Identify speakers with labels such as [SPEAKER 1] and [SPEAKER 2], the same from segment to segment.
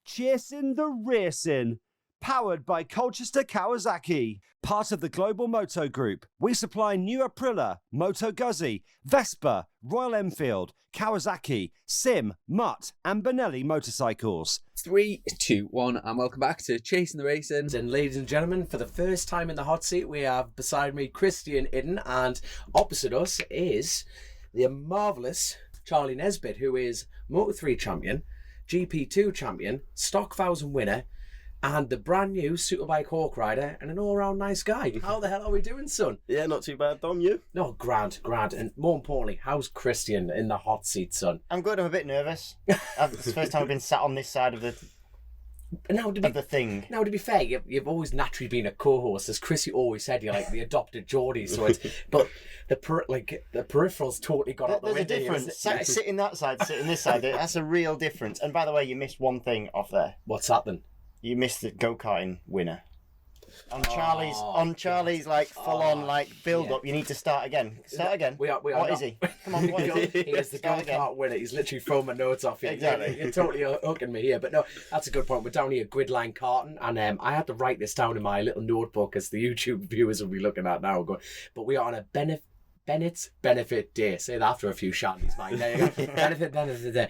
[SPEAKER 1] Chasin The Racin, powered by Colchester Kawasaki. Part of the global Moto Group, we supply new Aprilia, Moto Guzzi, Vespa, Royal Enfield, Kawasaki, Sim, Mutt and Benelli motorcycles.
[SPEAKER 2] 3, 2, 1, and welcome back to Chasin The Racin.
[SPEAKER 3] And ladies and gentlemen, for the first time in the hot seat, we have beside me Christian Iddon, and opposite us is the marvellous Charlie Nesbitt, who is Moto3 champion, GP2 champion, Stock 1000 winner, and the brand new Superbike Hawk rider, and an all-round nice guy. How the hell are we doing, son?
[SPEAKER 4] Yeah, not too bad, Dom. You?
[SPEAKER 3] No, grand. And more importantly, how's Christian in the hot seat, son?
[SPEAKER 5] I'm good. I'm a bit nervous. It's the first time I've been sat on this side of the thing.
[SPEAKER 3] Now, to be fair, you've always naturally been a co-host. As Chrissy always said, you're like the adopted Geordie. So but the peripherals totally got up the window.
[SPEAKER 5] There's a difference. Sitting that side, sitting this side. That's a real difference. And by the way, you missed one thing off there.
[SPEAKER 3] What's that then?
[SPEAKER 5] You missed the go-karting winner. On Charlie's like full-on build up. You need to start again. What is he? Come on, what is he?
[SPEAKER 3] He is the go-kart winner. He's literally throwing my notes off here.
[SPEAKER 5] Exactly.
[SPEAKER 3] You're totally hooking me here. But no, that's a good point. We're down here gridline karting, and I had to write this down in my little notebook as the YouTube viewers will be looking at now. But we are on a Bennett's Benefit Day. Say that after a few shanties, mate. There you go. Benefit Day.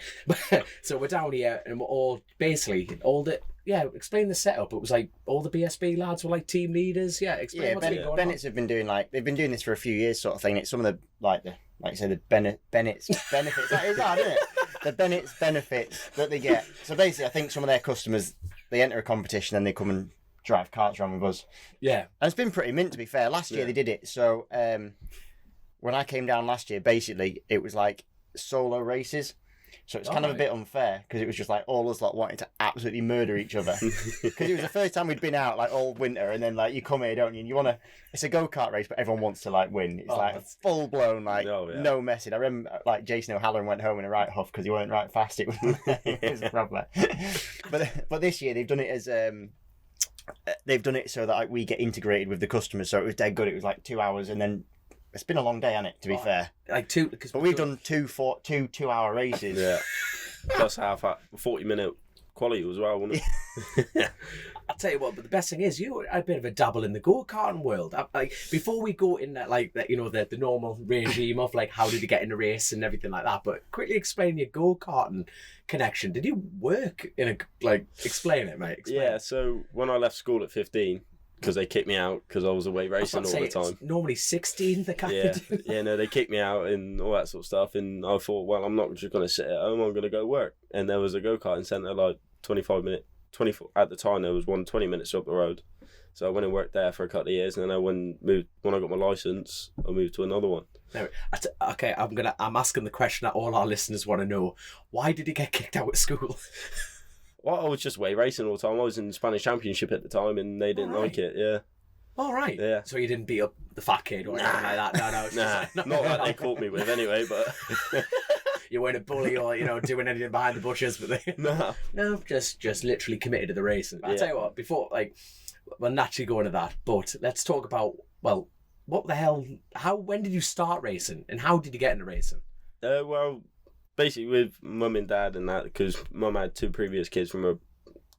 [SPEAKER 3] So we're down here, and we're all basically all the. Yeah, explain the setup. It was like all the BSB lads were like team leaders. Yeah, explain what's been going on.
[SPEAKER 5] Bennett's have been doing they've been doing this for a few years, sort of thing. It's some of the like you say the Bennett's benefits. That is hard, isn't it? The Bennett's benefits that they get. So basically, I think some of their customers they enter a competition and they come and drive karts around with us.
[SPEAKER 3] Yeah,
[SPEAKER 5] and it's been pretty mint to be fair. Last year they did it. So when I came down last year, basically it was like solo races. So it's kind of a bit unfair because it was just like all us like wanting to absolutely murder each other because it was the first time we'd been out like all winter, and then like you come here, don't you? And you want to. It's a go-kart race, but everyone wants to like win. It's like full blown no messing. I remember like Jason O'Halloran went home in a right huff because he weren't right fast. It was a problem. But this year they've done it as they've done it so that like, we get integrated with the customers. So it was dead good. It was like 2 hours, and then. It's been a long day, hasn't it, to be fair?
[SPEAKER 3] Like two,
[SPEAKER 5] but we've done 2-hour races.
[SPEAKER 4] Yeah. Plus 40-minute quality as well, wasn't it?
[SPEAKER 3] I'll tell you what, but the best thing is you had a bit of a dabble in the go-karting world. Like before we go in that, like that, the normal regime of like how did you get in a race and everything like that. But quickly explain your go-karting connection. Did you work in explain it, mate?
[SPEAKER 4] Yeah. So when I left school at 15. Because they kicked me out because I was away racing all the time.
[SPEAKER 3] It's normally 16 the kind of do.
[SPEAKER 4] Yeah, no, they kicked me out and all that sort of stuff. And I thought, well, I'm not just going to sit at home. I'm going to go work. And there was a go-karting centre like 24 at the time. There was one 20 minutes up the road. So I went and worked there for a couple of years. And then when I got my licence, I moved to another one.
[SPEAKER 3] Okay, I'm asking the question that all our listeners want to know. Why did he get kicked out of school?
[SPEAKER 4] Well, I was just way racing all the time. I was in the Spanish Championship at the time, and they didn't like it. Yeah.
[SPEAKER 3] All right.
[SPEAKER 4] Yeah.
[SPEAKER 3] So you didn't beat up the fat kid or anything like that? No. It's just
[SPEAKER 4] not that they caught me with anyway. But
[SPEAKER 3] you weren't a bully or doing anything behind the bushes, but no, just literally committed to the racing. I'll tell you what. Before we'll naturally go into that, but let's talk about what the hell? When did you start racing, and how did you get into racing?
[SPEAKER 4] Well. Basically with mum and dad and that, because mum had 2 previous kids from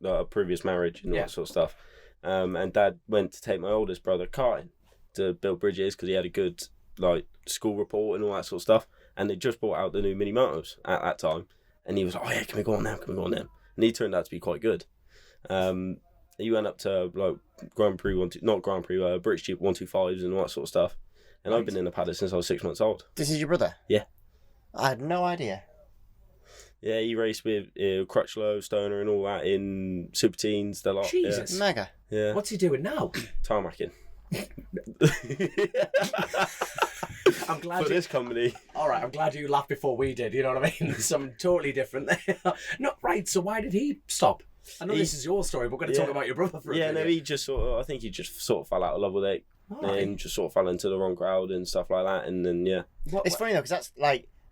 [SPEAKER 4] a previous marriage and all that sort of stuff. And dad went to take my oldest brother karting to build bridges because he had a good school report and all that sort of stuff. And they just brought out the new mini motos at that time. And he was like, oh yeah, can we go on them? And he turned out to be quite good. He went up to Grand Prix, British Jeep 125s and all that sort of stuff. And I've been in the paddock since I was 6 months old.
[SPEAKER 5] This is your brother?
[SPEAKER 4] Yeah.
[SPEAKER 5] I had no idea.
[SPEAKER 4] Yeah, he raced with Crutchlow, Stoner and all that in Super Teens. The lot.
[SPEAKER 3] Jesus.
[SPEAKER 5] Yeah. Mega.
[SPEAKER 4] Yeah.
[SPEAKER 3] What's he doing now?
[SPEAKER 4] Tarmacking.
[SPEAKER 3] I'm glad
[SPEAKER 4] for this company.
[SPEAKER 3] All right, I'm glad you laughed before we did. You know what I mean? Something totally different there. No, right. So why did he stop? I know this is your story, but we're going to talk about your brother for a minute.
[SPEAKER 4] Yeah, no, he just I think he just sort of fell out of love with it. And just sort of fell into the wrong crowd and stuff like that. And then,
[SPEAKER 5] It's funny though, because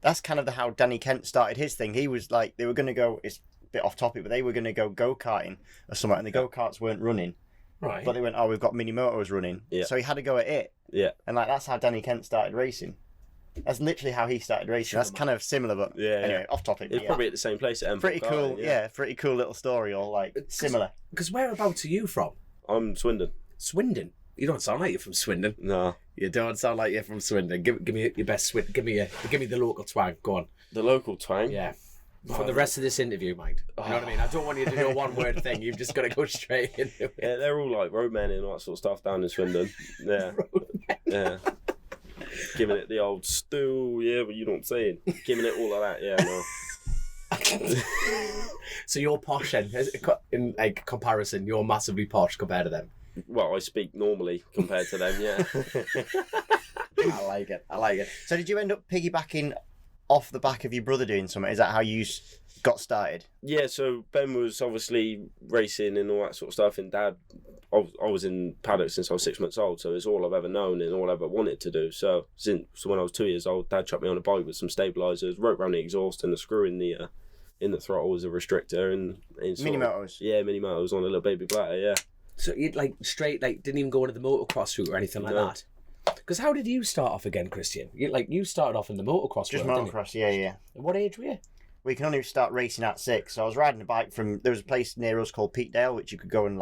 [SPEAKER 5] that's kind of how Danny Kent started his thing. He was like, they were going to go, it's a bit off topic, but they were going to go-karting or something, and the go-karts weren't running.
[SPEAKER 3] Right.
[SPEAKER 5] But they went, we've got mini motos running.
[SPEAKER 4] Yeah.
[SPEAKER 5] So he had to go at it.
[SPEAKER 4] Yeah.
[SPEAKER 5] And that's how Danny Kent started racing. That's literally how he started racing. That's kind of similar, but anyway, off topic.
[SPEAKER 4] It's probably at the same place at M4
[SPEAKER 5] pretty cool.
[SPEAKER 4] Karting,
[SPEAKER 5] Pretty cool little story, or like similar.
[SPEAKER 3] Because whereabouts are you from?
[SPEAKER 4] I'm Swindon.
[SPEAKER 3] Swindon. You don't sound like you're from Swindon.
[SPEAKER 4] No.
[SPEAKER 3] You don't sound like you're from Swindon. Give me your best Swindon. Give me the local twang. Go on.
[SPEAKER 4] The local twang?
[SPEAKER 3] Yeah. For the rest of this interview, mind. You know what I mean? I don't want you to do a one-word thing. You've just got to go straight into it.
[SPEAKER 4] Yeah, they're all like roadmen and all that sort of stuff down in Swindon. Yeah. Yeah. Giving it the old stew, but you know what I'm saying. Giving it all of that, no.
[SPEAKER 3] So you're posh then, in like comparison, you're massively posh compared to them.
[SPEAKER 4] Well, I speak normally compared to them, yeah.
[SPEAKER 3] I like it.
[SPEAKER 5] So did you end up piggybacking off the back of your brother doing something? Is that how you got started?
[SPEAKER 4] Yeah, so Ben was obviously racing and all that sort of stuff, and Dad, I was in paddock since I was 6 months old, so it's all I've ever known and all I've ever wanted to do. So when I was 2 years old, Dad chucked me on a bike with some stabilisers, roped around the exhaust and a screw in the throttle as a restrictor, and
[SPEAKER 5] mini motos.
[SPEAKER 4] Yeah, mini motos on a little baby bladder, yeah.
[SPEAKER 3] So you'd like straight, like didn't even go into the motocross route or anything like that? Because how did you start off again, Christian? You started off in the motocross
[SPEAKER 5] Just
[SPEAKER 3] world,
[SPEAKER 5] motocross, yeah.
[SPEAKER 3] And what age were you?
[SPEAKER 5] We can only start racing at 6. So I was riding a bike from, there was a place near us called Peakdale, which you could go and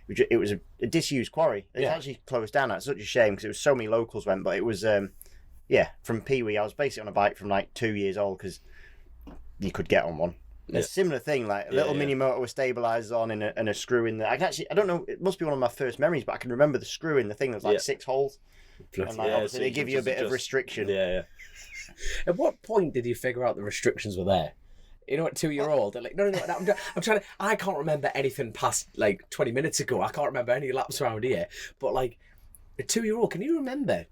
[SPEAKER 5] it was a disused quarry. It's actually closed down. It's such a shame because it was so many locals went, but it was, from Pee-wee. I was basically on a bike from like 2 years old because you could get on one. A similar thing, like a little mini motor with stabilisers on and a screw in there. I don't know, it must be one of my first memories, but I can remember the screw in the thing that was like 6 holes. And obviously they give you a bit of restriction.
[SPEAKER 4] Yeah.
[SPEAKER 3] At what point did you figure out the restrictions were there? You know, at 2-year-old, they're like, no, I'm trying to, I can't remember anything past like 20 minutes ago. I can't remember any laps around here. But like, a 2-year-old, can you remember?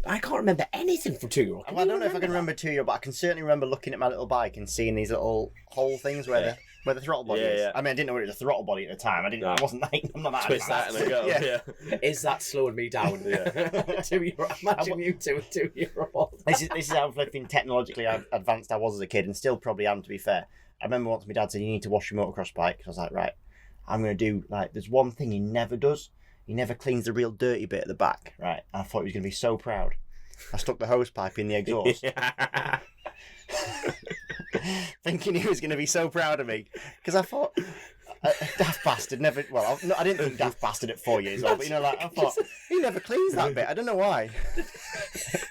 [SPEAKER 3] I can't remember anything from 2-year-old.
[SPEAKER 5] I don't know if I can remember 2-year-old, but I can certainly remember looking at my little bike and seeing these little hole things where the throttle body is.
[SPEAKER 4] Yeah.
[SPEAKER 5] I mean, I didn't know it was a throttle body at the time. I wasn't like, I'm not that
[SPEAKER 4] twist that and go. Yeah.
[SPEAKER 3] Is that slowing me down? Imagine you two, a 2-year-old.
[SPEAKER 5] This is how flipping technologically advanced I was as a kid, and still probably am, to be fair. I remember once my dad said, you need to wash your motocross bike. I was like, right, I'm going to do, like, there's one thing he never does. He never cleans the real dirty bit at the back, right? And I thought he was going to be so proud. I stuck the hose pipe in the exhaust. Thinking he was going to be so proud of me. Because I thought, daft bastard never, I didn't think daft bastard at 4 years old, but I thought, he never cleans that bit. I don't know why.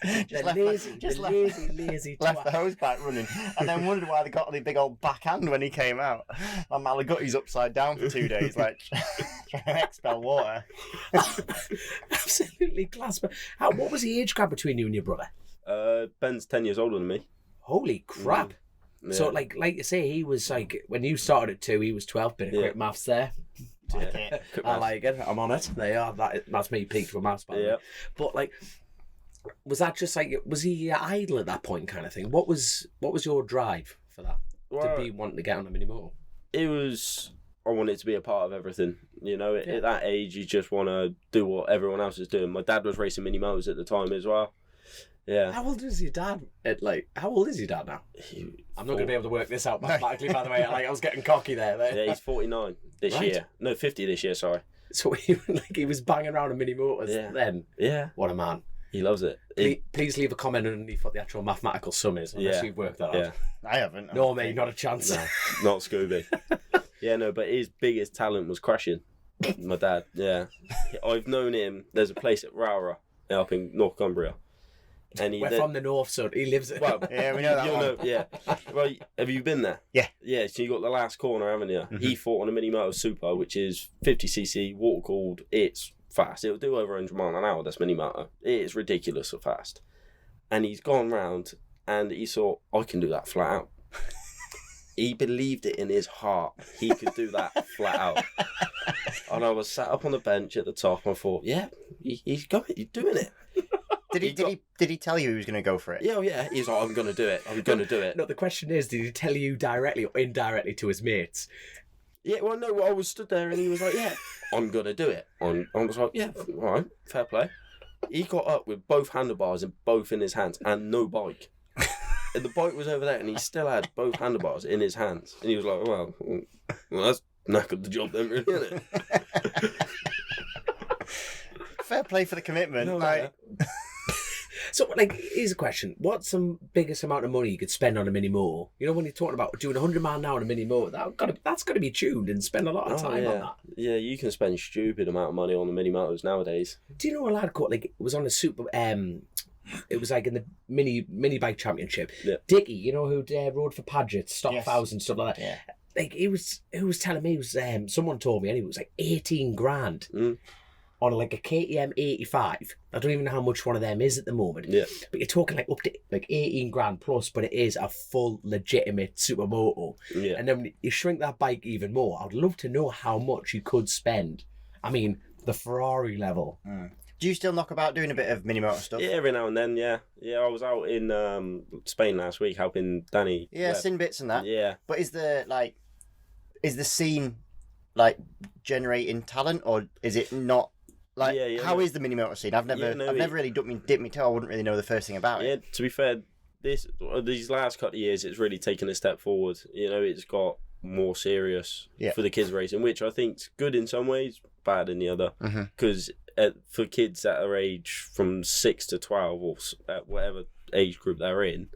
[SPEAKER 3] lazy
[SPEAKER 5] left the hose pipe running, and then wondered why they got the big old backhand when he came out. My Malagutti's upside down for 2 days, like trying to expel water.
[SPEAKER 3] Absolutely class. But what was the age gap between you and your brother?
[SPEAKER 4] Ben's 10 years older than me.
[SPEAKER 3] Holy crap.
[SPEAKER 4] Yeah.
[SPEAKER 3] So like you say, he was like, when you started at 2, he was 12. Bit of quick maths there. I like it. I'm on it. They are. That's me peaked with maths, by the way. But like, was that just like, was he idle at that point, kind of thing? What was your drive for that? To be wanting to get on a mini moto?
[SPEAKER 4] It was, I wanted to be a part of everything. At that age, you just want to do what everyone else is doing. My dad was racing mini motos at the time as well. Yeah.
[SPEAKER 3] How old is your dad? How old is your dad now? I'm not going to be able to work this out mathematically, by the way. I was getting cocky there.
[SPEAKER 4] Yeah, he's 49 this year. No, 50 this year, sorry.
[SPEAKER 3] So he was banging around a mini motors then? Yeah. What a man.
[SPEAKER 4] He loves it.
[SPEAKER 3] Please leave a comment underneath what the actual mathematical sum is, unless you've worked that out.
[SPEAKER 4] Yeah.
[SPEAKER 5] I haven't.
[SPEAKER 3] No, mate, not a chance.
[SPEAKER 4] No, not Scooby. But his biggest talent was crashing. My dad, I've known him. There's a place at Rowra up in North Cumbria. And
[SPEAKER 3] we're from the north, so he lives at...
[SPEAKER 4] Well,
[SPEAKER 5] yeah, we know that one.
[SPEAKER 4] Well, have you been there?
[SPEAKER 5] Yeah.
[SPEAKER 4] Yeah, so you got the last corner, haven't you? Mm-hmm. He fought on a Mini Moto Super, which is 50cc, water cooled. It's fast. It'll do over 100 miles an hour, that's Mini Moto. It's ridiculous so fast. And he's gone round and he thought, I can do that flat out. He believed it in his heart. He could do that flat out. And I was sat up on the bench at the top and I thought, he's doing it.
[SPEAKER 5] Did he tell you he was going to go for it?
[SPEAKER 4] Yeah. He's like, I'm going to do it. I'm going to do it.
[SPEAKER 3] No, the question is, did he tell you directly or indirectly to his mates?
[SPEAKER 4] Yeah, well, no, I was stood there and he was like, I'm going to do it. I was like, all right, fair play. He got up with both handlebars and both in his hands and no bike. And the bike was over there and he still had both handlebars in his hands. And he was like, well that's knackered the job then, really, isn't it?
[SPEAKER 5] Fair play for the commitment.
[SPEAKER 4] No,
[SPEAKER 5] right?
[SPEAKER 3] So, like, here's a question. What's the biggest amount of money you could spend on a mini motor? You know, when you're talking about doing 100 mile an hour on a mini motor, that's got to be tuned and spend a lot of time on that.
[SPEAKER 4] Yeah, you can spend stupid amount of money on the mini motors nowadays.
[SPEAKER 3] Do you know a lad called, like, it was on a super, it was like in the mini bike championship. Yeah. Dickie, you know, who rode for Padgett, stock 1,000, stuff like that. Yeah. Like, he was telling me, someone told me, anyway, it was like 18 grand. On like a KTM 85. I don't even know how much one of them is at the moment. Yeah. But you're talking like up to like 18 grand plus, but it is a full legitimate supermoto. Yeah. And then when you shrink that bike even more, I'd love to know how much you could spend. I mean, the Ferrari level.
[SPEAKER 5] Do you still knock about doing a bit of mini motor stuff?
[SPEAKER 4] Yeah, every now and then, yeah. Yeah, I was out in Spain last week helping Danny.
[SPEAKER 5] Yeah, seen bits and that.
[SPEAKER 4] Yeah.
[SPEAKER 5] But is the scene like generating talent, or is it not? Like, how is the mini motor scene? I've never really dipped my toe. I wouldn't really know the first thing about it.
[SPEAKER 4] Yeah, to be fair, these last couple of years, it's really taken a step forward. You know, it's got more serious for the kids racing, which I think's good in some ways, bad in the other. Because for kids that are age from 6 to 12 or whatever age group they're in,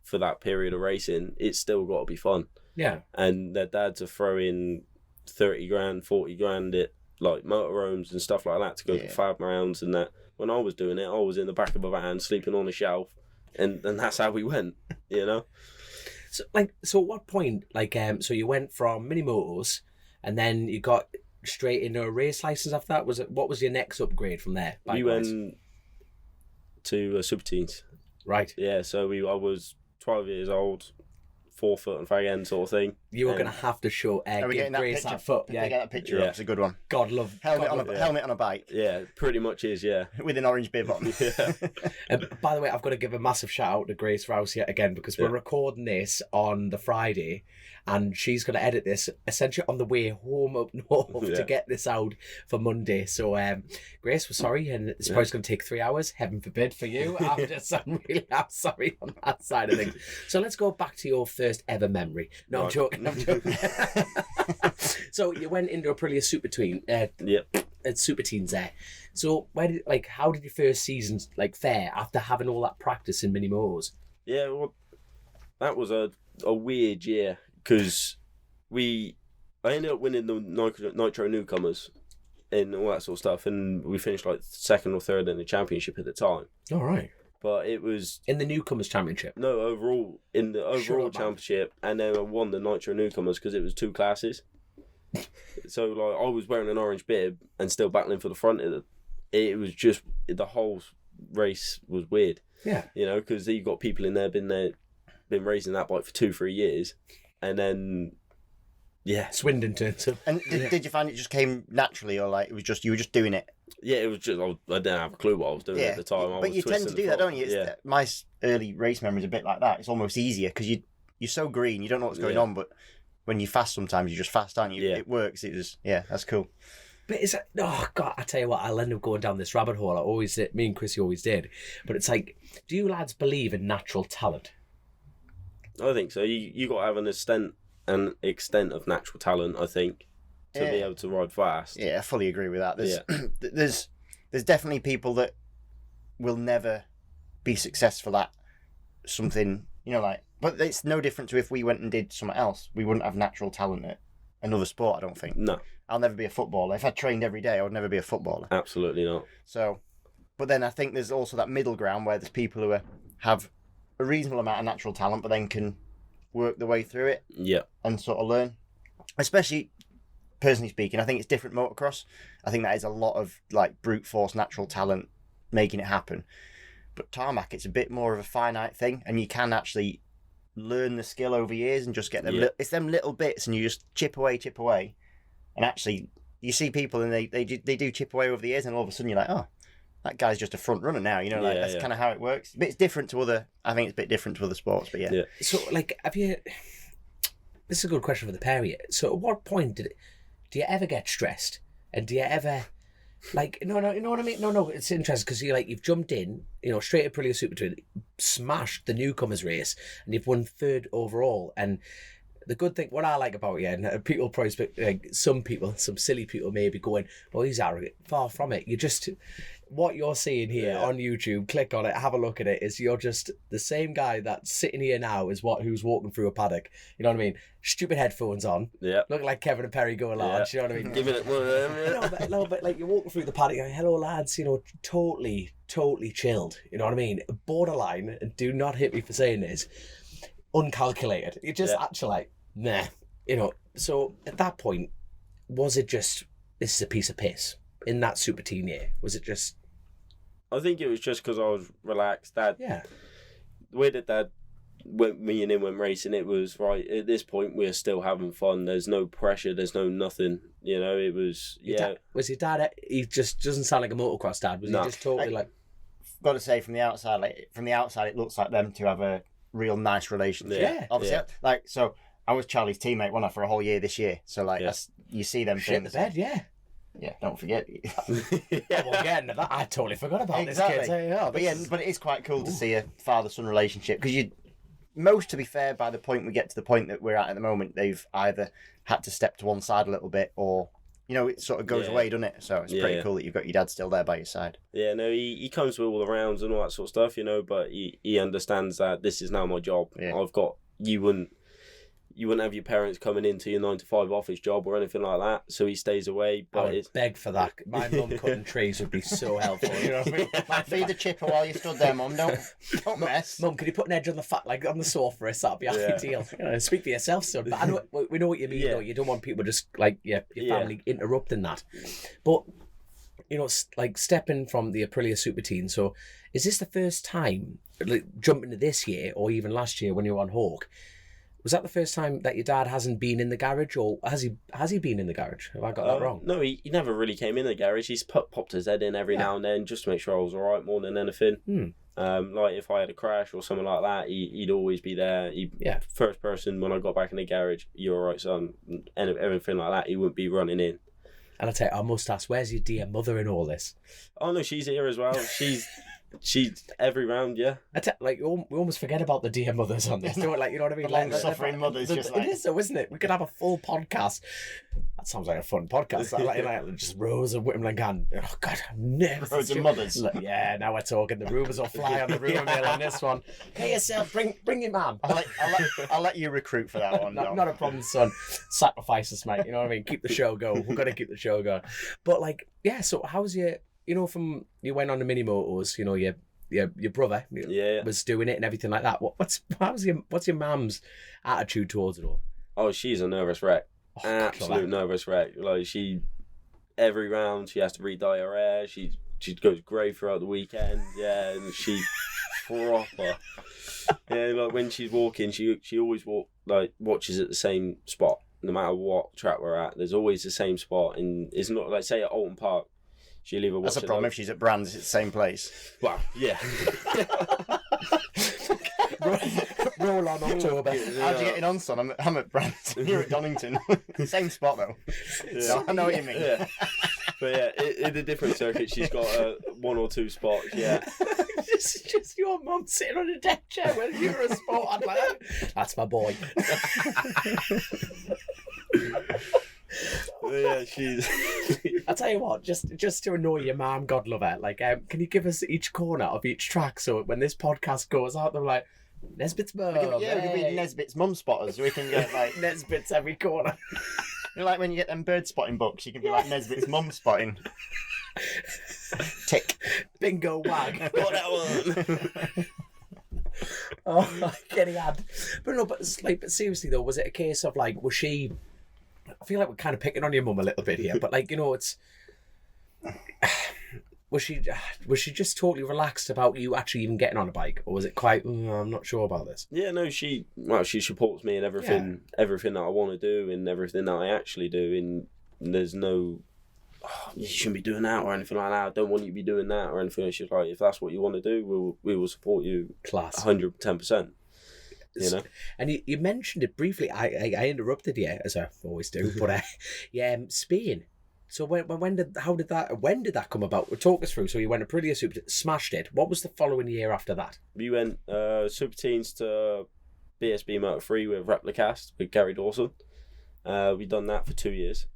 [SPEAKER 4] for that period of racing, it's still got to be fun.
[SPEAKER 3] Yeah.
[SPEAKER 4] And their dads are throwing 30 grand, 40 grand at like motorhomes and stuff like that to go to fab rounds and that. When I was doing it, I was in the back of a van sleeping on a shelf, and that's how we went, you know.
[SPEAKER 3] So at what point, so you went from mini motors, and then you got straight into a race license after that? What was your next upgrade from there?
[SPEAKER 4] We went to super teens.
[SPEAKER 3] Right.
[SPEAKER 4] Yeah. So I was 12 years old. 4 foot and fag end sort of thing.
[SPEAKER 3] You were going to have to show give Grace that foot.
[SPEAKER 5] Yeah, get that picture up. It's a good one. Helmet on a bike.
[SPEAKER 4] Yeah, pretty much is, yeah.
[SPEAKER 5] With an orange bib on.
[SPEAKER 3] By the way, I've got to give a massive shout out to Grace Rouse yet again, because we're recording this on the Friday, and she's going to edit this essentially on the way home up north to get this out for Monday. So, Grace, we're sorry, and it's probably going to take 3 hours. Heaven forbid for you. I'm sorry on that side of things. So let's go back to your first ever memory. No, I'm joking. So you went into Aprilia Super Tween. At Super Teens there. So how did your first season fare after having all that practice in mini motors?
[SPEAKER 4] Yeah, well, that was a weird year, because I ended up winning the Nitro Newcomers and all that sort of stuff, and we finished like second or third in the championship at the time.
[SPEAKER 3] All right.
[SPEAKER 4] But it was
[SPEAKER 3] in the Newcomers Championship.
[SPEAKER 4] No, overall in the overall championship, and then I won the Nitro Newcomers because it was 2 classes. So I was wearing an orange bib and still battling for the front of it. Was just the whole race was weird.
[SPEAKER 3] Yeah,
[SPEAKER 4] you know, because you've got people in there been racing that bike for 2-3 years, and then
[SPEAKER 3] Swindon turns up.
[SPEAKER 5] And did you find it just came naturally, or it was just you were just doing it?
[SPEAKER 4] Yeah, it was just I didn't have a clue what I was doing at the time.
[SPEAKER 5] But you tend to do that, don't you? My early race memory is a bit like that. It's almost easier because you're so green, you don't know what's going on. But when you fast, sometimes you just fast, aren't you? Yeah. It works. That's cool.
[SPEAKER 3] But it's I tell you what, I'll end up going down this rabbit hole. Me and Chrissy always did. But it's like, do you lads believe in natural talent?
[SPEAKER 4] I think so. You got to have an extent of natural talent, I think, to be able to ride fast.
[SPEAKER 5] Yeah, I fully agree with that. There's definitely people that will never be successful at something, but it's no different to if we went and did something else. We wouldn't have natural talent at another sport, I don't think.
[SPEAKER 4] No.
[SPEAKER 5] I'll never be a footballer. If I trained every day, I would never be a footballer.
[SPEAKER 4] Absolutely not.
[SPEAKER 5] So, but then I think there's also that middle ground where there's people who have a reasonable amount of natural talent, but then can work their way through it.
[SPEAKER 4] Yeah.
[SPEAKER 5] And sort of learn. Especially, personally speaking, I think it's different motocross. I think that is a lot of brute force natural talent making it happen. But tarmac, it's a bit more of a finite thing, and you can actually learn the skill over years and just get them. It's them little bits, and you just chip away, and actually you see people and they do chip away over the years, and all of a sudden you're like, oh, that guy's just a front runner now. That's kind of how it works. But it's different to other. I think it's a bit different to other sports. But yeah.
[SPEAKER 3] So have you? This is a good question for the pair of you. So at what point do you ever get stressed, and do you ever? No, you know what I mean? No, it's interesting because you've jumped in, straight to Aprilia Super Twin, smashed the Newcomers race, and you've won 3rd overall. And the good thing, what I like about you, and people probably, some silly people may be going, oh, he's arrogant. Far from it. what you're seeing here on YouTube, click on it, have a look at it, is you're just the same guy that's sitting here now is who's walking through a paddock. You know what I mean? Stupid headphones on.
[SPEAKER 4] Yeah.
[SPEAKER 3] Looking like Kevin and Perry go large. You know what I mean?
[SPEAKER 4] Giving it one of them.
[SPEAKER 3] A little bit like you're walking through the paddock, going, hello lads, you know, totally chilled. You know what I mean? Borderline, and do not hit me for saying this, uncalculated. You're just actually like, nah. You know, so at that point, was it just, this is a piece of piss? In that super teen year, was it just?
[SPEAKER 4] I think it was just because I was relaxed. The way that Dad me and him went racing, it was right at this point we're still having fun. There's no pressure. There's no nothing. You know, it was
[SPEAKER 3] was your dad? He just doesn't sound like a motocross dad. Was he just totally like?
[SPEAKER 5] Got to say, from the outside, it looks like them to have a real nice relationship.
[SPEAKER 3] Yeah,
[SPEAKER 5] obviously, so. I was Charlie's teammate, wasn't I, for a whole year this year. So, you see them
[SPEAKER 3] shit
[SPEAKER 5] things.
[SPEAKER 3] the bed, yeah.
[SPEAKER 5] Yeah, don't forget.
[SPEAKER 3] Well, again, I totally forgot about this kid.
[SPEAKER 5] But it is quite cool to see a father-son relationship, because to be fair, by the point we get to the point that we're at the moment, they've either had to step to one side a little bit, or it sort of goes away, doesn't it? So it's pretty cool that you've got your dad still there by your side.
[SPEAKER 4] Yeah, no, he comes with all the rounds and all that sort of stuff, but he understands that this is now my job.
[SPEAKER 5] Yeah.
[SPEAKER 4] I've got you wouldn't have your parents coming into your 9-to-5 office job or anything like that, so he stays away. But
[SPEAKER 3] I would beg for that. My mum cutting trees would be so helpful. You know what I mean?
[SPEAKER 5] Feed the chipper while you stood there, Mum. Don't mess.
[SPEAKER 3] Mum, could you put an edge on on the sofa? That'd be ideal. Speak for yourself, son. But I know we know what you mean. Though. You don't want people just your family interrupting that. But stepping from the Aprilia Super Teen. So, is this the first time, jumping to this year or even last year when you were on Hawk? Was that the first time that your dad hasn't been in the garage, or has he been in the garage? Have I got that wrong?
[SPEAKER 4] No, he never really came in the garage. He's popped his head in every now and then just to make sure I was all right more than anything. Like if I had a crash or something like that, he'd always be there. First person when I got back in the garage, "You all right, son?" and everything like that. He wouldn't be running in.
[SPEAKER 3] And I tell you, I must ask, where's your dear mother in all this?
[SPEAKER 4] Oh no, she's here as well. She's every round,
[SPEAKER 3] we almost forget about the dear mothers on this. Don't you know what I mean?
[SPEAKER 5] Suffering mothers,
[SPEAKER 3] it is so, isn't it? We could have a full podcast. That sounds like a fun podcast. Just rows of Whitman and oh God, I'm nervous.
[SPEAKER 5] Rows of mothers.
[SPEAKER 3] Yeah, now we're talking. The rumours will fly on the rumour mill on this one. Get yourself, bring your mum.
[SPEAKER 5] I'll let you recruit for that one.
[SPEAKER 3] Not a problem, son. Sacrifice us, mate. You know what I mean? Keep the show going. We've got to keep the show going. But so how's your? From you went on the mini motos, your brother was doing it and everything like that. What's your mum's attitude towards it all?
[SPEAKER 4] Oh, she's a nervous wreck. Absolute nervous wreck. Every round she has to re-dye her hair. She goes grey throughout the weekend. Yeah, and she proper. Yeah, when she's walking, she always watches at the same spot, no matter what track we're at. There's always the same spot, and it's not like say at Alton Park. She'll either watch.
[SPEAKER 5] That's a problem if she's at Brands. It's the same place.
[SPEAKER 4] Well, yeah.
[SPEAKER 3] Roll on October.
[SPEAKER 5] How do you getting on, son? I'm at Brands. You're at Donington. Same spot though. So I know what you mean.
[SPEAKER 4] Yeah. But yeah, in a different circuit, she's got 1 or 2 spots. Yeah.
[SPEAKER 3] just your mum sitting on a deck chair when you're a spot. I'm like, that's my boy.
[SPEAKER 4] Yeah, she's.
[SPEAKER 3] I'll tell you what, just to annoy your mum, God love her. Can you give us each corner of each track so when this podcast goes out, they're like, Nesbitt's mum.
[SPEAKER 5] We could be Nesbitt's mum spotters. We can get
[SPEAKER 3] Nesbitt's every corner.
[SPEAKER 5] When you get them bird spotting books, you can be like Nesbitt's mum spotting. Tick.
[SPEAKER 3] Bingo wag.
[SPEAKER 4] Got that one.
[SPEAKER 3] Oh, getting ad. But seriously though, was it a case of was she? I feel like we're kind of picking on your mum a little bit here, but it's. Was she just totally relaxed about you actually even getting on a bike, or was it quite? I'm not sure about this.
[SPEAKER 4] Yeah, no, she supports me in everything that I want to do and everything that I actually do. And there's no, you shouldn't be doing that or anything like that. I don't want you to be doing that or anything. She's like, if that's what you want to do, we will support you.
[SPEAKER 3] Class.
[SPEAKER 4] 110%.
[SPEAKER 3] And you mentioned it briefly. I interrupted you as I always do, but Spain. So when did that come about? Talk us through. So you went to Aprilia Super, smashed it. What was the following year after that?
[SPEAKER 4] We went Super Teens to BSB Moto 3 with Replicast with Gary Dawson. We done that for 2 years.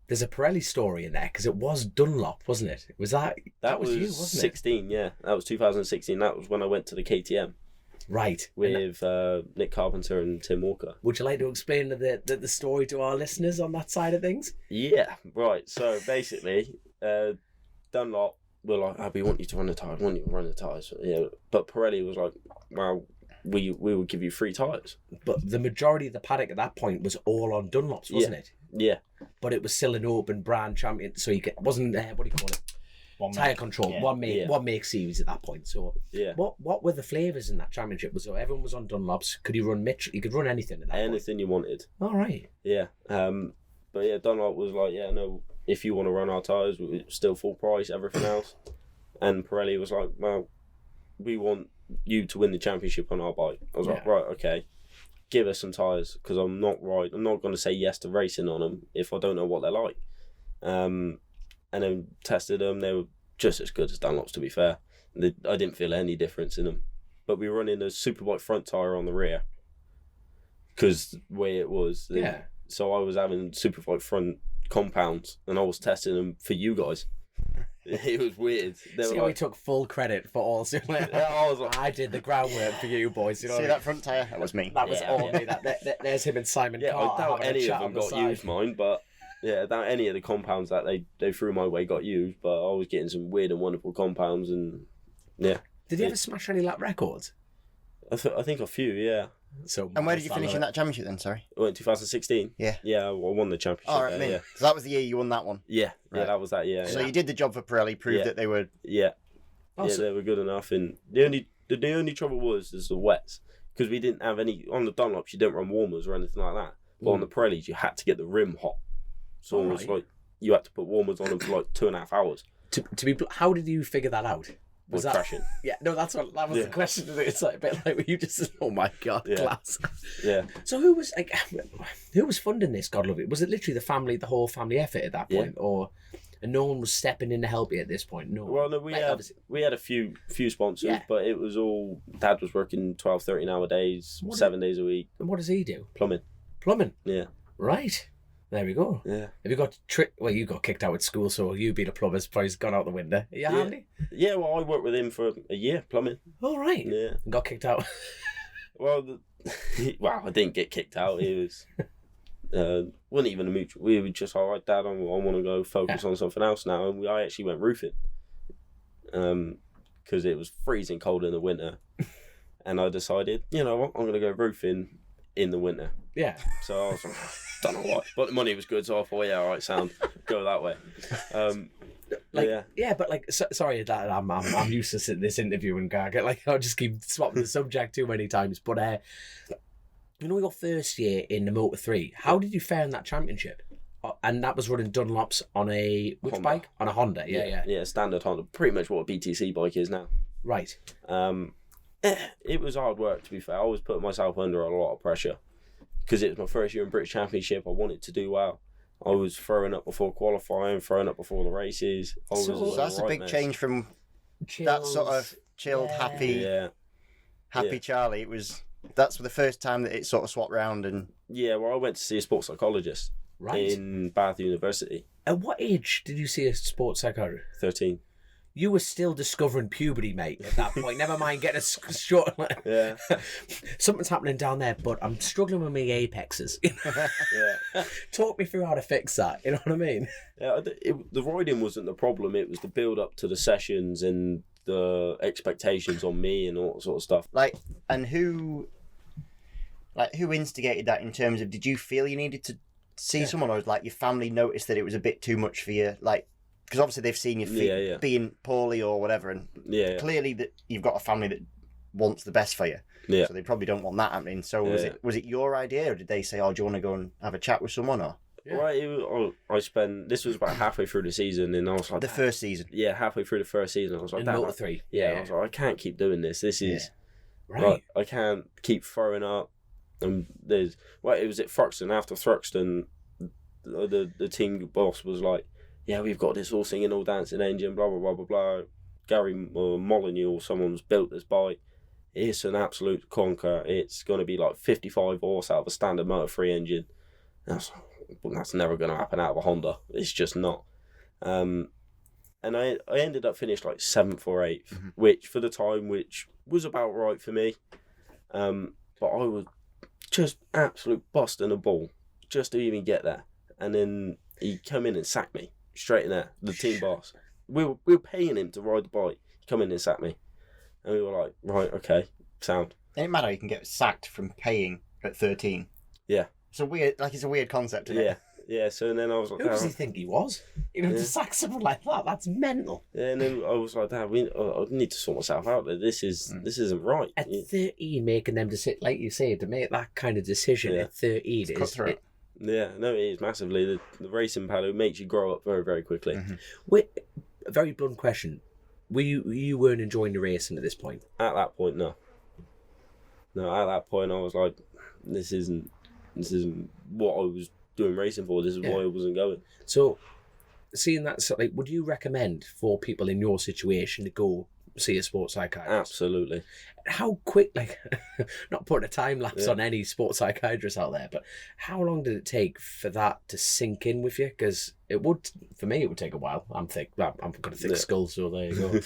[SPEAKER 3] there's a Pirelli story in there because it was Dunlop, wasn't it? Was that was you, wasn't
[SPEAKER 2] 16, yeah. That was 2016. That was when I went to the KTM.
[SPEAKER 3] it? Right.
[SPEAKER 2] With Nick Carpenter and Tim Walker.
[SPEAKER 3] Would you like to explain the story to our listeners on that side of things?
[SPEAKER 2] Yeah, right. So basically, Dunlop were like, we want you to run the tyres, Yeah, but Pirelli was like, well, we will give you 3 tyres.
[SPEAKER 3] But the majority of the paddock at that point was all on Dunlops, wasn't it?
[SPEAKER 2] Yeah.
[SPEAKER 3] But it was still an open brand champion, so wasn't what do you call it? Tyre control,
[SPEAKER 5] yeah.
[SPEAKER 3] one make series at that point. So
[SPEAKER 2] Yeah.
[SPEAKER 3] what were the flavours in that championship? Was everyone was on Dunlops? Could you run Mitchell? You could run anything at that
[SPEAKER 2] Anything you wanted.
[SPEAKER 3] point. All right.
[SPEAKER 2] Yeah. But yeah, Dunlop was like, yeah, no, if you want to run our tyres, it's still full price, everything else. And Pirelli was like, well, we want you to win the championship on our bike. I was like, right, okay, give us some tyres, because I'm not going to say yes to racing on them if I don't know what they're like. And then tested them. They were just as good as Dunlops, to be fair. I didn't feel any difference in them. But we were running a Superbike front tyre on the rear because the way it was.
[SPEAKER 3] Yeah.
[SPEAKER 2] So I was having Superbike front compounds and I was testing them for you guys. It was weird.
[SPEAKER 3] See how he took full credit for all.
[SPEAKER 2] I was like,
[SPEAKER 3] I did the groundwork for you boys. You know,
[SPEAKER 5] See that front tyre? That was me.
[SPEAKER 3] that was all me. There's him and Simon.
[SPEAKER 2] yeah,
[SPEAKER 3] Carter
[SPEAKER 2] I doubt
[SPEAKER 3] having a
[SPEAKER 2] any
[SPEAKER 3] chat
[SPEAKER 2] of them
[SPEAKER 3] on the
[SPEAKER 2] got
[SPEAKER 3] side.
[SPEAKER 2] used, mine, but yeah, I doubt any of the compounds that they threw my way got used, but I was getting some weird and wonderful compounds, and yeah.
[SPEAKER 3] Did he ever smash any lap records?
[SPEAKER 2] I think a few, yeah.
[SPEAKER 3] So
[SPEAKER 5] And where did you finish in that championship then, sorry?
[SPEAKER 2] I went 2016.
[SPEAKER 5] Yeah.
[SPEAKER 2] Yeah, I won the championship.
[SPEAKER 5] All right,
[SPEAKER 2] there,
[SPEAKER 5] me.
[SPEAKER 2] yeah.
[SPEAKER 5] So that was the year you won that one.
[SPEAKER 2] Yeah,
[SPEAKER 5] Right.
[SPEAKER 2] that was that year.
[SPEAKER 5] So
[SPEAKER 2] yeah.
[SPEAKER 5] you did the job for Pirelli, proved
[SPEAKER 2] Yeah.
[SPEAKER 5] that they were...
[SPEAKER 2] Yeah.
[SPEAKER 3] Oh,
[SPEAKER 2] Yeah,
[SPEAKER 3] so-
[SPEAKER 2] they were good enough, and the only trouble was the wets, because we didn't have any on the Dunlops. You didn't run warmers or anything like that, but on the Pirellis you had to get the rim hot, so it was
[SPEAKER 3] Alright.
[SPEAKER 2] like you had to put warmers on them for like 2.5 hours.
[SPEAKER 3] How did you figure that out?
[SPEAKER 2] Was
[SPEAKER 3] that
[SPEAKER 2] crashing?
[SPEAKER 3] Yeah, no, that was
[SPEAKER 2] Yeah.
[SPEAKER 3] the question. It's like a bit like when you just, oh my god,
[SPEAKER 2] Yeah.
[SPEAKER 3] class.
[SPEAKER 2] Yeah,
[SPEAKER 3] So who was funding this? God love it. Was it literally the whole family effort at that
[SPEAKER 2] Yeah.
[SPEAKER 3] point, and no one was stepping in to help you at this point? No.
[SPEAKER 2] well, no, we had a few sponsors,
[SPEAKER 3] Yeah.
[SPEAKER 2] but it was all Dad was working 12, 13-hour days,
[SPEAKER 3] What
[SPEAKER 2] 7 days a week,
[SPEAKER 3] And what does he do?
[SPEAKER 2] plumbing.
[SPEAKER 3] Plumbing.
[SPEAKER 2] Yeah,
[SPEAKER 3] Right. There we go.
[SPEAKER 2] yeah,
[SPEAKER 3] Have you got Well, you got kicked out at school, so you being a plumber's probably gone out the window. Are you handy?
[SPEAKER 2] yeah. Well, I worked with him for a year plumbing.
[SPEAKER 3] All right.
[SPEAKER 2] Yeah.
[SPEAKER 3] And got kicked out.
[SPEAKER 2] Well, I didn't get kicked out. It was wasn't even a mutual. We were just all right, Dad. I want to go focus on something else now, and I actually went roofing, because it was freezing cold in the winter, and I decided, you know what, I'm going to go roofing in the winter.
[SPEAKER 3] Yeah.
[SPEAKER 2] So I was like, don't know why, but the money was good, so I thought, yeah, all right, sound, go that way.
[SPEAKER 3] Sorry that I'm used to this interview and gag. I'll just keep swapping the subject too many times. But you know, your first year in the Moto 3, how did you fare in that championship? And that was running Dunlops on a which
[SPEAKER 2] Honda.
[SPEAKER 3] bike? On a Honda. Yeah.
[SPEAKER 2] Standard Honda, pretty much what a BTC bike is now.
[SPEAKER 3] Right.
[SPEAKER 2] It was hard work, to be fair. I was putting myself under a lot of pressure because it was my first year in British Championship. I wanted to do well. I was throwing up before qualifying, throwing up before the races.
[SPEAKER 5] So that's a big change from that sort of chilled,
[SPEAKER 3] Yeah.
[SPEAKER 5] happy Charlie. That's the first time that it sort of swapped round and...
[SPEAKER 2] Yeah, well, I went to see a sports psychologist in Bath University.
[SPEAKER 3] At what age did you see a sports psychologist?
[SPEAKER 2] 13.
[SPEAKER 3] You were still discovering puberty, mate, at that point. Never mind getting a short...
[SPEAKER 2] Yeah.
[SPEAKER 3] Something's happening down there, but I'm struggling with my apexes.
[SPEAKER 2] Yeah.
[SPEAKER 3] Talk me through how to fix that, you know what I mean?
[SPEAKER 2] Yeah, the riding wasn't the problem. It was the build up to the sessions and the expectations on me and all that sort of stuff.
[SPEAKER 5] Who instigated that in terms of, did you feel you needed to see someone, or your family noticed that it was a bit too much for you? Because obviously they've seen you being poorly or whatever, and clearly that you've got a family that wants the best for you.
[SPEAKER 2] Yeah.
[SPEAKER 5] So they probably don't want that happening. So was it your idea, or did they say, "Oh, do you want to go and have a chat with someone?" Or
[SPEAKER 2] Right, this was about halfway through the season, and I was like,
[SPEAKER 5] the first season?
[SPEAKER 2] Yeah, halfway through the first season, I was like,
[SPEAKER 3] In
[SPEAKER 2] Dad,
[SPEAKER 3] Moto 3.
[SPEAKER 2] I was like, I can't keep doing this. This is
[SPEAKER 3] Right.
[SPEAKER 2] I can't keep throwing up. And it was at Thruxton. After Thruxton, the team boss was like, yeah, we've got this all singing, all dancing engine, blah, blah, blah, blah, blah. Gary Molyneux, someone's built this bike. It's an absolute conker. It's going to be like 55 horse out of a standard Moto 3 engine. And I was like, well, that's never going to happen out of a Honda. It's just not. And I ended up finished like 7th or 8th, which for the time, which was about right for me. But I was just absolute busting a ball just to even get there. And then he come in and sacked me straight in there, the team boss. We were paying him to ride the bike. He come in and sacked me. And we were like, right, okay, sound.
[SPEAKER 5] It doesn't matter, you can get sacked from paying at 13.
[SPEAKER 2] Yeah.
[SPEAKER 5] It's a weird concept, isn't it?
[SPEAKER 2] Yeah, so then I was like,
[SPEAKER 3] Who does he think he was? To sack someone like that, that's mental.
[SPEAKER 2] Yeah, and then I was like, Dad, I need to sort myself out there. This isn't right.
[SPEAKER 3] At 13, making them like you say, to make that kind of decision at 13 is cutthroat.
[SPEAKER 2] Yeah, no, it is massively. The racing paddock makes you grow up very, very quickly.
[SPEAKER 3] Wait, a very blunt question. You weren't enjoying the racing at this point?
[SPEAKER 2] At that point, no. No, at that point, I was like, this isn't what I was doing racing for. This is why I wasn't going.
[SPEAKER 3] So, seeing that, would you recommend for people in your situation to go see a sports psychiatrist?
[SPEAKER 2] Absolutely.
[SPEAKER 3] How quick, not putting a time lapse on any sports psychiatrist out there, but how long did it take for that to sink in with you? Because for me, it would take a while. I'm got a thick skull, so there you go.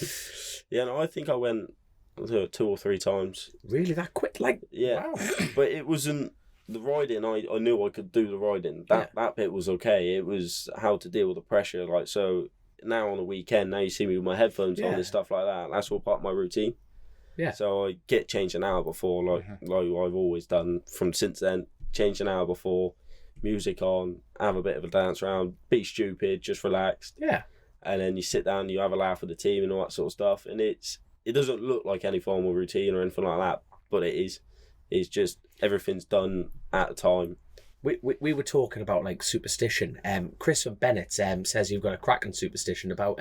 [SPEAKER 2] Yeah, no, I think I went 2 or 3 times.
[SPEAKER 3] Really, that quick?
[SPEAKER 2] Yeah,
[SPEAKER 3] wow.
[SPEAKER 2] But it wasn't the riding. I knew I could do the riding. That bit was okay. It was how to deal with the pressure. So now on the weekend, now you see me with my headphones on and stuff like that. That's all part of my routine. Yeah. So I get changed an hour before, like I've always done from since then. Change an hour before, music on, have a bit of a dance around, be stupid, just relaxed. Yeah. And then you sit down, you have a laugh with the team and all that sort of stuff. And it doesn't look like any formal routine or anything like that, but it is. It's just everything's done at a time.
[SPEAKER 3] We were talking about superstition. Chris from Bennett says you've got a cracking superstition about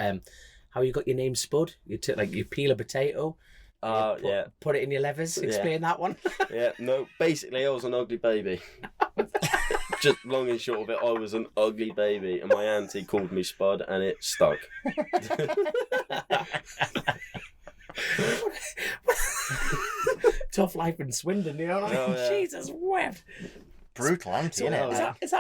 [SPEAKER 3] how you got your name Spud. You peel a potato. Put it in your levers. Explain that one.
[SPEAKER 2] Yeah, no. Basically, I was an ugly baby. Just long and short of it, I was an ugly baby, and my auntie called me Spud, and it stuck.
[SPEAKER 3] Tough life in Swindon, you know. Jesus wept.
[SPEAKER 5] Brutal auntie, isn't it?
[SPEAKER 3] Is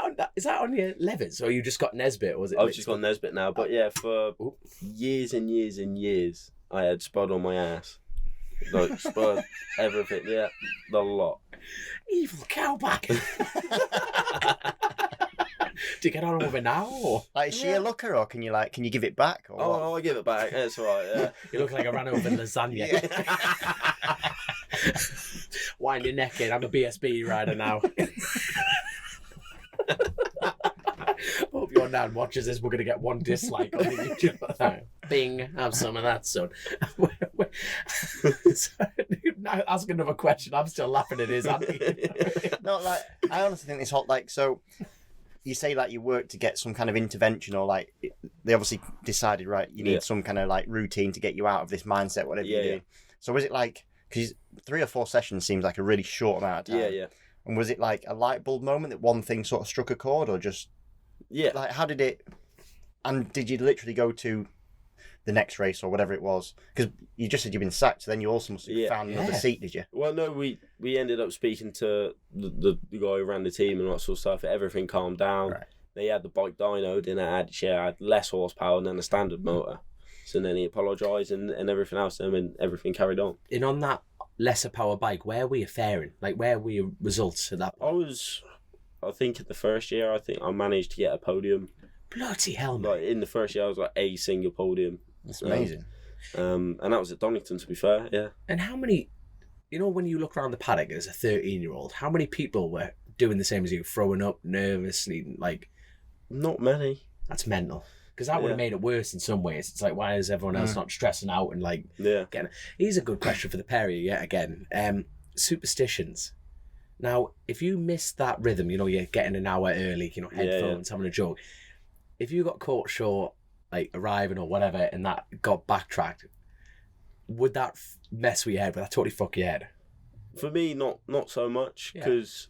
[SPEAKER 3] that on your levers, or you just got Nesbitt? Or was it?
[SPEAKER 2] I've just got Nesbitt now, but yeah, for years and years and years, I had Spud on my ass. Spud, everything, the lot.
[SPEAKER 3] Evil cowback. Do you get on with it now? Or?
[SPEAKER 5] Is she a looker, or can you give it back? Or what?
[SPEAKER 2] No, I give it back. It's all right. Yeah.
[SPEAKER 3] You look like I ran over lasagna. Wind your neck in. I'm a BSB rider now. Hope your nan watches this. We're going to get 1 dislike on the YouTube. Bing, have some of that, son. Now ask another question. I'm still laughing at his auntie.
[SPEAKER 5] No, I honestly think this whole so you say you work to get some kind of intervention, or they obviously decided you need some kind of routine to get you out of this mindset, whatever you're doing. So was it because 3 or 4 sessions seems like a really short amount of time. Yeah. And was it a light bulb moment that one thing sort of struck a chord, or just how did it? And did you literally go to the next race or whatever it was? Because you just said you've been sacked, so then you also must have found another seat, did you?
[SPEAKER 2] Well, no, we ended up speaking to the guy who ran the team and all that sort of stuff. Everything calmed down. Right. They had the bike dynoed, and it had less horsepower than a standard motor. So then he apologised and everything else, and then everything carried on.
[SPEAKER 3] And on that lesser power bike, where were you faring? Where were your results at that point?
[SPEAKER 2] I think in the first year, I managed to get a podium.
[SPEAKER 3] Bloody hell, man.
[SPEAKER 2] In the first year, I was a single podium.
[SPEAKER 5] That's amazing.
[SPEAKER 2] And that was at Donington, to be fair, yeah.
[SPEAKER 3] And how many, when you look around the paddock as a 13-year-old, how many people were doing the same as you, throwing up, nervously,
[SPEAKER 2] Not many.
[SPEAKER 3] That's mental. Because that would have made it worse in some ways. It's why is everyone else not stressing out and getting... Here's a good question for the pair of you yet again. Superstitions. Now, if you missed that rhythm, you're getting an hour early, headphones, having a joke. If you got caught short, arriving or whatever, and that got backtracked, would that mess with your head? Would that totally fuck your head?
[SPEAKER 2] For me, not so much, because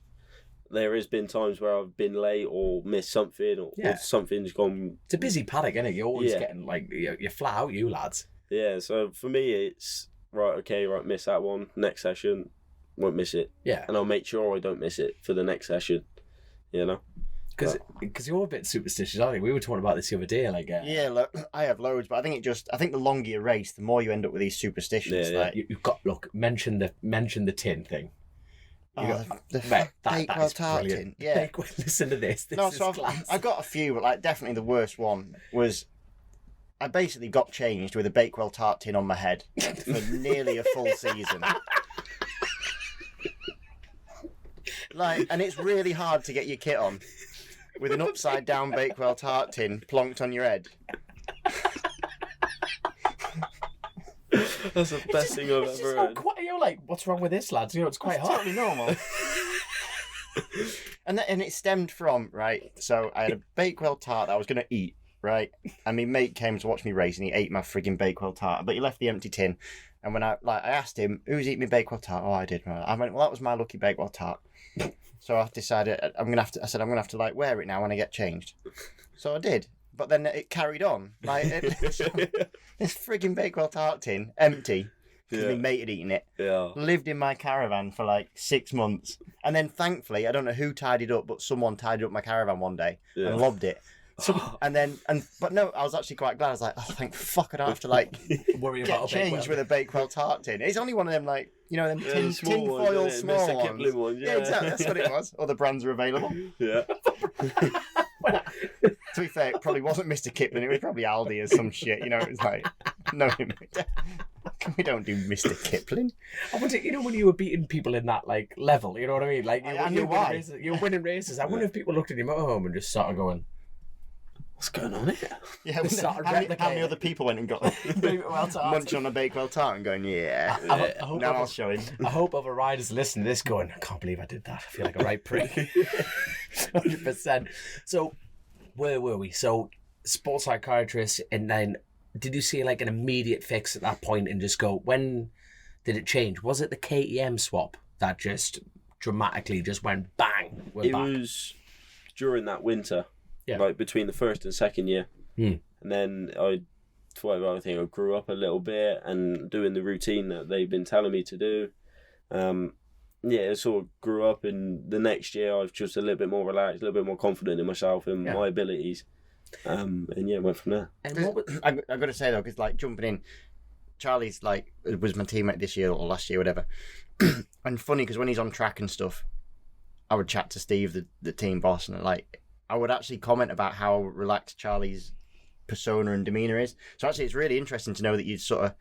[SPEAKER 2] there has been times where I've been late or missed something, or something's gone...
[SPEAKER 3] It's a busy paddock, isn't it? You're always getting, you're flat out, you lads.
[SPEAKER 2] Yeah, so for me, it's, miss that one, next session, won't miss it. Yeah. And I'll make sure I don't miss it for the next session,
[SPEAKER 3] Because you're a bit superstitious, aren't you? We were talking about this the other day. Like,
[SPEAKER 5] Yeah, look, I have loads, but I think the longer you race, the more you end up with these superstitions.
[SPEAKER 2] Yeah,
[SPEAKER 5] Like,
[SPEAKER 3] you've got mention the tin thing.
[SPEAKER 5] the Bakewell Tart tin. Yeah.
[SPEAKER 3] Listen to this.
[SPEAKER 5] No, so I've got a few, but like definitely the worst one was I basically got changed with a Bakewell Tart tin on my head for nearly a full season. Like, and it's really hard to get your kit on with an upside down Bakewell Tart tin plonked on your head.
[SPEAKER 2] That's the best thing I've ever heard.
[SPEAKER 3] You're like, what's wrong with this, lads? You know, it's quite hot.
[SPEAKER 5] Totally normal. And it stemmed from, right, so I had a Bakewell Tart that I was going to eat, right? And my mate came to watch me race and he ate my frigging Bakewell Tart, but he left the empty tin. And when I asked him, who's eating my Bakewell Tart? Oh, I did. I went, well, that was my lucky Bakewell Tart. So I decided I'm going to have to like wear it now when I get changed. So I did. But then it carried on. Like, this frigging Bakewell Tart tin, empty, because my mate had eaten it, lived in my caravan for like 6 months. And then thankfully, I don't know who tidied up, but someone tidied up my caravan one day and lobbed it. But no, I was actually quite glad. I was like, oh, thank fuck, I don't have to like
[SPEAKER 3] worry
[SPEAKER 5] get
[SPEAKER 3] about
[SPEAKER 5] changed with a Bakewell Tart tin. It's only one of them, like, you know, them tin foil small
[SPEAKER 2] Mr.
[SPEAKER 5] ones.
[SPEAKER 2] Kipling ones.
[SPEAKER 5] Yeah, exactly. That's what it was. Other brands are available.
[SPEAKER 2] Yeah.
[SPEAKER 5] To be fair, it probably wasn't Mr. Kipling. It was probably Aldi or some shit. You know, it was like, no, we don't do Mr. Kipling.
[SPEAKER 3] I wonder, you know, when you were beating people in that like level, you know what I mean? Like, you're winning races. I wonder if people looked at your motorhome and just started going, what's going on here?
[SPEAKER 5] Yeah, how many other people went and got munch on a Bakewell Tart and going, I'll show him.
[SPEAKER 3] I hope other riders listen to this going, I can't believe I did that. I feel like a right prick. 100%. So, where were we? So, sports psychiatrist, and then did you see like an immediate fix at that point and just go, when did it change? Was it the KTM swap that just dramatically just went bang?
[SPEAKER 2] It was during that winter. Yeah. Like between the first and second year. And then I think I grew up a little bit and doing the routine that they've been telling me to do. I sort of grew up, and the next year I was just a little bit more relaxed, a little bit more confident in myself and my abilities. Went from there.
[SPEAKER 5] And I've got to say though, because like jumping in, Charlie's like was my teammate this year or last year, whatever. And funny because when he's on track and stuff, I would chat to Steve, the team boss, and like I would actually comment about how relaxed Charlie's persona and demeanour is. So actually, it's really interesting to know that you'd sort of,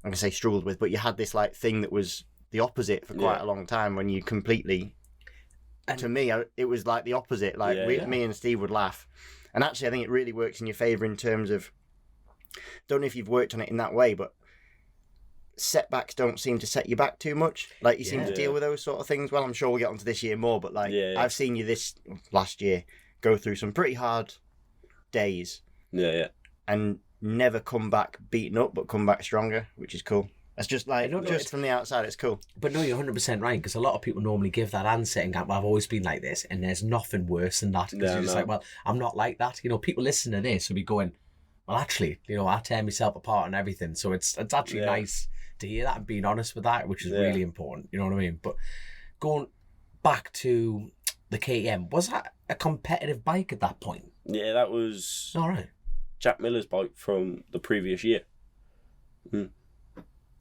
[SPEAKER 5] I'm gonna say struggled with, but you had this like thing that was the opposite for quite a long time when you completely. And to me, it was like the opposite. Like me and Steve would laugh. And actually, I think it really works in your favour in terms of, don't know if you've worked on it in that way, but setbacks don't seem to set you back too much. Like you seem to deal with those sort of things. Well, I'm sure we'll get onto this year more, but like I've seen you this last year go through some pretty hard days. And never come back beaten up, but come back stronger, which is cool. It's just like, from the outside, it's cool.
[SPEAKER 3] But no, you're 100% right, because a lot of people normally give that answer and go, well, I've always been like this, and there's nothing worse than that. Because you're just like, well, I'm not like that. You know, people listen to this will be going, well, actually, you know, I tear myself apart and everything. So it's actually nice to hear that and being honest with that, which is really important. You know what I mean? But going back to the KTM, was that a competitive bike at that point?
[SPEAKER 2] Yeah, that was Jack Miller's bike from the previous year.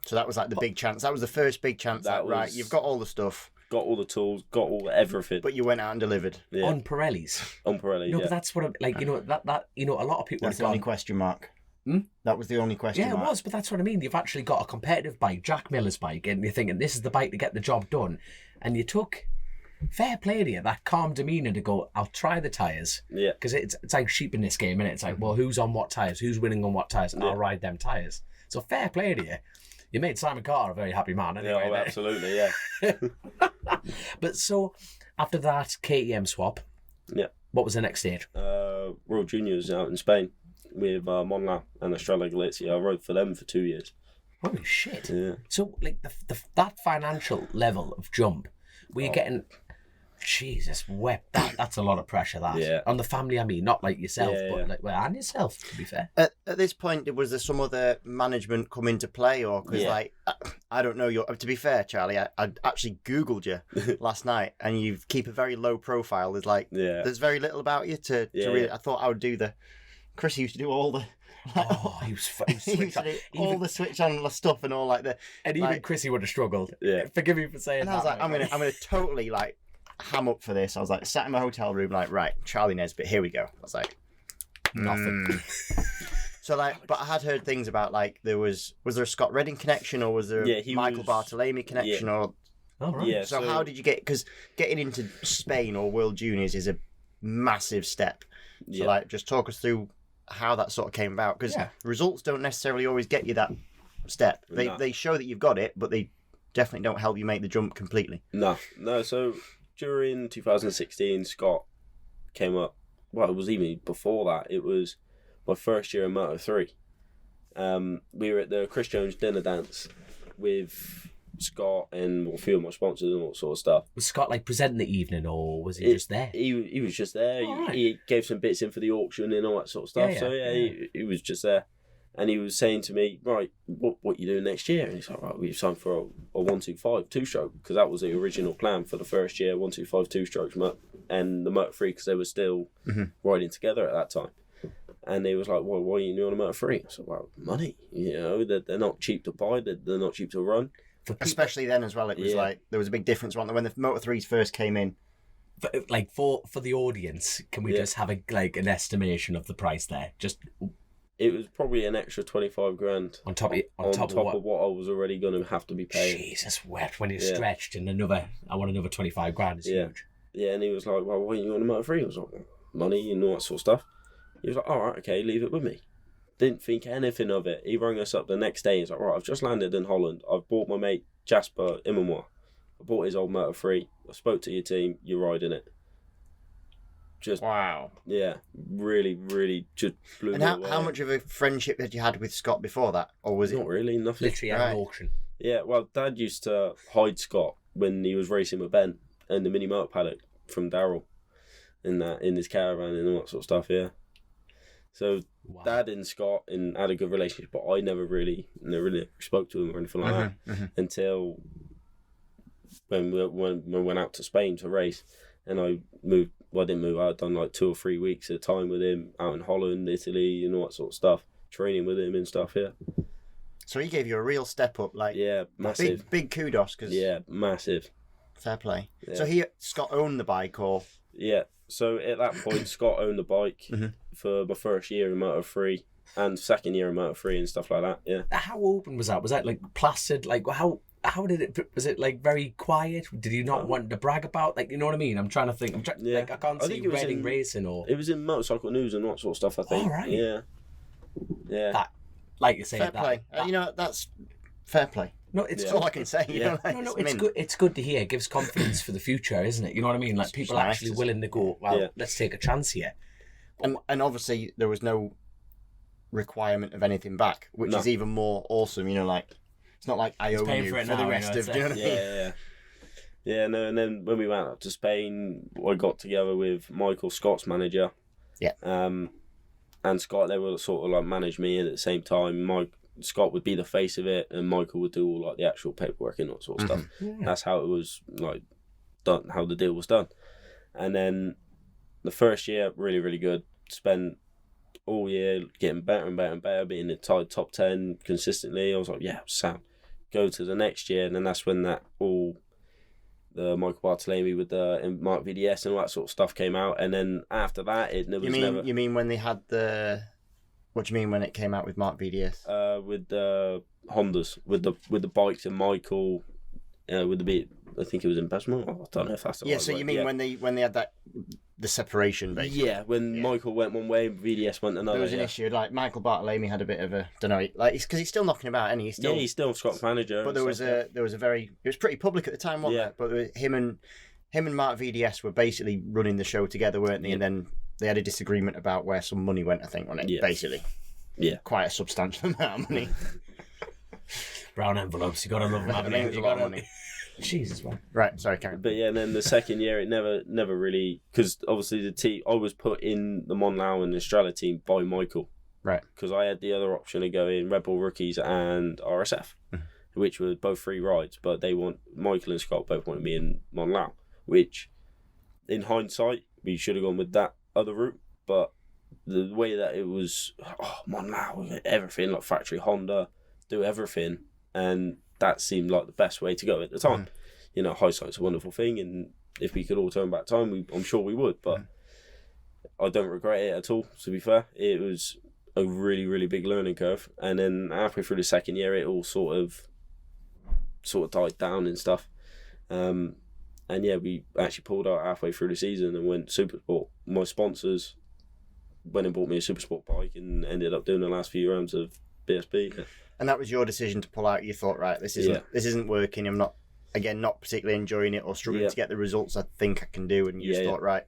[SPEAKER 5] So that was like the big chance. That was the first big chance. Right, you've got all the stuff.
[SPEAKER 2] Got all the tools, got all everything.
[SPEAKER 5] But you went out and delivered.
[SPEAKER 2] Yeah.
[SPEAKER 3] On Pirellis.
[SPEAKER 2] On Pirelli,
[SPEAKER 3] No, but that's what I'm, like, you know, that you know, a lot of people
[SPEAKER 5] That's the only question mark. That was the only question mark.
[SPEAKER 3] Yeah, it was, but that's what I mean. You've actually got a competitive bike, Jack Miller's bike, and you're thinking, this is the bike to get the job done. And you took, fair play to you, that calm demeanour to go, I'll try the tyres.
[SPEAKER 2] Yeah.
[SPEAKER 3] Because it's like sheep in this game, innit? It's like, well, who's on what tyres? Who's winning on what tyres? I'll ride them tyres. So fair play to you. You made Simon Carter a very happy man anyway.
[SPEAKER 2] Yeah, absolutely, yeah.
[SPEAKER 3] But so, after that KTM swap, what was the next stage?
[SPEAKER 2] World Juniors out in Spain with Monla and Estrella Galicia. I rode for them for 2 years.
[SPEAKER 3] Holy shit.
[SPEAKER 2] Yeah.
[SPEAKER 3] So, like, that financial level of jump, were you getting... Jesus, that's a lot of pressure, that.
[SPEAKER 2] Yeah.
[SPEAKER 3] On the family, I mean, not like yourself,
[SPEAKER 2] Yeah,
[SPEAKER 3] but
[SPEAKER 2] yeah.
[SPEAKER 3] like, well, and yourself, to be fair.
[SPEAKER 5] At this point, was there some other management come into play, or because like I don't know your? To be fair, Charlie, I actually Googled you last night, and you keep a very low profile. There's very little about you to really. I thought I would do the. Chris used to do all the.
[SPEAKER 3] He was
[SPEAKER 5] He used to do all the switch on stuff and all like the.
[SPEAKER 3] And even Chrissy would have struggled.
[SPEAKER 2] Yeah.
[SPEAKER 3] Forgive me for saying
[SPEAKER 5] And
[SPEAKER 3] that.
[SPEAKER 5] I was like, I'm gonna totally like ham up for this. I was like, sat in my hotel room, like, right, Charlie Nesbitt, here we go. I was like, nothing. So like, but I had heard things about like was there a Scott Redding connection, or was there a Michael Bartolome connection, or?
[SPEAKER 3] Oh, right.
[SPEAKER 2] Yeah.
[SPEAKER 5] So how did you get? Because getting into Spain or World Juniors is a massive step. So like, just talk us through how that sort of came about, because results don't necessarily always get you that step. They show that you've got it, but they definitely don't help you make the jump completely.
[SPEAKER 2] No. So during 2016, Scott came up. Well, it was even before that. It was my first year in Moto 3. We were at the Chris Jones dinner dance with Scott and a few of my sponsors and all sort of stuff.
[SPEAKER 3] Was Scott like presenting the evening, or was he just there?
[SPEAKER 2] He was just there.
[SPEAKER 3] Oh, right.
[SPEAKER 2] He gave some bits in for the auction and all that sort of stuff. He was just there. And he was saying to me, right, what you doing next year? And he's like, right, we've signed for a 125 two-stroke, because that was the original plan for the first year, 125 two-strokes, and the Moto 3, because they were still riding together at that time. And he was like, well, why are you doing a Moto 3? I said, well, money. You know, they're not cheap to buy, they're not cheap to run.
[SPEAKER 5] Especially then as well, it was like there was a big difference when the Moto 3s first came in.
[SPEAKER 3] Like for the audience, can we just have an estimation of the price there? Just
[SPEAKER 2] it was probably an extra 25 grand
[SPEAKER 3] on top of
[SPEAKER 2] what I was already going to have to be paying.
[SPEAKER 3] Jesus, wet when you're stretched, and I want another 25 grand. It's huge.
[SPEAKER 2] Yeah, and he was like, well, what are you on a Moto 3? I was like, money and all that sort of stuff. He was like, all right, okay, leave it with me. Didn't think anything of it. He rang us up the next day. He's like, right, I've just landed in Holland. I've bought my mate Jasper Immermoor. I bought his old Moto 3. I spoke to your team. You're riding it. Just
[SPEAKER 5] wow.
[SPEAKER 2] Yeah, really, really just blew me away.
[SPEAKER 5] How much of a friendship had you had with Scott before that, or was
[SPEAKER 2] Not really, nothing.
[SPEAKER 3] Literally at an auction.
[SPEAKER 2] Yeah, well, Dad used to hide Scott when he was racing with Ben in the mini motor paddock from Darryl in his caravan and all that sort of stuff. Yeah. So Dad and Scott had a good relationship, but I never really spoke to him or anything like that until when we went out to Spain to race, and I moved. Well, I didn't move. I'd done like 2 or 3 weeks at a time with him out in Holland, Italy, and all that sort of stuff, training with him and stuff. Yeah.
[SPEAKER 5] So he gave you a real step up, like
[SPEAKER 2] massive,
[SPEAKER 5] big kudos, because
[SPEAKER 2] massive.
[SPEAKER 5] Fair play.
[SPEAKER 2] Yeah.
[SPEAKER 5] So Scott owned the bike, or
[SPEAKER 2] So at that point, Scott owned the bike for my first year in Moto 3 and second year in Moto 3 and stuff like that. Yeah.
[SPEAKER 3] How open was that? Was that like placid? Like how did it? Was it like very quiet? Did you not want to brag about? Like, you know what I mean? I'm trying to think. Like, I can't see Reading racing or.
[SPEAKER 2] It was in Motorcycle News and that sort of stuff, I think.
[SPEAKER 3] Oh, right.
[SPEAKER 2] Yeah.
[SPEAKER 3] That, like you say,
[SPEAKER 5] fair play. That's fair play.
[SPEAKER 3] No, it's
[SPEAKER 5] all I can say. You know, like,
[SPEAKER 3] no, it's good. It's good to hear. It gives confidence for the future, isn't it? You know what I mean? Like, people are actually willing to go, well, let's take a chance here.
[SPEAKER 5] And obviously there was no requirement of anything back, which is even more awesome. You know, like it's not like I owe you for the rest of. Do you know what I mean?
[SPEAKER 2] Yeah. No, and then when we went up to Spain, I got together with Michael, Scott's manager.
[SPEAKER 5] Yeah.
[SPEAKER 2] And Scott, they were sort of like manage me, and at the same time, Scott would be the face of it, and Michael would do all like the actual paperwork and that sort of stuff. Yeah. That's how it was like done, how the deal was done. And then the first year, really, really good. Spent all year getting better and better and better, being in the top 10 consistently. I was like, yeah, sound. Go to the next year, and then that's when the Michael Bartolome with the Mark VDS and all that sort of stuff came out. And then after that,
[SPEAKER 5] You mean when they had the? What do you mean when it came out with Mark VDS?
[SPEAKER 2] With the Hondas, with the bikes, and Michael, with the beat. I think it was in Bessemer. I don't know if that's the right
[SPEAKER 5] So
[SPEAKER 2] word.
[SPEAKER 5] you mean when they had the separation, basically?
[SPEAKER 2] Yeah, when Michael went one way, VDS went another.
[SPEAKER 5] There was an issue. Like Michael Bartolome had a bit of a, don't know, like because he's still knocking about, and he's still
[SPEAKER 2] Scott's manager.
[SPEAKER 5] But there was a very, it was pretty public at the time, wasn't it? But him and Mark VDS were basically running the show together, weren't they? Yeah. And then they had a disagreement about where some money went, I think, on it. Yeah. Basically. Yeah. Quite a substantial amount of money.
[SPEAKER 3] Brown envelopes, you gotta love them.
[SPEAKER 5] It was a lot of money.
[SPEAKER 3] Jesus, man.
[SPEAKER 5] Right, sorry, Karen.
[SPEAKER 2] But yeah, and then the second year, it never really, because obviously the team, I was put in the Monlau and the Estrella team by Michael.
[SPEAKER 5] Right.
[SPEAKER 2] Because I had the other option to go in Red Bull Rookies and RSF, which were both free rides, but Michael and Scott both wanted me in Monlau, which, in hindsight, we should have gone with that other route, but the way that it was, Monlau, everything, like factory Honda, do everything, and that seemed like the best way to go at the time. You know, hindsight's a wonderful thing, and if we could all turn back time, I'm sure we would, but I don't regret it at all, to be fair. It was a really, really big learning curve, and then halfway through the second year, it all sort of died down and stuff. And yeah, we actually pulled out halfway through the season and went Super Sport. My sponsors went and bought me a Super Sport bike and ended up doing the last few rounds of BSB.
[SPEAKER 5] And that was your decision to pull out. You thought, right, this isn't working. I'm not particularly enjoying it or struggling to get the results I think I can do. And you just thought, right,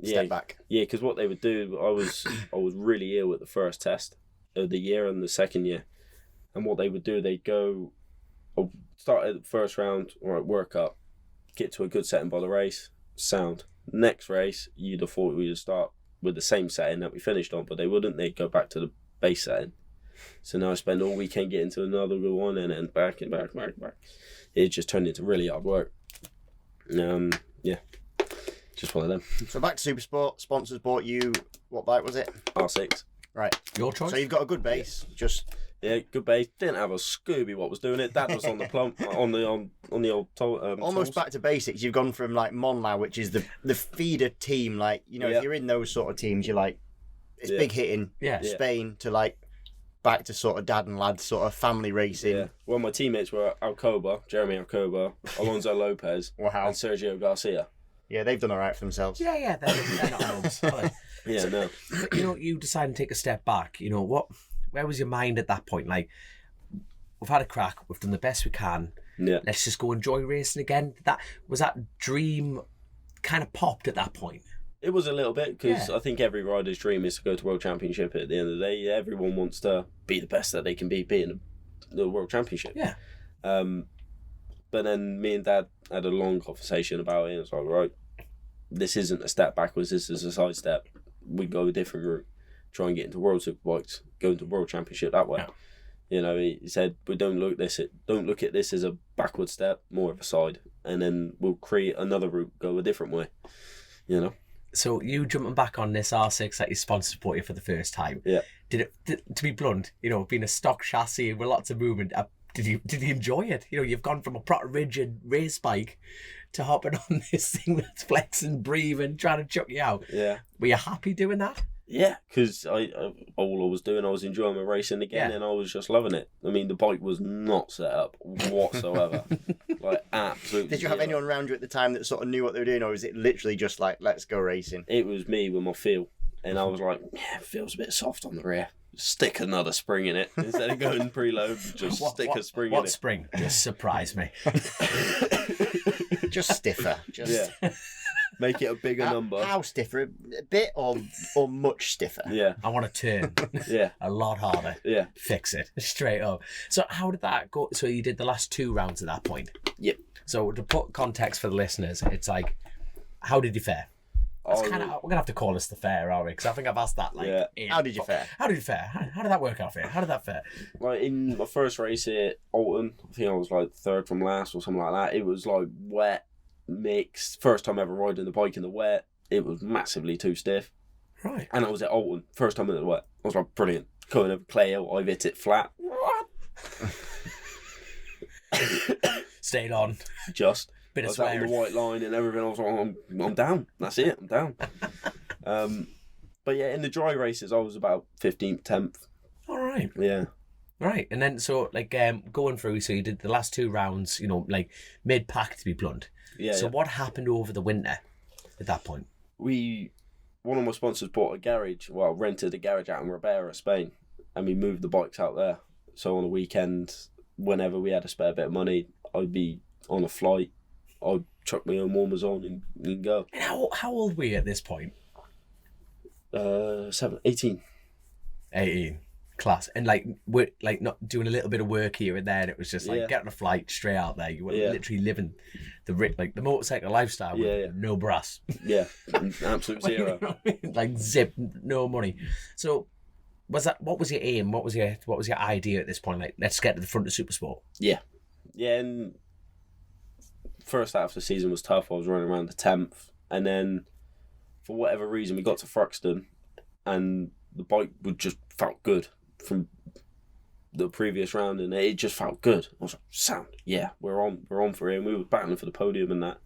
[SPEAKER 5] step back.
[SPEAKER 2] Yeah, because what they would do, I was really ill at the first test of the year and the second year. And what they would do, they'd go, start at the first round, or work up, get to a good setting by the race, sound. Next race, you'd have thought we'd start with the same setting that we finished on, but they wouldn't. They'd go back to the base setting. So now I spend all weekend getting to another good one and then back and back. It just turned into really hard work. Just one of them.
[SPEAKER 5] So back to Super Sport. Sponsors bought you, what bike was it?
[SPEAKER 2] R6.
[SPEAKER 5] Right.
[SPEAKER 3] Your choice.
[SPEAKER 5] So you've got a good base.
[SPEAKER 2] Yeah, good base. Didn't have a Scooby what was doing it. Dad was on the plump on the old
[SPEAKER 5] almost
[SPEAKER 2] tools.
[SPEAKER 5] back to basics. You've gone from like Monlau, which is the feeder team. Like, you know, if you're in those sort of teams, you're like, it's big hitting.
[SPEAKER 3] Yeah.
[SPEAKER 5] Spain to like back to sort of dad and lad sort of family racing.
[SPEAKER 2] Yeah. Well, my teammates were Jeremy Alcoba, Alonso Lopez,
[SPEAKER 5] Wow.
[SPEAKER 2] and Sergio Garcia.
[SPEAKER 5] Yeah, they've done all right for themselves.
[SPEAKER 3] Yeah, they're not homes.
[SPEAKER 2] Yeah, no.
[SPEAKER 3] You know, you decided to take a step back. You know, where was your mind at that point? Like, we've had a crack, we've done the best we can.
[SPEAKER 2] Yeah.
[SPEAKER 3] Let's just go enjoy racing again. Was that dream kind of popped at that point?
[SPEAKER 2] It was a little bit, because I think every rider's dream is to go to World Championship at the end of the day. Everyone wants to be the best that they can be in the World Championship.
[SPEAKER 3] Yeah.
[SPEAKER 2] But then me and Dad had a long conversation about it, and it's like, right, this isn't a step backwards, this is a side step. We go a different route, try and get into World Superbikes, go into World Championship that way. Yeah. You know, he said, we don't look at this as a backward step, more of a side, and then we'll create another route, go a different way. You know.
[SPEAKER 3] So you jumping back on this R6 that your sponsor bought you for the first time.
[SPEAKER 2] Yeah.
[SPEAKER 3] To be blunt, you know, being a stock chassis with lots of movement, did you enjoy it? You know, you've gone from a proper rigid race bike to hopping on this thing that's flexing, breathing, trying to chuck you out.
[SPEAKER 2] Yeah.
[SPEAKER 3] Were you happy doing that?
[SPEAKER 2] Yeah, because all I was doing, I was enjoying my racing again, and I was just loving it. I mean, the bike was not set up whatsoever. Like, absolutely.
[SPEAKER 5] Did you have anyone around you at the time that sort of knew what they were doing, or was it literally just like, let's go racing?
[SPEAKER 2] It was me with my feel, and I was like, it feels a bit soft on the rear. Stick another spring in it. Instead of going preload, just stick a spring in it.
[SPEAKER 3] What spring? Just surprise me.
[SPEAKER 5] Just stiffer. Just...
[SPEAKER 2] Yeah. Make it a bigger number.
[SPEAKER 5] How stiffer? A bit or much stiffer?
[SPEAKER 2] Yeah.
[SPEAKER 3] I want to turn.
[SPEAKER 2] Yeah.
[SPEAKER 3] A lot harder.
[SPEAKER 2] Yeah.
[SPEAKER 3] Fix it. Straight up. So how did that go? So you did the last 2 rounds at that point?
[SPEAKER 2] Yep.
[SPEAKER 3] So to put context for the listeners, it's like, how did you fare? That's we're going to have to call this the fair, are we? Because I think I've asked that.
[SPEAKER 5] How did you fare?
[SPEAKER 3] How did you fare? How did that work out for you? How did that fare?
[SPEAKER 2] Like, in my first race at Alton, I think I was like 3rd from last or something like that. It was like wet, mixed. First time ever riding the bike in the wet. It was massively too stiff.
[SPEAKER 3] Right.
[SPEAKER 2] And I was at Alton, first time in the wet. I was like, brilliant. Coming over Clay Hill, I've hit it flat.
[SPEAKER 3] Stayed on.
[SPEAKER 2] Just.
[SPEAKER 3] Bit of
[SPEAKER 2] I was out on the white line and everything. I was like, I'm down. That's it. I'm down. But yeah, in the dry races, I was about 15th, 10th.
[SPEAKER 3] All right.
[SPEAKER 2] Yeah.
[SPEAKER 3] Right. And then, so, like, going through, so you did the last 2 rounds, you know, like, mid-pack, to be blunt.
[SPEAKER 2] Yeah.
[SPEAKER 3] So what happened over the winter at that point?
[SPEAKER 2] One of my sponsors bought a garage, rented a garage out in Ribera, Spain, and we moved the bikes out there. So on a weekend, whenever we had a spare bit of money, I'd be on a flight. I'd chuck my own warmers on and go.
[SPEAKER 3] And how old were you at this point?
[SPEAKER 2] 18.
[SPEAKER 3] 18. Class. And like we're like not doing a little bit of work here and there, and it was just like get on a flight straight out there. You were literally living the motorcycle lifestyle with no brass.
[SPEAKER 4] Yeah, absolute zero.
[SPEAKER 3] You know what I mean? Like zip, no money. So what was your aim? What was your idea at this point? Like, let's get to the front of Supersport.
[SPEAKER 4] Yeah, and first half of the season was tough. I was running around the 10th, and then for whatever reason we got to Thruxton, and the bike just felt good from the previous round, and it just felt good. I was like, sound, yeah, we're on for it. And we were battling for the podium and that.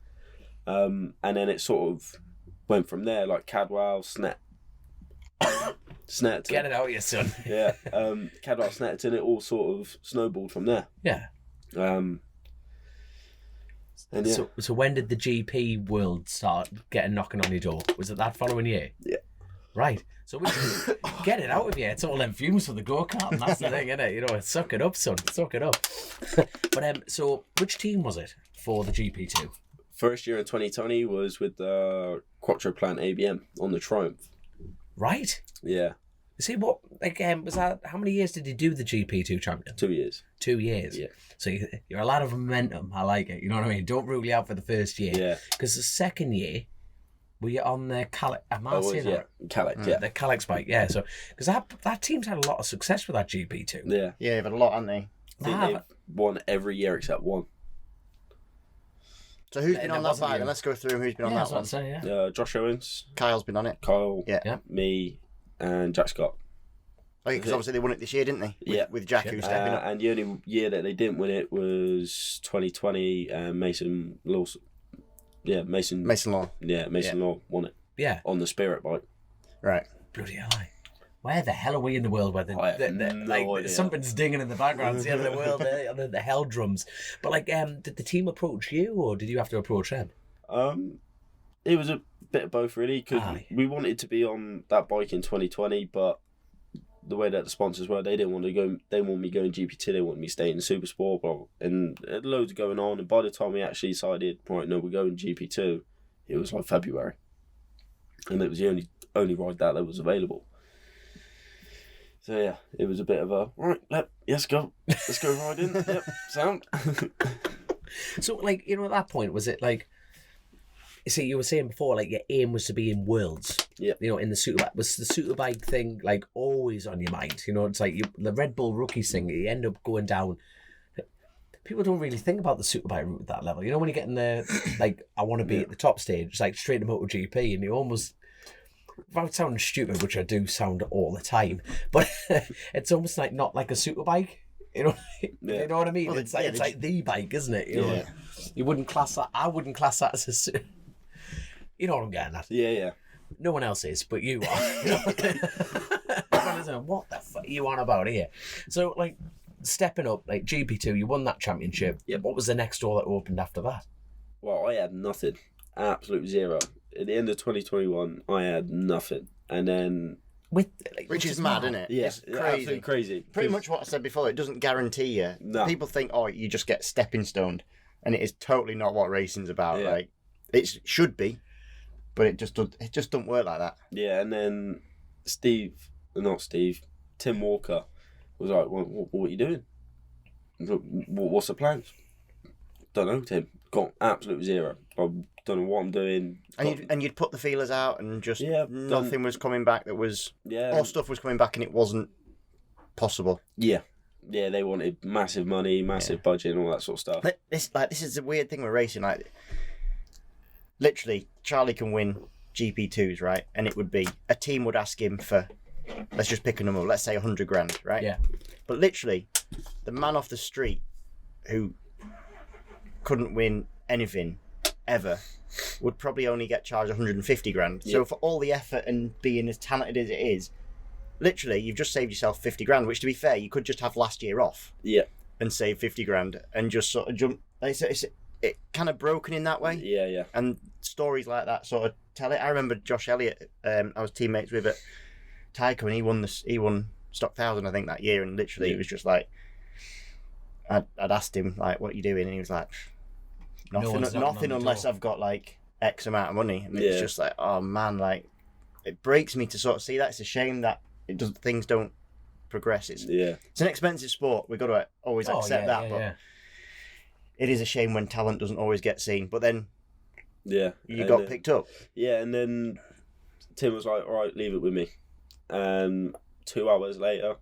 [SPEAKER 4] And then it sort of went from there, like Cadwell, Snetterton.
[SPEAKER 3] Get it out of your son.
[SPEAKER 4] Yeah, Cadwell, Snetterton, it all sort of snowballed from there.
[SPEAKER 3] Yeah.
[SPEAKER 4] And yeah.
[SPEAKER 3] So when did the GP world start getting knocking on your door? Was it that following year?
[SPEAKER 4] Yeah.
[SPEAKER 3] Right. So we get it out of you. It's all them fumes for the go-kart, and that's the thing, isn't it? You know, suck it up, son. Suck it up. But so which team was it for the GP2?
[SPEAKER 4] First year in 2020 was with the Quattro Plant ABM on the Triumph.
[SPEAKER 3] Right.
[SPEAKER 4] Yeah.
[SPEAKER 3] See what was that? How many years did you do the GP2 champion?
[SPEAKER 4] 2 years.
[SPEAKER 3] 2 years.
[SPEAKER 4] Yeah.
[SPEAKER 3] So you're a lot of momentum. I like it. You know what I mean? Don't rule you out for the first year.
[SPEAKER 4] Yeah.
[SPEAKER 3] Because the second year, were you on the Calyx?
[SPEAKER 4] Calyx, yeah.
[SPEAKER 3] The Calyx bike, yeah. So because that team's had a lot of success with that GP2.
[SPEAKER 4] Yeah.
[SPEAKER 5] Yeah, they've had a lot, haven't they?
[SPEAKER 4] I think they've won every year except one.
[SPEAKER 5] So who's been on that bike? Then let's go through who's been on that one.
[SPEAKER 3] Say,
[SPEAKER 4] Josh Owens.
[SPEAKER 5] Kyle's been on it.
[SPEAKER 4] Kyle.
[SPEAKER 5] Yeah.
[SPEAKER 4] Me and Jack Scott.
[SPEAKER 5] Oh, because obviously they won it this year, didn't they? With Jack who's stepping up.
[SPEAKER 4] And the only year that they didn't win it was 2020. Mason Lawson. Yeah, Mason
[SPEAKER 5] Law.
[SPEAKER 4] Yeah, Mason Law won it.
[SPEAKER 3] Yeah.
[SPEAKER 4] On the Spirit bike.
[SPEAKER 5] Right.
[SPEAKER 3] Bloody hell. Where the hell are we in the world where something's dinging in the background? It's the end of the world, the hell drums. But like, did the team approach you, or did you have to approach them?
[SPEAKER 4] It was a bit of both, really, because we wanted to be on that bike in 2020, but the way that the sponsors were, they didn't want to go. They want me going GP2. They want me staying in Supersport, and loads going on. And by the time we actually decided, right, no, we're going GP2, it was like February, and it was the only ride that was available. So yeah, it was a bit of a right. Let's go riding. Yep, sound.
[SPEAKER 3] So like, you know, at that point, was it like? See, you were saying before, like, your aim was to be in Worlds.
[SPEAKER 4] Yeah.
[SPEAKER 3] You know, in the Superbike. Was the Superbike thing, like, always on your mind? You know, it's like the Red Bull Rookies thing, you end up going down. People don't really think about the Superbike route at that level. You know, when you get in the, like, I want to be at the top stage, it's like straight to MotoGP, and you almost, without sounding stupid, which I do sound all the time, but it's almost like not like a Superbike. You know, you know what I mean? Well, it's like the bike, isn't it? You know, you wouldn't class that. I wouldn't class that as a. You know what I'm getting at?
[SPEAKER 4] Yeah.
[SPEAKER 3] No one else is, but you are. You know? What the fuck are you on about here? So, like, stepping up, like GP2, you won that championship. Yeah. What was the next door that opened after that?
[SPEAKER 4] Well, I had nothing. Absolute zero. At the end of 2021, I had nothing. And then...
[SPEAKER 5] Which is mad, isn't it?
[SPEAKER 4] Yeah,
[SPEAKER 5] it's crazy.
[SPEAKER 4] Absolutely crazy.
[SPEAKER 5] Pretty much what I said before, it doesn't guarantee you.
[SPEAKER 4] No.
[SPEAKER 5] People think, you just get stepping stoned. And it is totally not what racing's about.
[SPEAKER 4] Yeah.
[SPEAKER 5] Like, it should be, but it just doesn't work like that.
[SPEAKER 4] Yeah, and then Tim Walker was like, what are you doing? What's the plan? Don't know, Tim. Got absolute zero. I don't know what I'm doing.
[SPEAKER 5] And you'd put the feelers out and just nothing was coming back that was... All stuff was coming back and it wasn't possible.
[SPEAKER 4] Yeah. Yeah, they wanted massive money, massive budget and all that sort of stuff.
[SPEAKER 5] This is the weird thing with racing. Like, literally, Charlie can win GP2s, right? And it would be, a team would ask him for, let's just pick a number, let's say 100 grand, right?
[SPEAKER 3] Yeah.
[SPEAKER 5] But literally, the man off the street who couldn't win anything ever would probably only get charged 150 grand. So for all the effort and being as talented as it is, literally you've just saved yourself 50 grand, which to be fair, you could just have last year off.
[SPEAKER 4] Yeah.
[SPEAKER 5] And save 50 grand and just sort of jump. It's kind of broken in that way.
[SPEAKER 4] Yeah.
[SPEAKER 5] And stories like that sort of tell it. I remember Josh Elliott, I was teammates with at Tyco, and he won Stock 1000, I think, that year, and literally it was just like, I'd asked him, like, what are you doing? And he was like, nothing unless I've got like X amount of money. And it's just like, oh man, like, it breaks me to sort of see that. It's a shame that things don't progresses.
[SPEAKER 4] Yeah.
[SPEAKER 5] It's an expensive sport. We've got to always accept that. But it is a shame when talent doesn't always get seen. But then you got picked up.
[SPEAKER 4] Yeah, and then Tim was like, all right, leave it with me. And 2 hours later,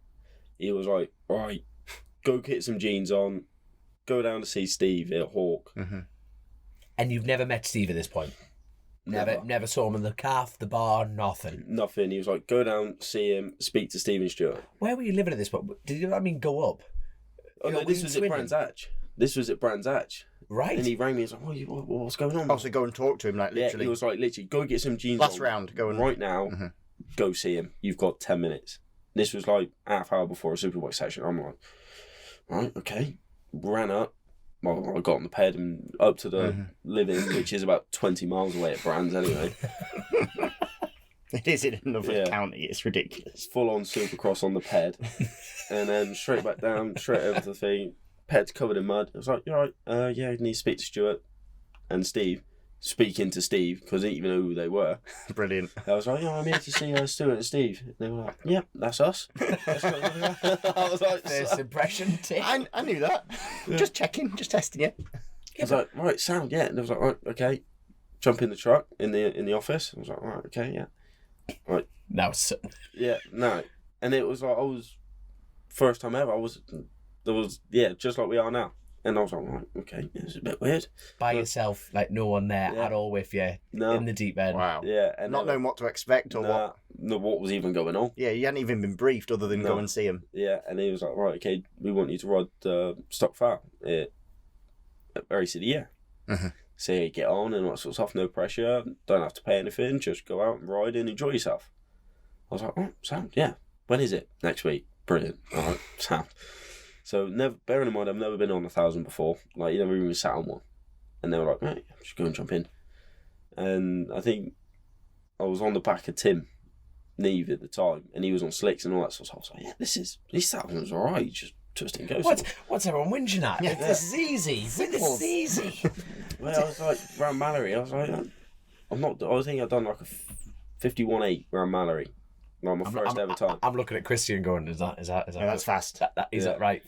[SPEAKER 4] he was like, all right, go get some jeans on, go down to see Steve at Hawk.
[SPEAKER 5] Mm-hmm.
[SPEAKER 3] And you've never met Steve at this point? Never saw him in the calf, the bar, nothing?
[SPEAKER 4] Nothing. He was like, go down, see him, speak to Stephen Stewart.
[SPEAKER 3] Where were you living at this point? Did you, go up?
[SPEAKER 4] Oh, no, this was at Brands Hatch.
[SPEAKER 3] Right.
[SPEAKER 4] And he rang me and was like, what's going on?
[SPEAKER 5] Also, go and talk to him, like, literally.
[SPEAKER 4] Yeah, he was like, literally, go get some jeans
[SPEAKER 5] Last
[SPEAKER 4] on
[SPEAKER 5] round, go and...
[SPEAKER 4] right now, go see him. You've got 10 minutes. This was like half hour before a Superbike session. I'm like, right, okay. Ran up. Well, I got on the ped and up to the living, which is about 20 miles away at Brands anyway.
[SPEAKER 5] It is in another county. It's ridiculous.
[SPEAKER 4] Full on Supercross on the ped. And then straight back down, straight over to the thing. Ped's covered in mud. I was like, you're right. Yeah, I need to speak to Stuart and Steve. Speaking to Steve, because I didn't even know who they were.
[SPEAKER 5] Brilliant.
[SPEAKER 4] I was like, I'm here to see Stuart and Steve. And they were like, yeah, that's us. I was like,
[SPEAKER 3] first impression tip.
[SPEAKER 5] I knew that. Just checking, just testing it.
[SPEAKER 4] I was like, right, sound, yeah. And I was like, right, okay. Jump in the truck in the office. I was like, right, okay, yeah. Right.
[SPEAKER 3] Now it's...
[SPEAKER 4] Yeah, no. And it was like, first time ever, just like we are now. And I was like, right, okay, it's a bit weird.
[SPEAKER 3] By yourself, like no one there at all with you, in the deep end.
[SPEAKER 5] Wow.
[SPEAKER 4] Yeah. And
[SPEAKER 5] not knowing what to expect or what.
[SPEAKER 4] No, what was even going on.
[SPEAKER 5] Yeah, you hadn't even been briefed other than go and see him.
[SPEAKER 4] Yeah, and he was like, right, okay, we want you to ride stock far at Race of the Year. So you get on and all that sort of stuff, no pressure, don't have to pay anything, just go out and ride and enjoy yourself. I was like, oh, sound, yeah. When is it? Next week. Brilliant. All right, sound. So, bearing in mind, I've never been on 1,000 before. Like, you never even sat on one. And they were like, mate, just go and jump in. And I think I was on the back of Tim Neve at the time, and he was on slicks and all that sort of stuff. I was like, yeah, these 1,000's all right. Just twist and go.
[SPEAKER 3] What's everyone whinging at? Yeah. This is easy. This is easy.
[SPEAKER 4] Well, I was like, round Mallory, I was like, I think I've done like a 51.8 round Mallory. No, my first ever time.
[SPEAKER 3] I'm looking at Christian going, is that
[SPEAKER 5] that's fast.
[SPEAKER 3] Is that right?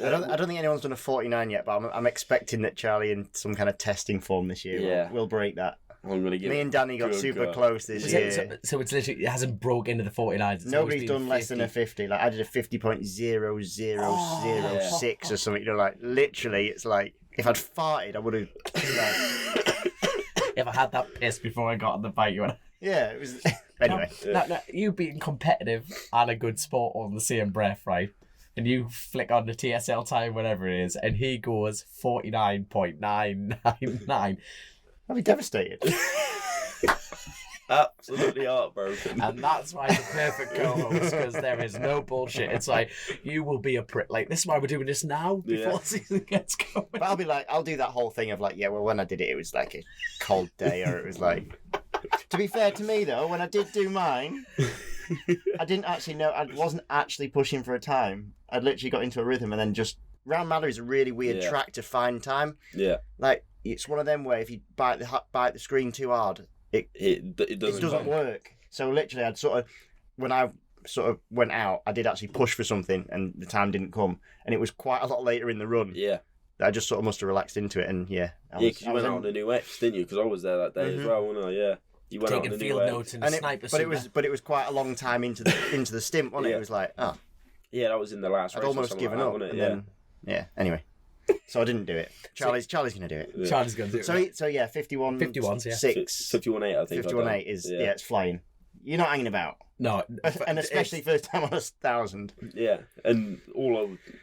[SPEAKER 5] I don't think anyone's done a 49 yet, but I'm expecting that Charlie in some kind of testing form this year will break that.
[SPEAKER 4] I'm gonna give
[SPEAKER 5] Me and Danny got super close this year.
[SPEAKER 3] So it's literally, it hasn't broke into the 49s.
[SPEAKER 5] Nobody's done less than a 50. Like I did a 50.0006 or something. You know, like literally, it's like if I'd farted, I would have.
[SPEAKER 3] If I had that piss before I got on the bike, you would.
[SPEAKER 5] Yeah, it was. Anyway,
[SPEAKER 3] now, you being competitive and a good sport on the same breath, right? And you flick on the TSL time, whatever it is, and he goes 49.999.
[SPEAKER 5] I'd be devastated.
[SPEAKER 4] Absolutely heartbroken.
[SPEAKER 3] And that's why the perfect co-host, because there is no bullshit. It's like, you will be a prick. Like, this is why we're doing this now, before the season gets going.
[SPEAKER 5] But I'll be like, I'll do that whole thing of like, yeah, well, when I did it, it was like a cold day, or it was like... To be fair to me, though, when I did do mine, I didn't actually know, I wasn't actually pushing for a time. I'd literally got into a rhythm, and then just... Round Mallory is a really weird track to find time.
[SPEAKER 4] Yeah.
[SPEAKER 5] Like, it's one of them where if you bite the screen too hard, it doesn't work. So literally, when I sort of went out, I did actually push for something, and the time didn't come, and it was quite a lot later in the run.
[SPEAKER 4] Yeah.
[SPEAKER 5] I just sort of must have relaxed into it, and
[SPEAKER 4] because you went out on the new X, didn't you? Because I was there that day as well, wasn't I? Yeah. You went
[SPEAKER 3] taking
[SPEAKER 4] out on the
[SPEAKER 3] field
[SPEAKER 4] new
[SPEAKER 3] notes
[SPEAKER 4] X.
[SPEAKER 3] and sniper.
[SPEAKER 5] But it was quite a long time into the stint, wasn't it? It was like,
[SPEAKER 4] yeah, that was in the last race.
[SPEAKER 5] I'd almost given up,
[SPEAKER 4] wasn't it?
[SPEAKER 5] and then anyway. So I didn't do it. Charlie's going to do it.
[SPEAKER 3] Yeah. Charlie's going to do it.
[SPEAKER 5] So 51.
[SPEAKER 3] 51s,
[SPEAKER 5] 6.
[SPEAKER 4] 51.8, I think.
[SPEAKER 5] 51.8 is it's flying. You're not hanging about.
[SPEAKER 3] No,
[SPEAKER 5] and especially first time on 1,000.
[SPEAKER 4] Yeah, and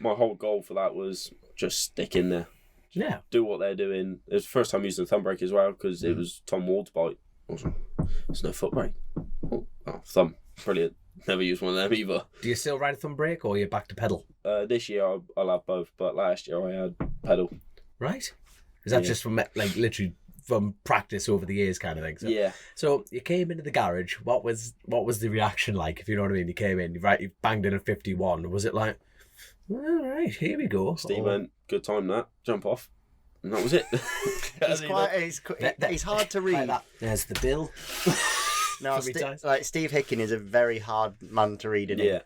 [SPEAKER 4] my whole goal for that was just stick in there.
[SPEAKER 3] Yeah,
[SPEAKER 4] do what they're doing. It was the first time using the thumb brake as well because it was Tom Ward's bike. There's no foot brake. Oh, thumb, brilliant. Never used one of them either.
[SPEAKER 3] Do you still ride a thumb brake or are you back to pedal?
[SPEAKER 4] This year I'll have both, but last year I had pedal.
[SPEAKER 3] Right. Is that just from like literally from practice over the years kind of thing? So,
[SPEAKER 4] yeah.
[SPEAKER 3] So you came into the garage. What was the reaction like? If you know what I mean, you came in, you banged in a 51. Was it like, all right, here we go?
[SPEAKER 4] Steve went, good time that, jump off. And that was it.
[SPEAKER 5] He's hard to read.
[SPEAKER 3] Like that. There's the bill.
[SPEAKER 5] No, Steve Hicken is a very hard man to read, isn't he?
[SPEAKER 4] Yeah.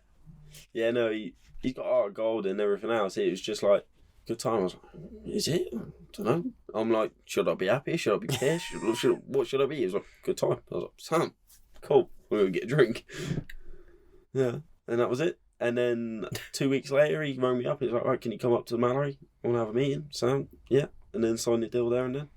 [SPEAKER 2] Yeah, no, he's got art of gold and everything else. It was just like, good time. I was like, is it? I don't know. I'm like, should I be happy? Should I be pissed? What should I be? He was like, good time. I was like, Sam, cool. We're going to get a drink. Yeah, and that was it. And then 2 weeks later, he rang me up. He's like, right, can you come up to the Mallory? I want to have a meeting. Sam, yeah. And then signed the deal there and then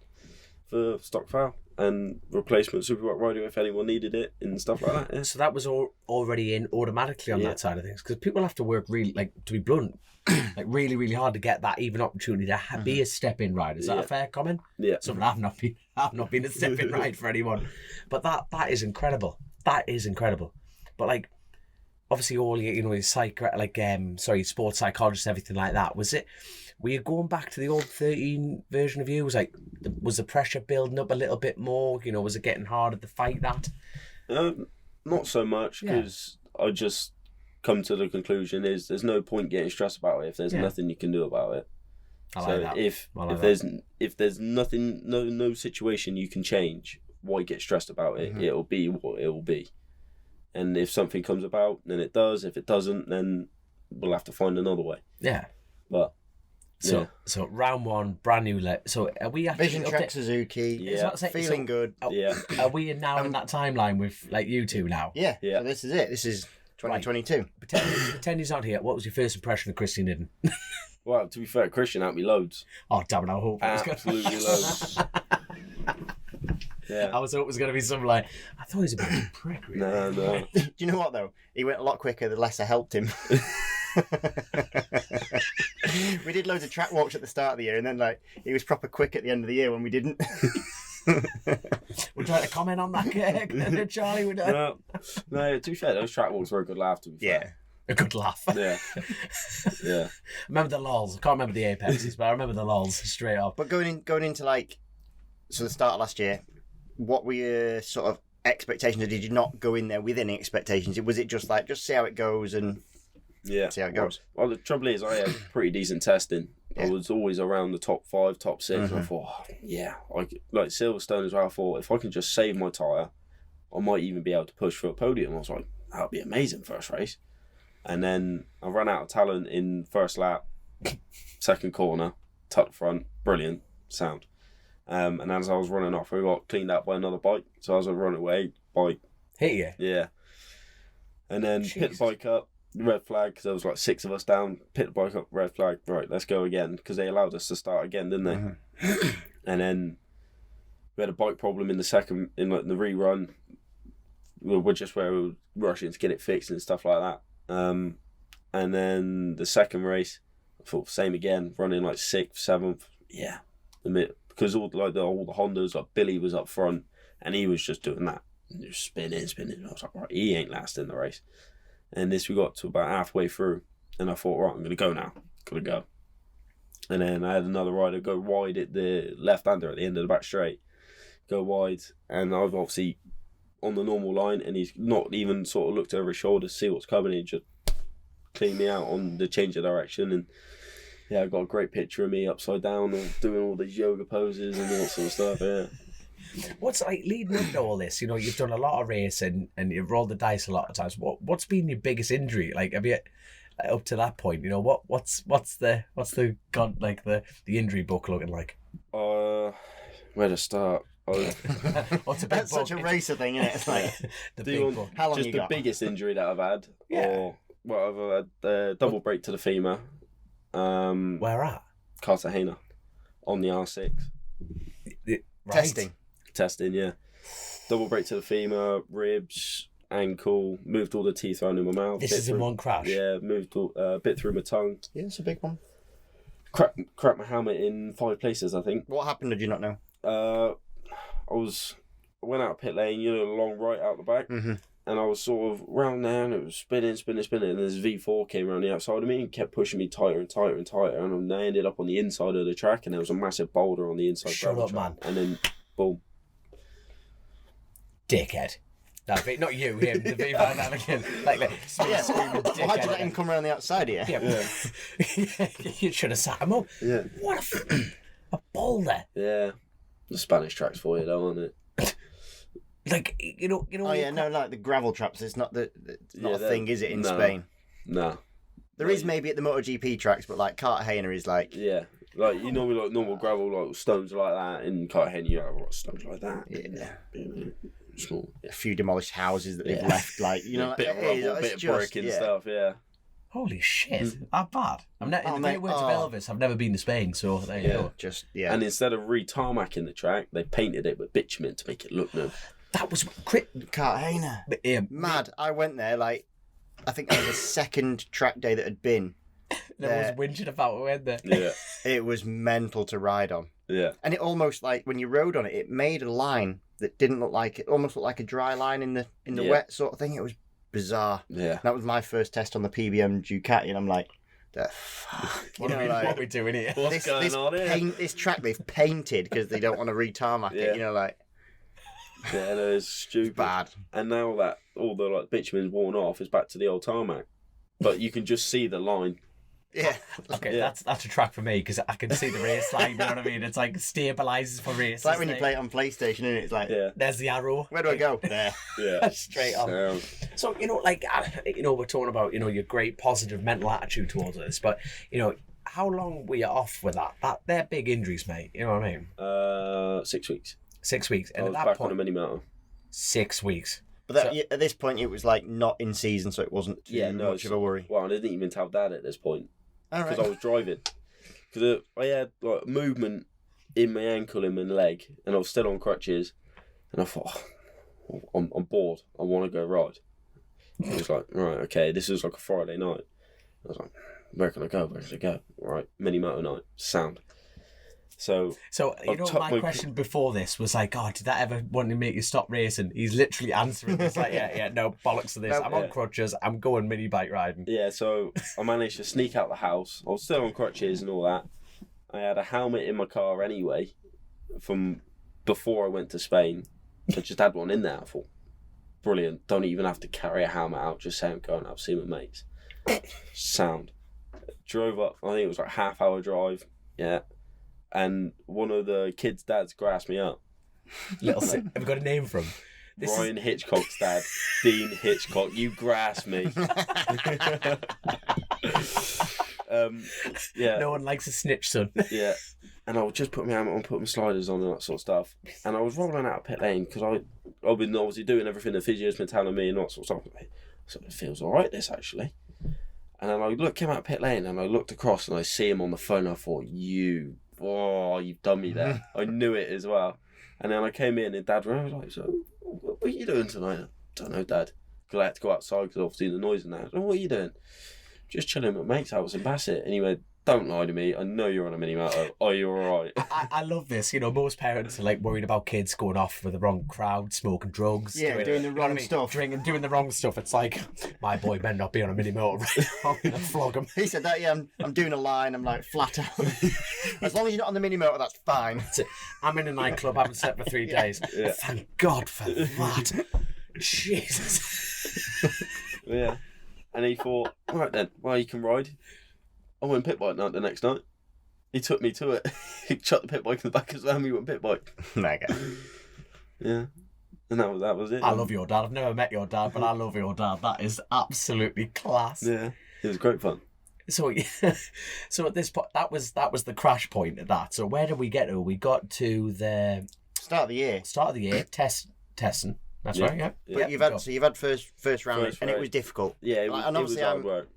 [SPEAKER 2] for stock foul and replacement Superbike rider if anyone needed it and stuff like that. Yeah.
[SPEAKER 3] So that was already in automatically on that side of things, because people have to work really, like, to be blunt, like really, really hard to get that even opportunity to be a step-in rider. Is that a fair comment?
[SPEAKER 2] Yeah.
[SPEAKER 3] Something I've not been a step-in ride for anyone, but that is incredible. That is incredible. But like, obviously, all your sports psychologist, everything like that. Were you going back to the old 13 version of you? Was the pressure building up a little bit more? Was it getting harder to fight that?
[SPEAKER 2] Not so much, because I just come to the conclusion is there's no point getting stressed about it if there's nothing you can do about it. If there's nothing, no situation you can change, why get stressed about it? Mm-hmm. It'll be what it'll be. And if something comes about, then it does. If it doesn't, then we'll have to find another way.
[SPEAKER 3] Yeah.
[SPEAKER 2] But
[SPEAKER 3] so round one, brand new. So are we actually
[SPEAKER 5] Vision Trek Suzuki?
[SPEAKER 2] Yeah.
[SPEAKER 5] Feeling good.
[SPEAKER 3] Are we now in that timeline with like you two now?
[SPEAKER 5] Yeah. So this is it. This is 2022.
[SPEAKER 3] Right. Pretend he's not here. What was your first impression of Christian Iddon?
[SPEAKER 2] Well, to be fair, Christian helped me loads.
[SPEAKER 3] Oh damn it! I hope
[SPEAKER 2] absolutely loads. Yeah.
[SPEAKER 3] I was hoping it was going to be something like, I thought he was a bit of a prick, really.
[SPEAKER 2] No.
[SPEAKER 5] Do you know what, though? He went a lot quicker the less I helped him. We did loads of track walks at the start of the year, and then he was proper quick at the end of the year when we didn't.
[SPEAKER 3] Would you like to comment on that, Charlie?
[SPEAKER 2] No, to be fair, those track walks were a good laugh, to be fair.
[SPEAKER 3] A good laugh.
[SPEAKER 2] Yeah.
[SPEAKER 3] I remember the lols. I can't remember the apexes, but I remember the lols straight up.
[SPEAKER 5] But going into the start of last year, what were your sort of expectations, or did you not go in there with any expectations? Was it just see how it goes and see how it goes?
[SPEAKER 2] Well, the trouble is I had pretty decent testing. I was always around the top 5, top 6.
[SPEAKER 5] Mm-hmm.
[SPEAKER 2] And I thought, like Silverstone as well, I thought if I can just save my tyre, I might even be able to push for a podium. I was like, that would be amazing first race. And then I ran out of talent in first lap, second corner, tuck front, brilliant, sound. And as I was running off, I got cleaned out by another bike. So as I was running away, bike
[SPEAKER 3] hit you.
[SPEAKER 2] Yeah. And then pit the bike up, red flag, because there was 6 of us down. Pit the bike up, red flag. Right, let's go again, because they allowed us to start again, didn't they? Mm-hmm. And then we had a bike problem in the second, in the rerun. We're just where we were rushing to get it fixed and stuff like that. And then the second race, I thought same again, running 6th, 7th. Yeah, because all the Hondas, Billy was up front, and he was just doing that, just spinning. I was like, right, he ain't lasting the race. And we got to about halfway through, and I thought, right, I'm gonna go now. Gotta go. And then I had another rider go wide at the left-hander at the end of the back straight, go wide, and I was obviously on the normal line, and he's not even sort of looked over his shoulder to see what's coming. He just cleaned me out on the change of direction, and I got a great picture of me upside down and doing all these yoga poses and all that sort of stuff. Yeah.
[SPEAKER 3] What's leading up to all this? You've done a lot of racing and you've rolled the dice a lot of times. What's been your biggest injury? Have you up to that point? What's the injury book looking like?
[SPEAKER 2] Where to start?
[SPEAKER 3] What's a big
[SPEAKER 5] That's such a racer thing, isn't it? It's
[SPEAKER 3] the big book.
[SPEAKER 5] How long
[SPEAKER 2] just
[SPEAKER 5] you
[SPEAKER 2] the
[SPEAKER 5] got?
[SPEAKER 2] biggest injury that I've had, or I've had a double break to the femur.
[SPEAKER 3] Where at?
[SPEAKER 2] Cartagena, on the R6.
[SPEAKER 3] Right.
[SPEAKER 5] Testing,
[SPEAKER 2] yeah. Double break to the femur, ribs, ankle, moved all the teeth around in my mouth.
[SPEAKER 3] This is in one crash?
[SPEAKER 2] Yeah, moved a bit through my tongue.
[SPEAKER 5] Yeah, it's a big one.
[SPEAKER 2] Cracked my helmet in 5 places, I think.
[SPEAKER 5] What happened, did you not know?
[SPEAKER 2] I went out pit lane, the long right out the back,
[SPEAKER 5] mm-hmm.
[SPEAKER 2] and I was sort of round there, and it was spinning, and this V4 came around the outside of me and kept pushing me tighter and tighter and tighter, and I ended up on the inside of the track, and there was a massive boulder on the inside.
[SPEAKER 3] Shut up, man.
[SPEAKER 2] And then, boom.
[SPEAKER 3] Dickhead. Not you, him, the V5 Anakin. Screaming dickhead.
[SPEAKER 5] Well, how'd you let him come around the outside here?
[SPEAKER 3] Yeah. You should have sat him up.
[SPEAKER 2] Yeah.
[SPEAKER 3] What a boulder.
[SPEAKER 2] Yeah. The Spanish track's for you, though, aren't it?
[SPEAKER 5] Oh yeah, no, the gravel traps. It's not a thing, is it, in Spain?
[SPEAKER 2] Nah.
[SPEAKER 5] There is maybe at the MotoGP tracks, but like Cartagena is like...
[SPEAKER 2] Yeah. Like, you normally like normal gravel, like stones like that. In Cartagena, you have stones like that.
[SPEAKER 5] Yeah.
[SPEAKER 2] Small.
[SPEAKER 5] A few demolished houses that they've left, like, you know...
[SPEAKER 2] bit of rubble, bit of brick and stuff, yeah.
[SPEAKER 3] Holy shit, that bad. In the great words of Elvis, I've never been to Spain, so there you go.
[SPEAKER 2] And instead of re-tarmacking the track, they painted it with bitumen to make it look new.
[SPEAKER 3] That was
[SPEAKER 5] Cartagena. Mad. I went there, like, I think that was the second track day that had been.
[SPEAKER 3] There was whinging about it, weren't there?
[SPEAKER 2] Yeah.
[SPEAKER 5] It was mental to ride on.
[SPEAKER 2] Yeah.
[SPEAKER 5] And it almost, like, when you rode on it, it made a line that didn't look like... It almost looked like a dry line in the wet sort of thing. It was bizarre.
[SPEAKER 2] Yeah.
[SPEAKER 5] That was my first test on the PBM Ducati, and I'm like, the fuck?
[SPEAKER 3] What are we doing here?
[SPEAKER 2] What's going on here?
[SPEAKER 5] This track they've painted because they don't want to re-tarmac it, you know, like...
[SPEAKER 2] Yeah, no, it's stupid.
[SPEAKER 5] Bad.
[SPEAKER 2] And now that all the like bitumen's worn off, it's back to the old tarmac. But you can just see the line.
[SPEAKER 5] Yeah.
[SPEAKER 3] Okay, that's a track for me because I can see the race line. You know what I mean? It's like stabilizes for races.
[SPEAKER 5] It's like when you play it on PlayStation, and it's like,
[SPEAKER 3] there's the arrow.
[SPEAKER 5] Where do I go? There.
[SPEAKER 2] Yeah.
[SPEAKER 3] Straight on. So like we're talking about your great positive mental attitude towards this, but how long were you off with that? They're big injuries, mate. You know what I mean?
[SPEAKER 2] 6 weeks.
[SPEAKER 3] 6 weeks, and
[SPEAKER 2] I was
[SPEAKER 3] at that
[SPEAKER 2] back
[SPEAKER 3] point,
[SPEAKER 2] on a mini moto.
[SPEAKER 3] 6 weeks.
[SPEAKER 5] But at this point, it was like not in season, so it wasn't too much of a worry.
[SPEAKER 2] Well, I didn't even tell Dad at this point because
[SPEAKER 5] Right.
[SPEAKER 2] I was driving. Because I had like movement in my ankle, in my leg, and I was still on crutches. And I thought, I'm bored. I want to go ride. I was like, right, okay, this is like a Friday night. I was like, where can I go? Where can I go? Right, mini moto night, sound. So
[SPEAKER 3] my question before this was like, oh, did that ever want to make you stop racing? He's literally answering. It's like, no, bollocks to this. I'm on crutches. I'm going mini bike riding.
[SPEAKER 2] Yeah, so I managed to sneak out the house. I was still on crutches and all that. I had a helmet in my car anyway from before I went to Spain. I just had one in there. I thought, brilliant. Don't even have to carry a helmet out. Just say I'm going out to see my mates. Sound. Drove up. I think it was like half-hour drive. Yeah. And one of the kids' dads grassed me up.
[SPEAKER 3] Have you got a name for him?
[SPEAKER 2] Ryan Hitchcock's dad, Dean Hitchcock. You grass me.
[SPEAKER 3] No one likes a snitch, son.
[SPEAKER 2] Yeah. And I would just put my helmet on, put my sliders on and that sort of stuff. And I was rolling out of pit lane because I've been obviously doing everything the physio's been telling me and that sort of stuff. So it feels all right, this actually. And then I came out of pit lane and I looked across and I see him on the phone. And I thought, you've done me there. I knew it as well. And then I came in and Dad was like, so what are you doing tonight? I don't know, Dad. Because I had to go outside because obviously the noise and that. So, what are you doing? Just chilling with mates house in Bassett. And he went, don't lie to me. I know you're on a mini moto. Are you all right?
[SPEAKER 3] I love this. Most parents are like worried about kids going off with the wrong crowd, smoking drugs.
[SPEAKER 5] Doing the wrong stuff.
[SPEAKER 3] Drinking, doing the wrong stuff. It's like, my boy better not be on a mini motor. I'm going to flog him.
[SPEAKER 5] He said that, I'm doing a line. I'm like, flat out. As long as you're not on the mini motor, that's fine.
[SPEAKER 3] I'm in a nightclub. I haven't slept for 3 days. Yeah. Thank God for that. Jesus.
[SPEAKER 2] Yeah. And he thought, all right then, well, you can ride. I went pit bike night the next night. He took me to it. He chucked the pit bike in the back of his van. We went pit bike.
[SPEAKER 5] Mega.
[SPEAKER 2] Yeah. And that was it.
[SPEAKER 3] I love your dad. I've never met your dad, but I love your dad. That is absolutely class.
[SPEAKER 2] Yeah. It was great fun.
[SPEAKER 3] So at this point, that was the crash point of that. So where did we get to? We got to the
[SPEAKER 5] start of the year.
[SPEAKER 3] Testing. That's right. Yeah.
[SPEAKER 5] But you've had first round, and it was difficult.
[SPEAKER 2] Yeah. It was hard work.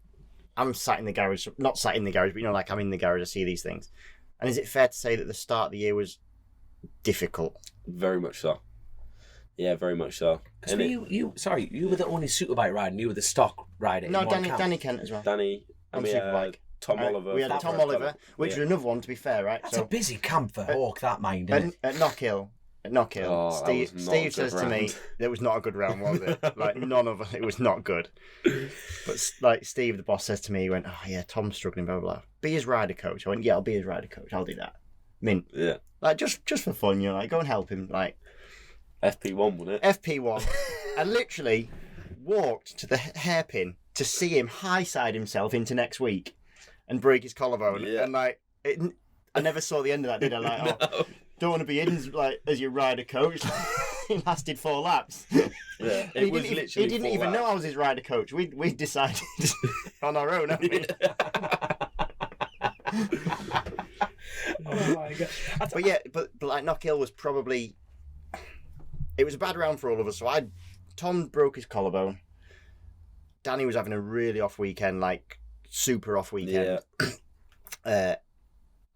[SPEAKER 5] I'm sat in the garage, not sat in the garage, but I'm in the garage, I see these things. And is it fair to say that the start of the year was difficult?
[SPEAKER 2] Very much so. Yeah, very much so.
[SPEAKER 3] Because you were the only superbike rider, you were the stock rider.
[SPEAKER 5] No, Danny Kent as well.
[SPEAKER 2] Danny, and we had Tom Oliver.
[SPEAKER 5] We had Tom Oliver, which was another one, to be fair, right?
[SPEAKER 3] That's a busy camp for Hawk, that mind, isn't it?
[SPEAKER 5] At Knockhill, Steve says to me, it was not a good round, was it? Like, none of it was not good. But, like, Steve, the boss, says to me, he went, oh, yeah, Tom's struggling, blah, blah, blah. Be his rider coach. I went, yeah, I'll be his rider coach. I'll do that. Mint.
[SPEAKER 2] Yeah.
[SPEAKER 5] Like, just for fun, like, go and help him, like.
[SPEAKER 2] FP1, wasn't it?
[SPEAKER 5] FP1. I literally walked to the hairpin to see him high-side himself into next week and break his collarbone. Yeah. And, like, I never saw the end of that, did I? Like, no. Don't want to be in like as your rider coach. it lasted 4 laps.
[SPEAKER 4] Yeah,
[SPEAKER 5] He didn't even know I was his rider coach. We decided on our own, haven't we?
[SPEAKER 3] Oh my god!
[SPEAKER 5] But yeah, but like Knockhill was probably, it was a bad round for all of us. So Tom broke his collarbone. Danny was having a really off weekend, like super off weekend.
[SPEAKER 4] Yeah.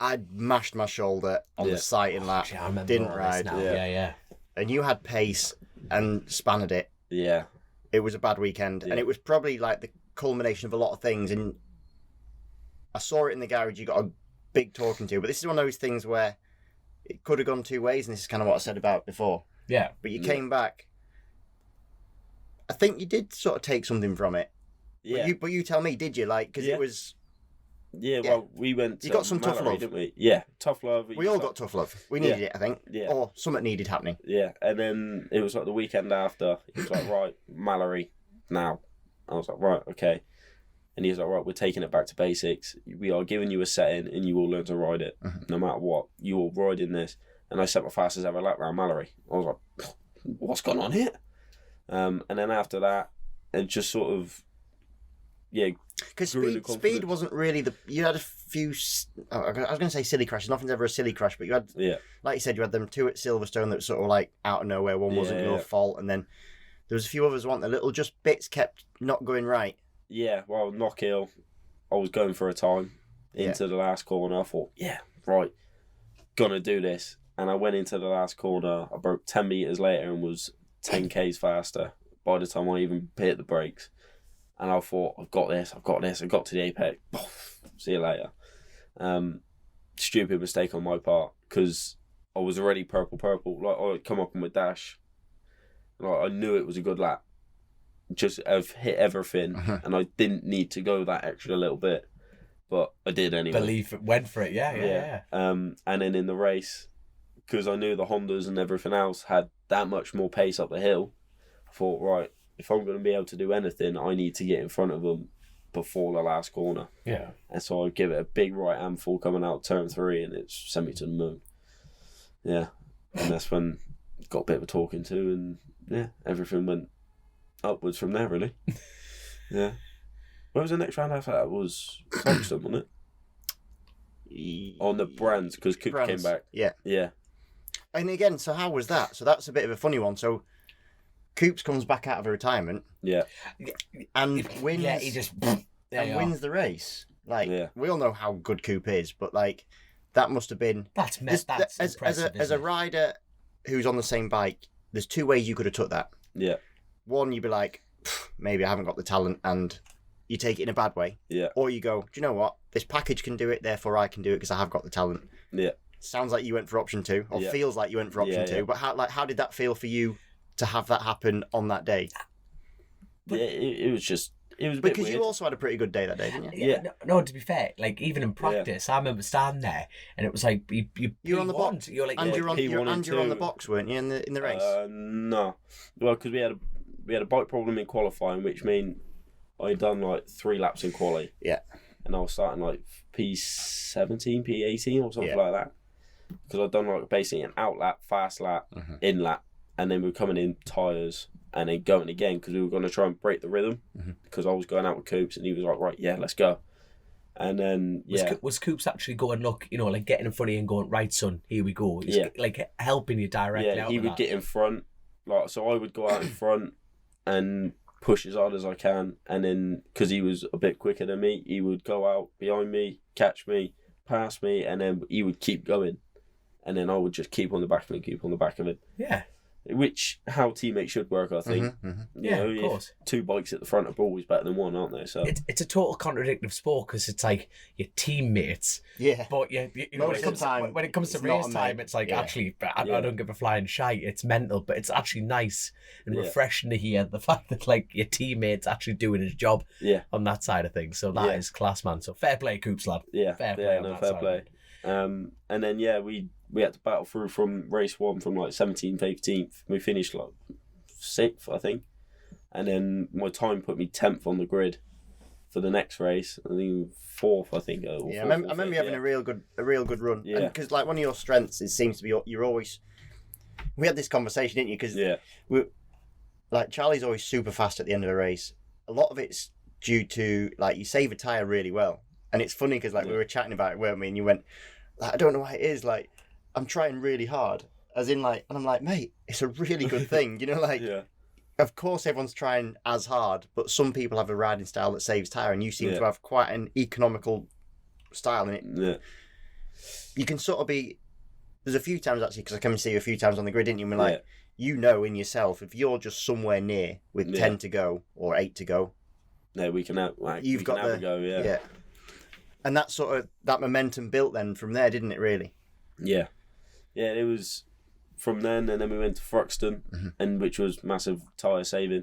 [SPEAKER 5] I mashed my shoulder on the sighting lap,
[SPEAKER 3] Yeah, I remember
[SPEAKER 5] didn't
[SPEAKER 3] all this
[SPEAKER 5] ride.
[SPEAKER 3] now.
[SPEAKER 4] Yeah.
[SPEAKER 3] Yeah.
[SPEAKER 5] And you had pace and spanned it.
[SPEAKER 4] Yeah.
[SPEAKER 5] It was a bad weekend, and it was probably like the culmination of a lot of things. And I saw it in the garage. You got a big talking to, but this is one of those things where it could have gone 2 ways, and this is kind of what I said about before.
[SPEAKER 3] Yeah.
[SPEAKER 5] But you came back. I think you did sort of take something from it.
[SPEAKER 4] Yeah.
[SPEAKER 5] But you tell me, did you? Like, because it was.
[SPEAKER 4] Yeah, well, we went to
[SPEAKER 5] You got some tough
[SPEAKER 4] Mallory,
[SPEAKER 5] love.
[SPEAKER 4] didn't we? Yeah, tough love.
[SPEAKER 5] We all got tough love. We needed it, I think.
[SPEAKER 4] Yeah.
[SPEAKER 5] Or something needed happening.
[SPEAKER 4] Yeah, and then it was like the weekend after. He was like, right, Mallory, now. I was like, right, okay. And he was like, right, we're taking it back to basics. We are giving you a setting and you will learn to ride it. No matter what. You will ride in this. And I set my fastest ever lap round Mallory. I was like, what's going on here? And then after that, it just sort of,
[SPEAKER 5] Because
[SPEAKER 4] grew the
[SPEAKER 5] speed wasn't really you had a few, I was going to say silly crashes. Nothing's ever a silly crash, but you had, like you said, you had them 2 at Silverstone that were sort of like out of nowhere. One wasn't your fault. And then there was a few others, weren't there? Little just bits kept not going right.
[SPEAKER 4] Yeah, well, Knockhill, I was going for a time into the last corner. I thought, right, gonna do this. And I went into the last corner. I broke 10 metres later and was 10 Ks faster by the time I even hit the brakes. And I thought, I've got this. I got to the apex. See you later. Stupid mistake on my part because I was already purple. Like, I'd come up on my dash. Like, I knew it was a good lap. Just I've hit everything, and I didn't need to go that extra little bit, but I did anyway.
[SPEAKER 3] Belief went for it, yeah.
[SPEAKER 4] And then in the race, because I knew the Hondas and everything else had that much more pace up the hill, I thought, right, if I'm going to be able to do anything, I need to get in front of them before the last corner.
[SPEAKER 3] Yeah.
[SPEAKER 4] And so I give it a big right handful coming out turn 3, and it's sent me to the moon. Yeah, and that's when got a bit of a talking to, and everything went upwards from there, really. Yeah. What was the next round after that? It was Folkestone, wasn't it? On the Brands, because Coop came back.
[SPEAKER 5] Yeah.
[SPEAKER 4] Yeah.
[SPEAKER 5] And again, so how was that? So that's a bit of a funny one. So Coops comes back out of a retirement.
[SPEAKER 4] Yeah.
[SPEAKER 5] And wins.
[SPEAKER 3] Yeah, he just
[SPEAKER 5] wins the race. Like, we all know how good Coop is, but like, that must have been.
[SPEAKER 3] That's impressive.
[SPEAKER 5] As a rider who's on the same bike, there's 2 ways you could have took that.
[SPEAKER 4] Yeah.
[SPEAKER 5] One, you'd be like, maybe I haven't got the talent, and you take it in a bad way.
[SPEAKER 4] Yeah.
[SPEAKER 5] Or you go, do you know what? This package can do it, therefore I can do it because I have got the talent.
[SPEAKER 4] Yeah.
[SPEAKER 5] Sounds like you went for option 2, or feels like you went for option 2. But how did that feel for you to have that happen on that day?
[SPEAKER 4] Yeah, it was just. It was a
[SPEAKER 5] because
[SPEAKER 4] bit
[SPEAKER 5] you
[SPEAKER 4] weird.
[SPEAKER 5] also had a pretty good day that day, didn't you?
[SPEAKER 3] Yeah. No, to be fair, like even in practice, I remember standing there and it was like
[SPEAKER 5] you're on the box.
[SPEAKER 3] You're like,
[SPEAKER 5] and you're
[SPEAKER 4] P1 and
[SPEAKER 5] on the
[SPEAKER 4] 2.
[SPEAKER 5] box, weren't you, in the race?
[SPEAKER 4] No, well, because we had a bike problem in qualifying, which mean I'd done like 3 laps in quali.
[SPEAKER 5] Yeah.
[SPEAKER 4] And I was starting like P17, P18 or something like that. Because I'd done like basically an out lap, fast lap, in lap, and then we were coming in tyres and then going again because we were going to try and break the rhythm because I was going out with Coops and he was like, right, yeah, let's go. And then,
[SPEAKER 3] Was Coops actually going, look, like getting in front of you and going, right, son, here we go. He's like helping you directly out
[SPEAKER 4] he would get in front. Like, so I would go out in front and push as hard as I can. And then, because he was a bit quicker than me, he would go out behind me, catch me, pass me, and then he would keep going. And then I would just keep on the back of him,
[SPEAKER 3] Yeah.
[SPEAKER 4] Which, how teammates should work, I think. You know,
[SPEAKER 3] of course.
[SPEAKER 4] 2 bikes at the front are always better than 1, aren't they? So
[SPEAKER 3] It's a total contradictory sport because it's like your teammates.
[SPEAKER 5] Yeah.
[SPEAKER 3] But when it comes to race time, it's like, actually, I don't give a flying shite. It's mental, but it's actually nice and refreshing to hear the fact that like your teammate's actually doing his job on that side of things. So that is class, man. So fair play, Coops, lad.
[SPEAKER 4] Yeah.
[SPEAKER 3] Fair play.
[SPEAKER 4] Fair play. And then, we had to battle through from race 1 from like 17th, 18th. We finished like 6th, I think. And then my time put me 10th on the grid for the next race. I think 4th, I think.
[SPEAKER 5] I remember you having a real good run.
[SPEAKER 4] Yeah.
[SPEAKER 5] Because like one of your strengths seems to be you're always we had this conversation, didn't you? Because like Charlie's always super fast at the end of a race. A lot of it's due to like you save a tyre really well, and it's funny because like we were chatting about it, weren't we? And you went, like, I don't know why it is. Like I'm trying really hard, as in like, and I'm like, mate, it's a really good thing, you know, like. Yeah. Of course, everyone's trying as hard, but some people have a riding style that saves tyre, and you seem to have quite an economical style in it.
[SPEAKER 2] Yeah.
[SPEAKER 5] You can sort of be. There's a few times actually, because I came and see you a few times on the grid, didn't you? And like, you know in yourself, if you're just somewhere near with 10 to go or 8 to go,
[SPEAKER 2] we can have.
[SPEAKER 5] You've got
[SPEAKER 2] a go. Yeah.
[SPEAKER 5] And that sort of that momentum built then from there, didn't it? Really.
[SPEAKER 2] Yeah. Yeah, it was. From then, and then we went to Thruxton, and which was massive tyre saving.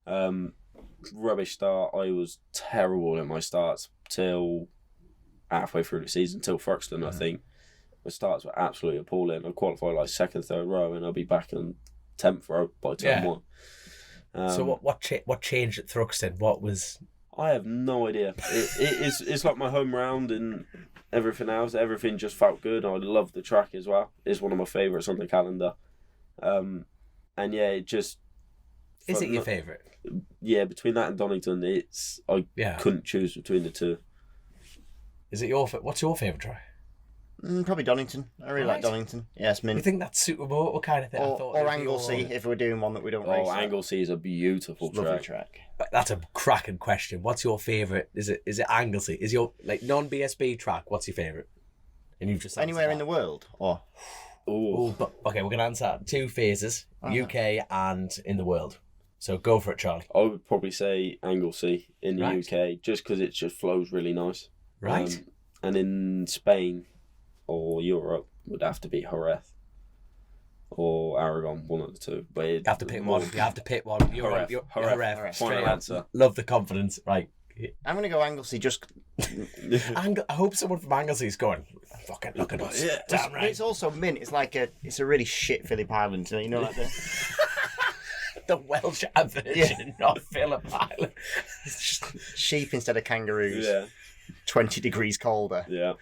[SPEAKER 2] Rubbish start. I was terrible in my starts till halfway through the season, till Thruxton, I think. The starts were absolutely appalling. I qualified like second, third row, and I'll be back in 10th row by turn one.
[SPEAKER 3] So what changed at Thruxton? What was?
[SPEAKER 2] I have no idea. It's like my home round and everything else. Everything just felt good. I love the track as well. It's one of my favourites on the calendar. And yeah, it just...
[SPEAKER 3] Is it your favourite?
[SPEAKER 2] Yeah, between that and Donington, I couldn't choose between the two.
[SPEAKER 3] Is it what's your favourite track?
[SPEAKER 5] Probably Donington. I really like Donington. Yes,
[SPEAKER 3] You think that's suitable kind of thing?
[SPEAKER 5] Or Anglesey, if we're doing one that we don't race.
[SPEAKER 2] Anglesey is a beautiful track.
[SPEAKER 5] Lovely track.
[SPEAKER 3] That's a cracking question. What's your favourite? Is it Anglesey? Is your like non-BSB track? What's your favourite? And you've just
[SPEAKER 5] anywhere in the world, or
[SPEAKER 3] but okay, we're gonna answer 2 phases: UK and in the world. So go for it, Charlie.
[SPEAKER 2] I would probably say Anglesey in the UK, just because it just flows really nice.
[SPEAKER 3] Right.
[SPEAKER 2] And in Spain or Europe would have to be Jerez or Aragon, one of the two. But
[SPEAKER 3] you have to pick one. You have to pick one.
[SPEAKER 2] Jerez. Final answer.
[SPEAKER 3] Love the confidence. Right.
[SPEAKER 5] I'm going to go Anglesey just...
[SPEAKER 3] I hope someone from Anglesey's going, fucking look at us. Yeah. Damn right.
[SPEAKER 5] It's also mint. It's like it's a really shit Phillip Island. You know, like
[SPEAKER 3] the Welsh version of Phillip Island.
[SPEAKER 5] It's just sheep instead of kangaroos.
[SPEAKER 2] Yeah.
[SPEAKER 5] 20 degrees colder.
[SPEAKER 2] Yeah.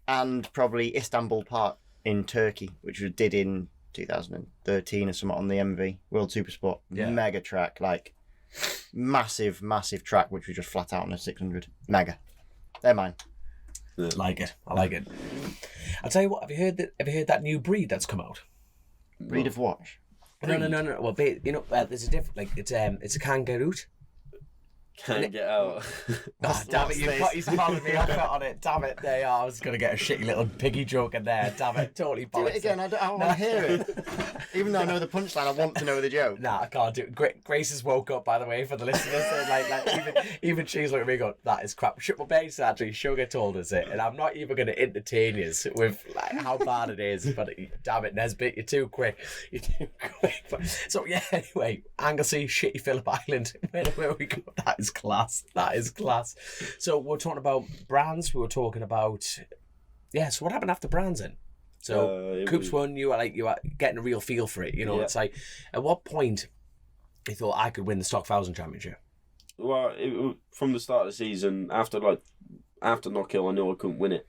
[SPEAKER 5] And probably Istanbul Park in Turkey, which we did in 2013 or something on the MV World Supersport. Yeah. Mega track, like massive track, which we just flat out on a 600. Mega. They're mine.
[SPEAKER 3] Yeah. I like it. I'll tell you what. Have you heard that new breed that's come out?
[SPEAKER 5] Breed of what?
[SPEAKER 3] No. Well, you know, there's a different. Like it's a kangaroo.
[SPEAKER 2] Can't get out.
[SPEAKER 3] Oh, damn it, he's calling me off on it. Damn it, there you are. I was going to get a shitty little piggy joke in there. Damn it, totally bollocks.
[SPEAKER 5] Do it again, I want to hear it. Even though I know the punchline, I want to know the joke.
[SPEAKER 3] Nah, I can't do it. Grace has woke up, by the way, for the listeners. So even she's looking at me going, that is crap. Well, basically, actually, Sugar told us it, and I'm not even going to entertain you with like how bad it is, but damn it, Nesbitt, you're too quick. So, yeah, anyway, Anglesey, shitty Phillip Island. Where we go, that is class. That is class. So we're talking about brands. We were talking about so what happened after brands then? So Coops won. You were getting a real feel for it. You know, it's like at what point you thought I could win the Stock 1000 Championship?
[SPEAKER 2] Well, from the start of the season, after Knockhill, I knew I couldn't win it.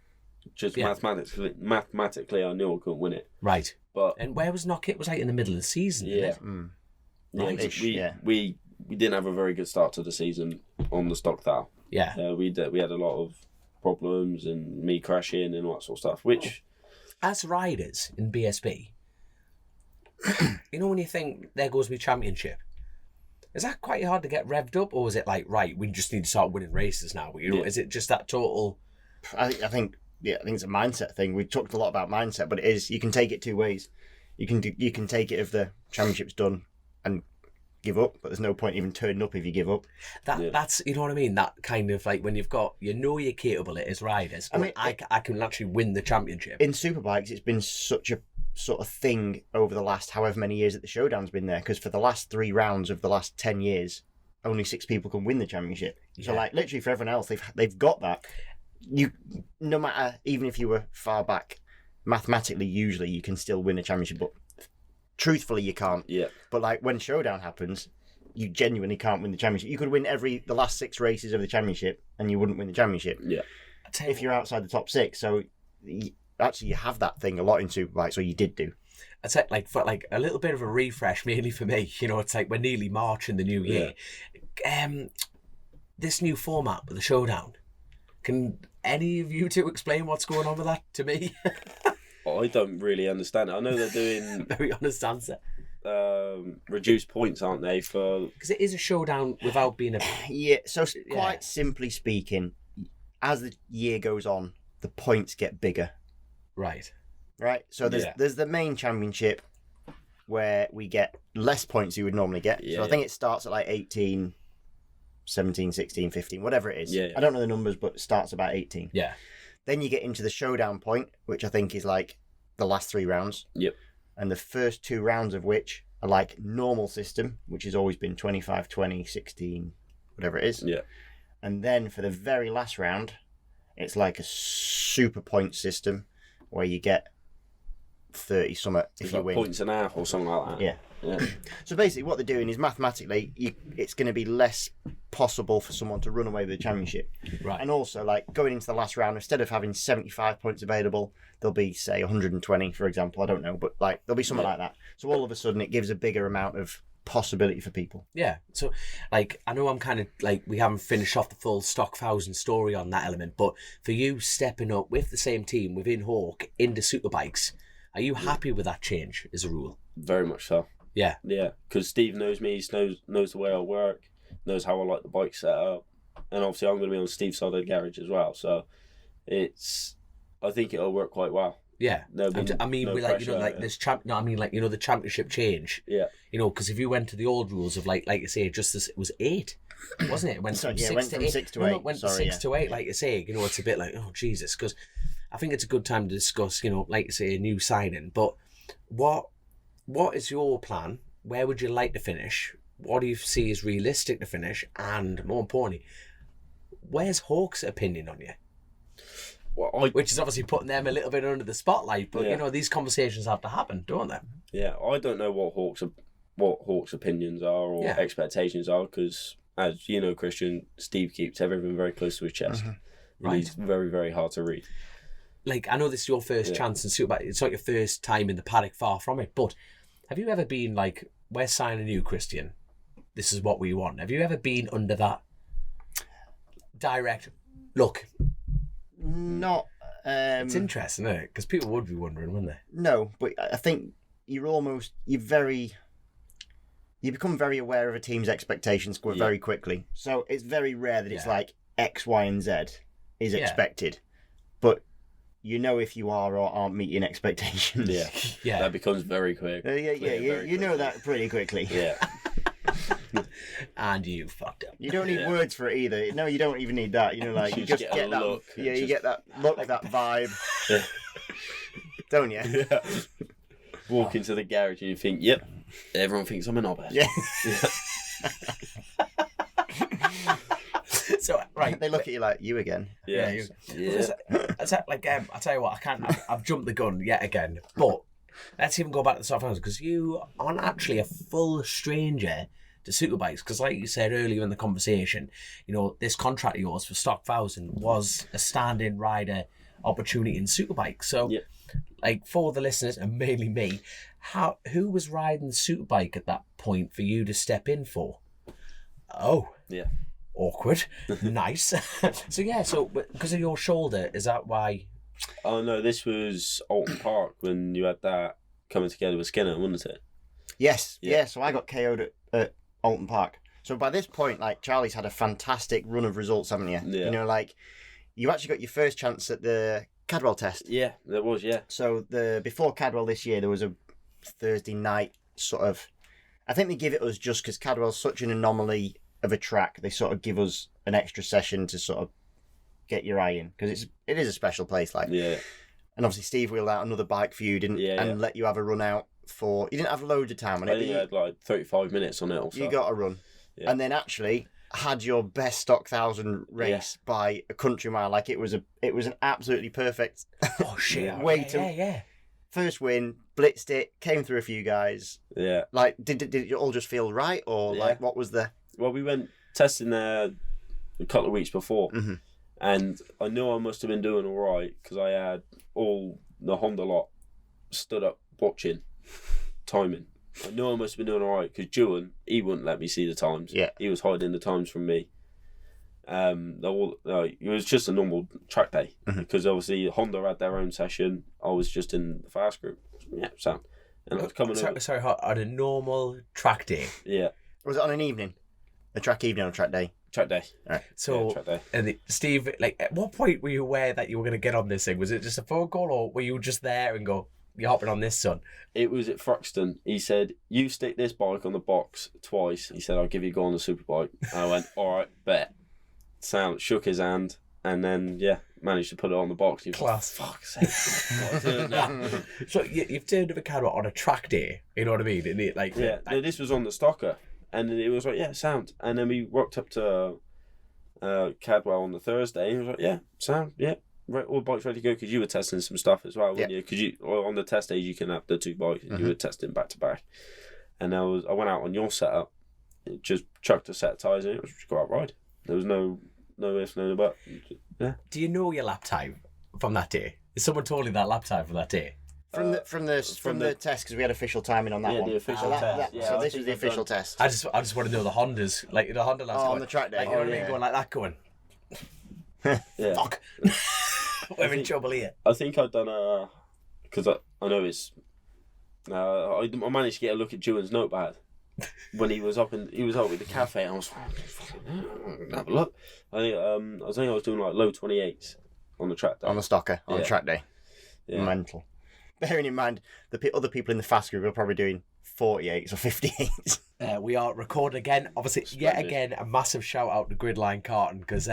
[SPEAKER 2] Just mathematically, I knew I couldn't win it.
[SPEAKER 3] Right.
[SPEAKER 2] But
[SPEAKER 3] and where was Knockhill? It was like in the middle of the season.
[SPEAKER 2] Yeah.
[SPEAKER 3] Right.
[SPEAKER 2] We didn't have a very good start to the season on the stock thou.
[SPEAKER 3] Yeah.
[SPEAKER 2] We had a lot of problems and me crashing and all that sort of stuff, which...
[SPEAKER 3] As riders in BSB, you know when you think, there goes my championship, is that quite hard to get revved up, or is it like, right, we just need to start winning races now? You know, is it just that total...
[SPEAKER 5] I think it's a mindset thing. We talked a lot about mindset, but it is, you can take it 2 ways. You can take it if the championship's done and give up, but there's no point even turning up if you give up.
[SPEAKER 3] That's, you know what I mean, that kind of like when you've got, you know, you're capable as riders, but I can actually win the championship.
[SPEAKER 5] In Superbikes, it's been such a sort of thing over the last however many years that the Showdown's been there, because for the last 3 rounds of the last 10 years, only 6 people can win the championship. So like literally for everyone else, they've got that. You, no matter, even if you were far back, mathematically usually you can still win a championship, but truthfully you can't.
[SPEAKER 2] Yeah.
[SPEAKER 5] But like when Showdown happens, you genuinely can't win the championship. You could win the last 6 races of the championship and you wouldn't win the championship.
[SPEAKER 2] Yeah.
[SPEAKER 5] If you're outside the top 6. So actually you have that thing a lot in Superbike, so you did do.
[SPEAKER 3] it's like for like a little bit of a refresh, mainly for me. You know, it's like we're nearly March in the new year. This new format with the showdown. Can any of you two explain what's going on with that to me?
[SPEAKER 4] I don't really understand it. I know they're doing
[SPEAKER 3] Very honest answer.
[SPEAKER 4] Reduced points, aren't they? For
[SPEAKER 3] Because it is a showdown without being a...
[SPEAKER 5] Yeah, so quite simply speaking, as the year goes on, the points get bigger.
[SPEAKER 3] Right.
[SPEAKER 5] So there's the main championship where we get less points you would normally get. So I think it starts at like 18, 17, 16, 15, whatever it is. I don't know the numbers, but it starts about 18.
[SPEAKER 3] Yeah.
[SPEAKER 5] Then you get into the showdown point, which I think is like the last 3 rounds.
[SPEAKER 4] Yep.
[SPEAKER 5] And the first 2 rounds of which are like normal system, which has always been 25, 20, 16, whatever it is.
[SPEAKER 4] Yeah.
[SPEAKER 5] And then for the very last round, it's like a super point system where you get 30 something if you
[SPEAKER 4] like
[SPEAKER 5] win.
[SPEAKER 4] points and a half or something like that.
[SPEAKER 5] Yeah. So basically what they're doing is mathematically it's going to be less possible for someone to run away with the championship.
[SPEAKER 3] Right.
[SPEAKER 5] And also like going into the last round, instead of having 75 points available, there'll be say 120 for example, I don't know, but like there'll be something like that. So all of a sudden it gives a bigger amount of possibility for people.
[SPEAKER 3] Yeah. So like I know I'm kind of like we haven't finished off the full Stock 1000 story on that element, but for you stepping up with the same team within Hawk into Superbikes, are you happy with that change as a rule?
[SPEAKER 4] Very much so.
[SPEAKER 3] Yeah.
[SPEAKER 4] Yeah, because Steve knows me, he knows the way I work, knows how I like the bike set up, and obviously I'm going to be on Steve's side of the garage as well, so I think it'll work quite well.
[SPEAKER 3] Yeah, I mean, we like, you know, like this the championship change.
[SPEAKER 4] Yeah,
[SPEAKER 3] you know, because if you went to the old rules of like you say, just as it was 8, wasn't it? It went from 6 to 8.
[SPEAKER 5] 6 to 8.
[SPEAKER 3] No, it went 6 to 8, like you say. You know, it's a bit like, oh Jesus, because I think it's a good time to discuss, you know, like you say, a new signing. But what is your plan? Where would you like to finish? What do you see as realistic to finish? And more importantly, where's Hawk's opinion on you?
[SPEAKER 4] Well,
[SPEAKER 3] Which is obviously putting them a little bit under the spotlight, but you know, these conversations have to happen, don't they?
[SPEAKER 4] Yeah, I don't know what Hawk's opinions are or expectations are, because as you know, Christian, Steve keeps everything very close to his chest. Mm-hmm. Right. He's very, very hard to read.
[SPEAKER 3] Like, I know this is your first chance in Superbike. It's not your first time in the paddock, far from it. But have you ever been like, we're signing you, Christian. This is what we want. Have you ever been under that direct look?
[SPEAKER 5] Not.
[SPEAKER 3] It's interesting, isn't it? Because people would be wondering, wouldn't they?
[SPEAKER 5] No, but I think you become very aware of a team's expectations very quickly. So it's very rare that it's like X, Y, and Z is expected. But you know if you are or aren't meeting expectations.
[SPEAKER 3] Yeah.
[SPEAKER 4] That becomes very quick.
[SPEAKER 5] You know that pretty quickly.
[SPEAKER 4] Yeah.
[SPEAKER 3] And you fucked up.
[SPEAKER 5] You don't need words for it either. No, you don't even need that. You know, like you just get that look. Yeah, you get that look, that vibe. Don't you?
[SPEAKER 4] Yeah. Walk into the garage and you think, yep, everyone thinks I'm an knobhead.
[SPEAKER 5] Yeah.
[SPEAKER 3] So right,
[SPEAKER 5] they look at you like, you again.
[SPEAKER 4] Yeah.
[SPEAKER 3] I tell you what, I've jumped the gun yet again. But let's even go back to the Stock 1000, because you aren't actually a full stranger to Superbikes. Because like you said earlier in the conversation, you know, this contract of yours for Stock 1000 was a stand-in rider opportunity in Superbike. So, like for the listeners and mainly me, who was riding the Superbike at that point for you to step in for? Oh,
[SPEAKER 4] yeah.
[SPEAKER 3] Awkward. Nice. So because of your shoulder, is that why?
[SPEAKER 4] Oh no, this was Alton Park when you had that coming together with Skinner, wasn't it?
[SPEAKER 5] Yes. Yeah. So I got KO'd at Alton Park. So by this point, like, Charlie's had a fantastic run of results, haven't you?
[SPEAKER 4] Yeah.
[SPEAKER 5] You know, like, you actually got your first chance at the Cadwell test.
[SPEAKER 4] Yeah, there was. Yeah.
[SPEAKER 5] So before Cadwell this year, there was a Thursday night sort of. I think they give it us just because Cadwell's such an anomaly of a track. They sort of give us an extra session to sort of get your eye in, because it is a special place, like.
[SPEAKER 4] Yeah.
[SPEAKER 5] And obviously Steve wheeled out another bike for you, didn't?
[SPEAKER 4] Yeah.
[SPEAKER 5] And let you have a run out for. You didn't have loads of time on it.
[SPEAKER 4] I think you had like 35 minutes on it. Also.
[SPEAKER 5] You got a run, and then actually had your best Stock 1000 race by a country mile. Like it was an absolutely perfect.
[SPEAKER 3] Oh shit!
[SPEAKER 5] way to first win, blitzed it, came through a few guys.
[SPEAKER 4] Yeah.
[SPEAKER 5] Like did it all just feel right, or like what was the?
[SPEAKER 4] Well, we went testing there a couple of weeks before, and I knew I must have been doing all right because I had all the Honda lot stood up
[SPEAKER 2] watching, timing. I know I must have been doing all right because Juan, he wouldn't let me see the times.
[SPEAKER 5] Yeah.
[SPEAKER 2] He was hiding the times from me. It was just a normal track day because obviously Honda had their own session. I was just in the fast group. Yeah, sound. And I was coming over.
[SPEAKER 3] Sorry, on a normal track day.
[SPEAKER 2] Yeah.
[SPEAKER 5] Was it on an evening? A track evening or a track day?
[SPEAKER 2] Track day.
[SPEAKER 5] All right.
[SPEAKER 3] So,
[SPEAKER 2] yeah, track day.
[SPEAKER 3] and Steve, like, at what point were you aware that you were going to get on this thing? Was it just a phone call, or were you just there and go, "You're hopping on this, son"?
[SPEAKER 2] It was at Thruxton. He said, "You stick this bike on the box twice." He said, "I'll give you a go on the Superbike." And I went, "All right, bet." Sound shook his hand, and then managed to put it on the box. He was
[SPEAKER 3] Class.
[SPEAKER 2] like, "Fuck's sake!" What am I doing now?
[SPEAKER 3] So you've turned a camera on a track day. You know what I mean? And it, like,
[SPEAKER 2] Yeah, no, this was on the Stocker, and it was like, sound. And then we rocked up to Cadwell on the Thursday, and he was like, sound, right, all the bikes ready to go, because you were testing some stuff as well, weren't you? Because on the test days you can have the two bikes, and you were testing back to back. And I went out on your setup, just chucked a set of tyres in, it was just go out ride. There was no ifs, no buts. Yeah.
[SPEAKER 3] Do you know your lap time from that day? Has someone told you that lap time from that day?
[SPEAKER 5] From the test, because we had official timing on that one.
[SPEAKER 2] The official test.
[SPEAKER 5] So this was the official test.
[SPEAKER 3] I just want to know the Hondas, like the Honda lads.
[SPEAKER 5] On the track day.
[SPEAKER 3] Like, you know what I mean? Going like that, going.
[SPEAKER 2] Yeah.
[SPEAKER 3] Fuck. We're in trouble here.
[SPEAKER 2] I think I'd done because I know it's. I managed to get a look at Juan's notepad when he was up with the cafe. And I was like, have a look. I was doing like low 28s on the track day.
[SPEAKER 5] On the Stocker, on the track day.
[SPEAKER 2] Yeah.
[SPEAKER 5] Mental. Bearing in mind, the other people in the fast group are probably doing 48s or 58s.
[SPEAKER 3] We are recording again. Obviously, yet again, a massive shout out to Gridline Carton because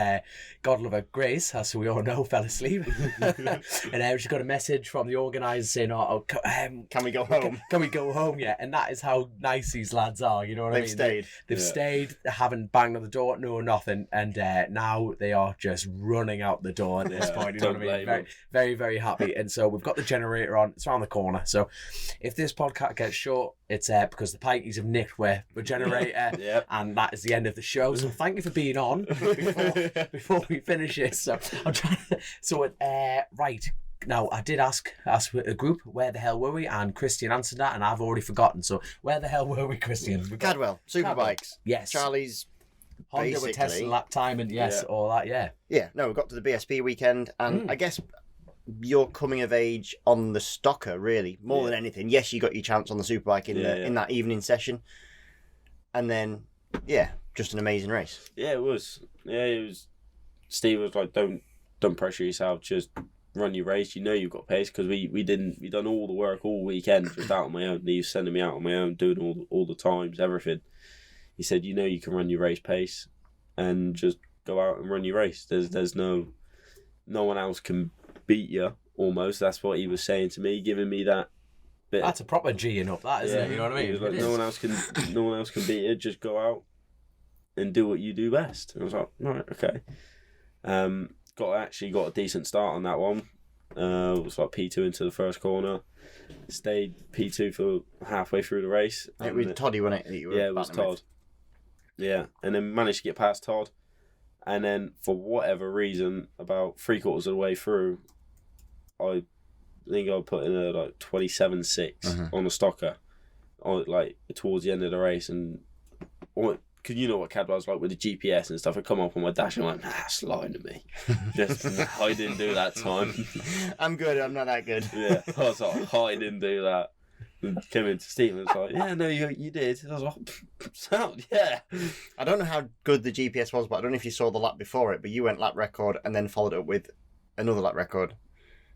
[SPEAKER 3] God love her, Grace, as we all know, fell asleep. And she got a message from the organiser saying,
[SPEAKER 5] can we go home?
[SPEAKER 3] Can we go home yet? And that is how nice these lads are, you know what I mean?
[SPEAKER 5] Stayed.
[SPEAKER 3] They've stayed, they haven't banged on the door, no nothing. And now they are just running out the door at this point, you know what I mean? Very, very, very happy. And so we've got the generator on, it's around the corner. So if this podcast gets short, it's because the Pikeys have nicked where the generator, and that is the end of the show. So thank you for being on before we finish this. So I'm trying. Right now, I did ask a group where the hell were we, and Christian answered that, and I've already forgotten. So where the hell were we, Christian?
[SPEAKER 5] Cadwell, Superbikes.
[SPEAKER 3] Yes.
[SPEAKER 5] Charlie's.
[SPEAKER 3] Honda were testing lap time and all that.
[SPEAKER 5] Yeah. No, we got to the BSP weekend, and I guess your coming of age on the Stocker, really, more than anything. Yes, you got your chance on the Superbike in that evening session. And then, just an amazing race.
[SPEAKER 2] Yeah, it was. Yeah, it was. Steve was like, don't pressure yourself, just run your race. You know you've got pace, because we done all the work all weekend just out on my own. He was sending me out on my own, doing all the times, everything. He said, you know you can run your race pace and just go out and run your race. There's no one else can beat you, almost. That's what he was saying to me, giving me that bit.
[SPEAKER 3] That's a proper G-ing up, that, isn't it? You know what I mean?
[SPEAKER 2] He was like, no one else can beat you, just go out and do what you do best. And I was like, right, okay. Got a decent start on that one. It was like P2 into the first corner. Stayed P2 for halfway through the race.
[SPEAKER 5] It was Toddy, wasn't it?
[SPEAKER 2] It was Todd. Yeah, and then managed to get past Todd. And then, for whatever reason, about 3/4 of the way through, I think I put in a 27.6 on the Stocker, towards the end of the race, and because you know what Cadwell's like with the GPS and stuff. I come up on my dash and I'm like, it's lying to me. I didn't do that time.
[SPEAKER 5] I'm good. I'm not that good.
[SPEAKER 2] Yeah, I was like, I didn't do that. And came into Steve and was like, yeah, no, you did. I was like, sound, yeah.
[SPEAKER 5] I don't know how good the GPS was, but I don't know if you saw the lap before it, but you went lap record and then followed up with another lap record.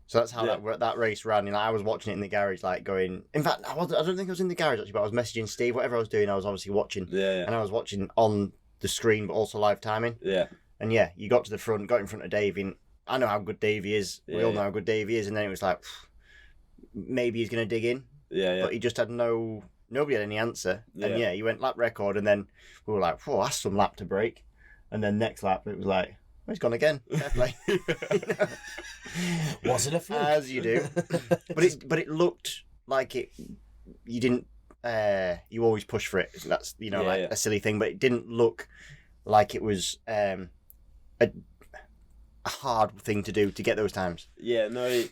[SPEAKER 5] So that's how that race ran. I was watching it in the garage, going. In fact, I don't think I was in the garage actually, but I was messaging Steve. Whatever I was doing, I was obviously watching.
[SPEAKER 2] Yeah.
[SPEAKER 5] And I was watching on the screen, but also live timing.
[SPEAKER 2] Yeah.
[SPEAKER 5] And you got to the front, got in front of Davey. And I know how good Davey is. We all know how good Davey is. And then it was like, maybe he's going to dig in.
[SPEAKER 2] Yeah.
[SPEAKER 5] But he just had nobody had any answer. And he went lap record, and then we were like, whoa, that's some lap to break. And then next lap, it was like, oh, he's gone again. Fair play.
[SPEAKER 3] Was it a fluke?
[SPEAKER 5] As you do. But it looked like it. You didn't. You always push for it. That's a silly thing, but it didn't look like it was a hard thing to do to get those times.
[SPEAKER 2] Yeah, no.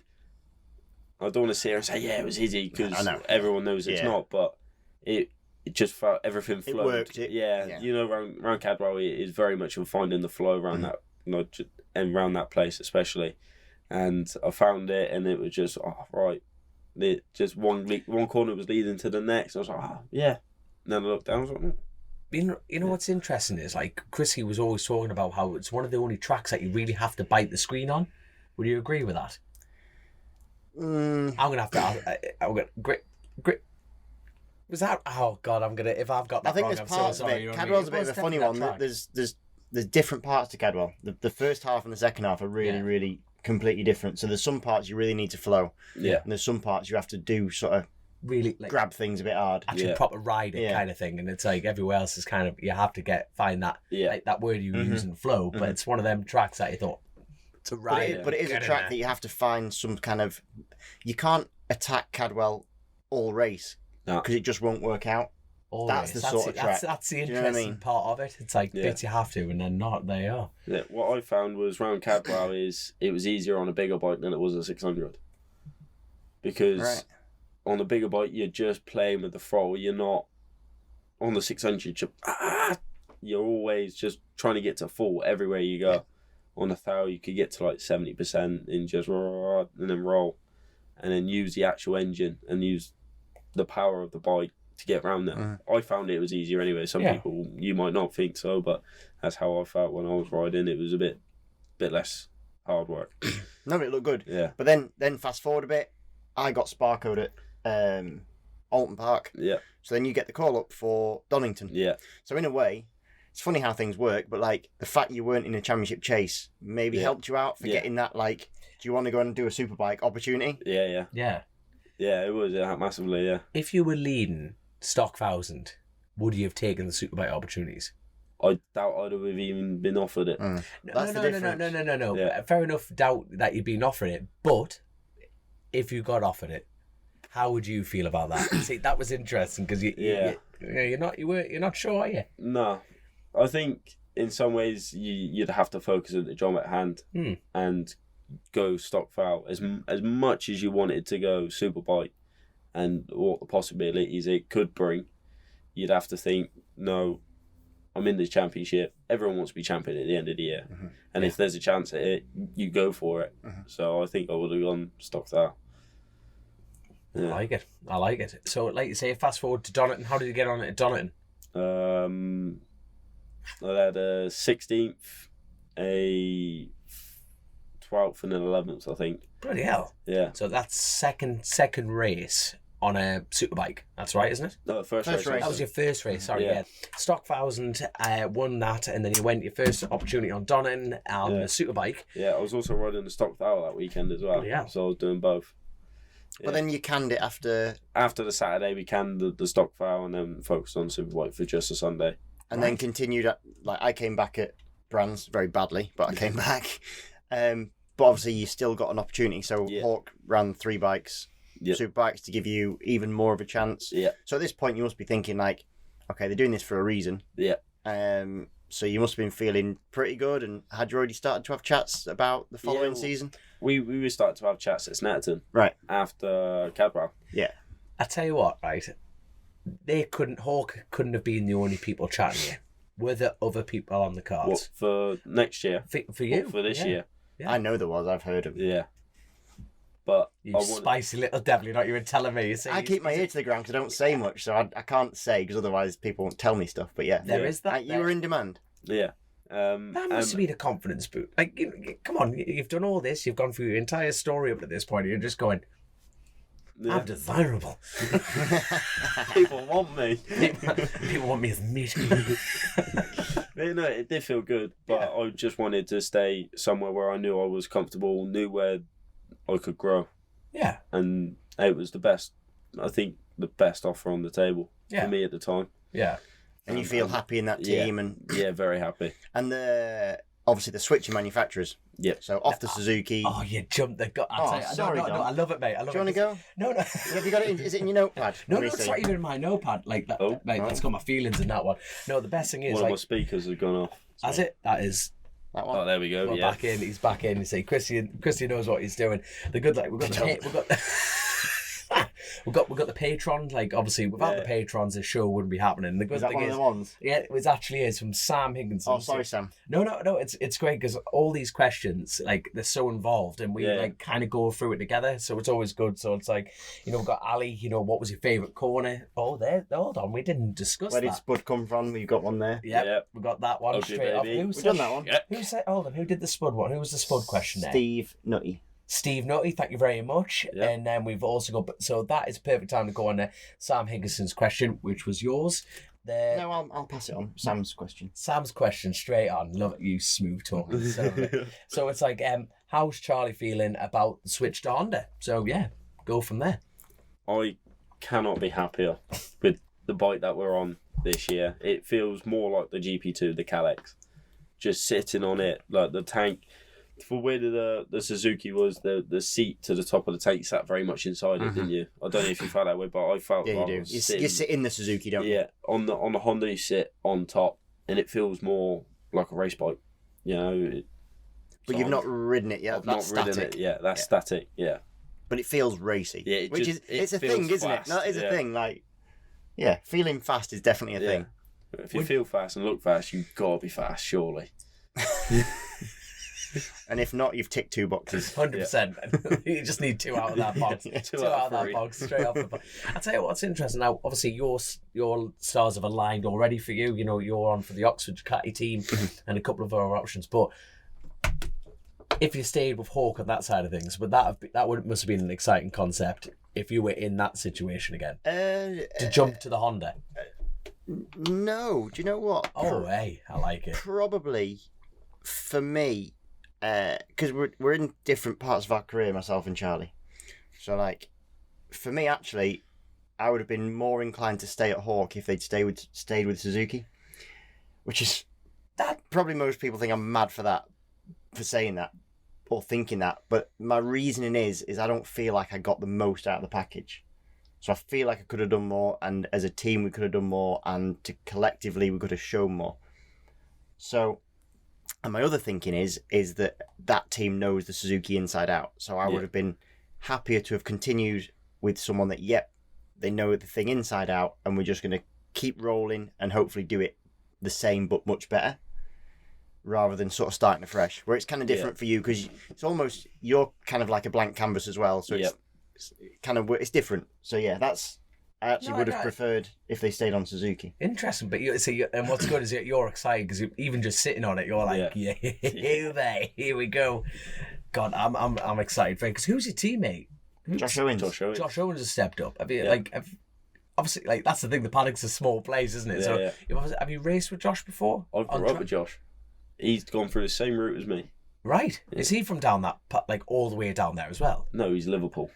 [SPEAKER 4] I don't want to sit here and say, yeah, it was easy, because
[SPEAKER 5] I know.
[SPEAKER 4] everyone knows it's not, but it just felt everything flowed.
[SPEAKER 5] It worked.
[SPEAKER 4] Yeah, you know, around Cadwell, it is very much of finding the flow around that, and around that place especially. And I found it, and it was just, right. It just one corner was leading to the next. I was like, yeah. And then I looked down, I was like,
[SPEAKER 3] You know what's interesting is, like, Chrissy was always talking about how it's one of the only tracks that you really have to bite the screen on. Would you agree with that? I'm gonna have to. I'm gonna grit. Was that? Oh God, if I've got that
[SPEAKER 5] I think
[SPEAKER 3] wrong,
[SPEAKER 5] there's
[SPEAKER 3] I'm
[SPEAKER 5] parts
[SPEAKER 3] so
[SPEAKER 5] of
[SPEAKER 3] sorry.
[SPEAKER 5] it.
[SPEAKER 3] You know what I mean?
[SPEAKER 5] Cadwell's a bit
[SPEAKER 3] It
[SPEAKER 5] of a
[SPEAKER 3] was
[SPEAKER 5] funny
[SPEAKER 3] definitely
[SPEAKER 5] one.
[SPEAKER 3] that track.
[SPEAKER 5] There's different parts to Cadwell. The first half and the second half are really completely different. So there's some parts you really need to flow.
[SPEAKER 4] Yeah.
[SPEAKER 5] And there's some parts you have to do sort of
[SPEAKER 3] Really, like,
[SPEAKER 5] grab things a bit hard.
[SPEAKER 3] actually proper ride it kind of thing, and it's like everywhere else is kind of, you have to find that like that word you use and flow. But it's one of them tracks that you thought to ride.
[SPEAKER 5] But it is a track that you have to find some kind of. You can't attack Cadwell all race because it just won't work out. That's the sort of track.
[SPEAKER 3] That's the
[SPEAKER 5] Do you know what I
[SPEAKER 3] interesting
[SPEAKER 5] mean?
[SPEAKER 3] part of it. It's like bits you have to, and then not. There you are.
[SPEAKER 4] Yeah, what I found was round Cadwell is it was easier on a bigger bike than it was a 600. Because on the bigger bike, you're just playing with the throttle. You're not on the 600. You're always just trying to get to full everywhere you go. Yeah. On the 1000, you could get to like 70% and just and then roll, and then use the actual engine and use the power of the bike to get around there. I found it was easier anyway. Some people, you might not think so, but that's how I felt when I was riding. It was a bit less hard work.
[SPEAKER 5] No, but it looked good.
[SPEAKER 4] Yeah.
[SPEAKER 5] But then fast forward a bit, I got Sparkoed at Alton Park.
[SPEAKER 4] Yeah.
[SPEAKER 5] So then you get the call up for Donington.
[SPEAKER 4] Yeah.
[SPEAKER 5] So in a way, it's funny how things work, but like the fact you weren't in a championship chase maybe helped you out for getting that, like, do you want to go and do a superbike opportunity?
[SPEAKER 4] Yeah. Yeah, it was massively, yeah.
[SPEAKER 3] If you were leading Stock 1000, would you have taken the superbike opportunities?
[SPEAKER 4] I doubt I'd have even been offered it.
[SPEAKER 3] No.
[SPEAKER 5] Yeah.
[SPEAKER 3] Fair enough, doubt that you'd been offered it, but if you got offered it, how would you feel about that? See, that was interesting because you're not sure, are you?
[SPEAKER 4] No, I think in some ways you'd have to focus on the job at hand and go stock foul as much as you wanted to go superbike and what the possibilities it could bring. You'd have to think, no, I'm in the championship. Everyone wants to be champion at the end of the year, and if there's a chance at it, you go for it. So I think I would have gone stock foul. Yeah.
[SPEAKER 3] I like it. So, like you say, fast forward to Donington. How did you get on it at Donington?
[SPEAKER 4] I had a 16th, a 12th, and an 11th, I think.
[SPEAKER 3] Bloody hell!
[SPEAKER 4] Yeah.
[SPEAKER 3] So that's second race on a superbike. That's right, isn't it?
[SPEAKER 4] No, first race.
[SPEAKER 3] That was your first race. Sorry, yeah. Stock 1000 won that, and then you went your first opportunity on Donington on a superbike.
[SPEAKER 4] Yeah, I was also riding the stock foul that weekend as well.
[SPEAKER 3] Yeah.
[SPEAKER 4] So I was doing both.
[SPEAKER 5] But then you canned it after
[SPEAKER 4] the Saturday. We canned the stock foul and then focused on superbike for just a Sunday.
[SPEAKER 5] And then continued at, like, I came back at Brands very badly, but I came back. But obviously you still got an opportunity. So Hawk ran 3 bikes, superbikes, to give you even more of a chance.
[SPEAKER 4] Yeah.
[SPEAKER 5] So at this point you must be thinking, like, okay, they're doing this for a reason.
[SPEAKER 4] Yeah.
[SPEAKER 5] So you must have been feeling pretty good, and had you already started to have chats about the following season?
[SPEAKER 4] We were starting to have chats at Snetterton.
[SPEAKER 5] Right.
[SPEAKER 4] After Cadwell.
[SPEAKER 5] Yeah.
[SPEAKER 3] I tell you what, right? Hawk couldn't have been the only people chatting here. Were there other people on the cards?
[SPEAKER 4] What, for next year?
[SPEAKER 3] For you?
[SPEAKER 4] What, for this year?
[SPEAKER 3] Yeah.
[SPEAKER 5] I know there was, I've heard of.
[SPEAKER 4] Yeah. But
[SPEAKER 3] you spicy little devil, you're not even telling me.
[SPEAKER 5] I keep my ear to the ground because I don't say much, so I can't say because otherwise people won't tell me stuff. But yeah,
[SPEAKER 3] there is that.
[SPEAKER 5] You were in demand.
[SPEAKER 4] Yeah.
[SPEAKER 3] That must have been a confidence boot. Like, come on, you've done all this, you've gone through your entire story up to this point, and you're just going, I'm desirable.
[SPEAKER 4] People want me.
[SPEAKER 3] People want me as meat.
[SPEAKER 4] No, it did feel good, but I just wanted to stay somewhere where I knew I was comfortable, knew where I could grow.
[SPEAKER 3] Yeah. And
[SPEAKER 4] it was the best offer on the table for me at the time.
[SPEAKER 3] Yeah.
[SPEAKER 5] And you feel happy in that team, and
[SPEAKER 4] very happy.
[SPEAKER 5] And obviously the switching manufacturers.
[SPEAKER 4] Yeah.
[SPEAKER 5] So off the Suzuki.
[SPEAKER 3] Oh, you jumped the gun.
[SPEAKER 5] Sorry,
[SPEAKER 3] no, I love it, mate. I love
[SPEAKER 5] Do you want to go?
[SPEAKER 3] No.
[SPEAKER 5] Have you got it? Is it in your notepad?
[SPEAKER 3] No, it's not even in my notepad. Like that. Mate, that's got my feelings in that one. No, the best thing is
[SPEAKER 4] one of my speakers has gone off.
[SPEAKER 3] Has it? That is
[SPEAKER 5] That one.
[SPEAKER 2] Oh, there we go.
[SPEAKER 3] Well,
[SPEAKER 2] yeah.
[SPEAKER 3] back in. He's back in. You see, Christian knows what he's doing. The good, like, we've got the patron. Like, obviously, without the patrons, this show wouldn't be happening. The good
[SPEAKER 5] Is that
[SPEAKER 3] thing
[SPEAKER 5] one
[SPEAKER 3] is,
[SPEAKER 5] of the ones?
[SPEAKER 3] yeah, it actually is from Sam Higginson.
[SPEAKER 5] Oh, sorry, Sam.
[SPEAKER 3] No. It's great because all these questions, like, they're so involved, and we like kind of go through it together. So it's always good. So it's like, you know, we've got Ali. You know, what was your favourite corner? Oh, there. Hold on, we didn't discuss
[SPEAKER 5] Where
[SPEAKER 3] that.
[SPEAKER 5] did Spud come from? We've got one there.
[SPEAKER 3] Yep, we got that one
[SPEAKER 2] Okay,
[SPEAKER 3] straight off.
[SPEAKER 2] baby.
[SPEAKER 5] We've done that one.
[SPEAKER 3] Who said? Hold on, who did the Spud one? Who was the Spud question there?
[SPEAKER 5] Steve Nutty.
[SPEAKER 3] Steve Nutty, thank you very much.
[SPEAKER 2] Yeah.
[SPEAKER 3] And then we've also got, so that is a perfect time to go on to Sam Higginson's question, which was yours.
[SPEAKER 5] No, I'll pass it on. Sam's question.
[SPEAKER 3] Sam's question straight on. Love it, you smooth talking. So it's like, how's Charlie feeling about the switch to Honda? So yeah, go from there.
[SPEAKER 2] I cannot be happier with the bike that we're on this year. It feels more like the GP2, the Calex. Just sitting on it, like the tank. For where the Suzuki was, the seat to the top of the tank sat very much inside it, didn't you? I don't know if you felt that way, but I felt
[SPEAKER 5] Yeah,
[SPEAKER 2] like
[SPEAKER 5] you
[SPEAKER 2] I
[SPEAKER 5] do.
[SPEAKER 2] was
[SPEAKER 5] You
[SPEAKER 2] sitting,
[SPEAKER 5] sit in the Suzuki, don't you?
[SPEAKER 2] yeah, on the Honda you sit on top, and it feels more like a race bike. You know,
[SPEAKER 5] But you've not ridden it yet.
[SPEAKER 2] I've
[SPEAKER 5] That's
[SPEAKER 2] not ridden
[SPEAKER 5] static.
[SPEAKER 2] it. Yeah, that's static. Yeah,
[SPEAKER 5] But it feels racy.
[SPEAKER 2] Yeah,
[SPEAKER 5] It's a
[SPEAKER 2] feels
[SPEAKER 5] thing, isn't it?
[SPEAKER 2] fast,
[SPEAKER 5] No, it's a
[SPEAKER 2] yeah.
[SPEAKER 5] thing. Like, yeah, feeling fast is definitely a
[SPEAKER 2] yeah.
[SPEAKER 5] thing.
[SPEAKER 2] If you feel fast and look fast, you've got to be fast, surely.
[SPEAKER 5] And if not, you've ticked 2 boxes.
[SPEAKER 3] 100%. You just need 2 out of that box. Two out of that
[SPEAKER 2] 3.
[SPEAKER 3] box, straight off the box. I'll tell you what's interesting now. Obviously, your stars have aligned already for you. You know, you're on for the Oxford Ducati team and a couple of other options. But if you stayed with Hawk on that side of things, but must have been an exciting concept if you were in that situation again to jump to the Honda.
[SPEAKER 5] No, do you know what?
[SPEAKER 3] Oh, hey, I like it.
[SPEAKER 5] Probably for me, because we're in different parts of our career, myself and Charlie. So, like, for me, actually, I would have been more inclined to stay at Hawk if they'd stayed with Suzuki, which is that probably most people think I'm mad for saying that or thinking that. But my reasoning is I don't feel like I got the most out of the package. So I feel like I could have done more, and as a team we could have done more, and collectively we could have shown more. So, and my other thinking is that team knows the Suzuki inside out. So I would have been happier to have continued with someone that, they know the thing inside out, and we're just going to keep rolling and hopefully do it the same but much better, rather than sort of starting afresh. Where it's kind of different for you, because it's almost, you're kind of like a blank canvas as well. So it's kind of, it's different. So yeah, I actually would have preferred if they stayed on Suzuki.
[SPEAKER 3] Interesting, but and what's good is that you're excited because even just sitting on it, you're like, here we go. God, I'm excited for it, because who's your teammate?
[SPEAKER 5] Josh Owens.
[SPEAKER 3] Josh Owens has stepped up. I mean, obviously, like, that's the thing. The paddock's a small place, isn't it? Have you raced with Josh before?
[SPEAKER 2] I've grew up with Josh. He's gone through the same route as me.
[SPEAKER 3] Right. Yeah. Is he from down that, like, all the way down there as well?
[SPEAKER 2] No, he's Liverpool.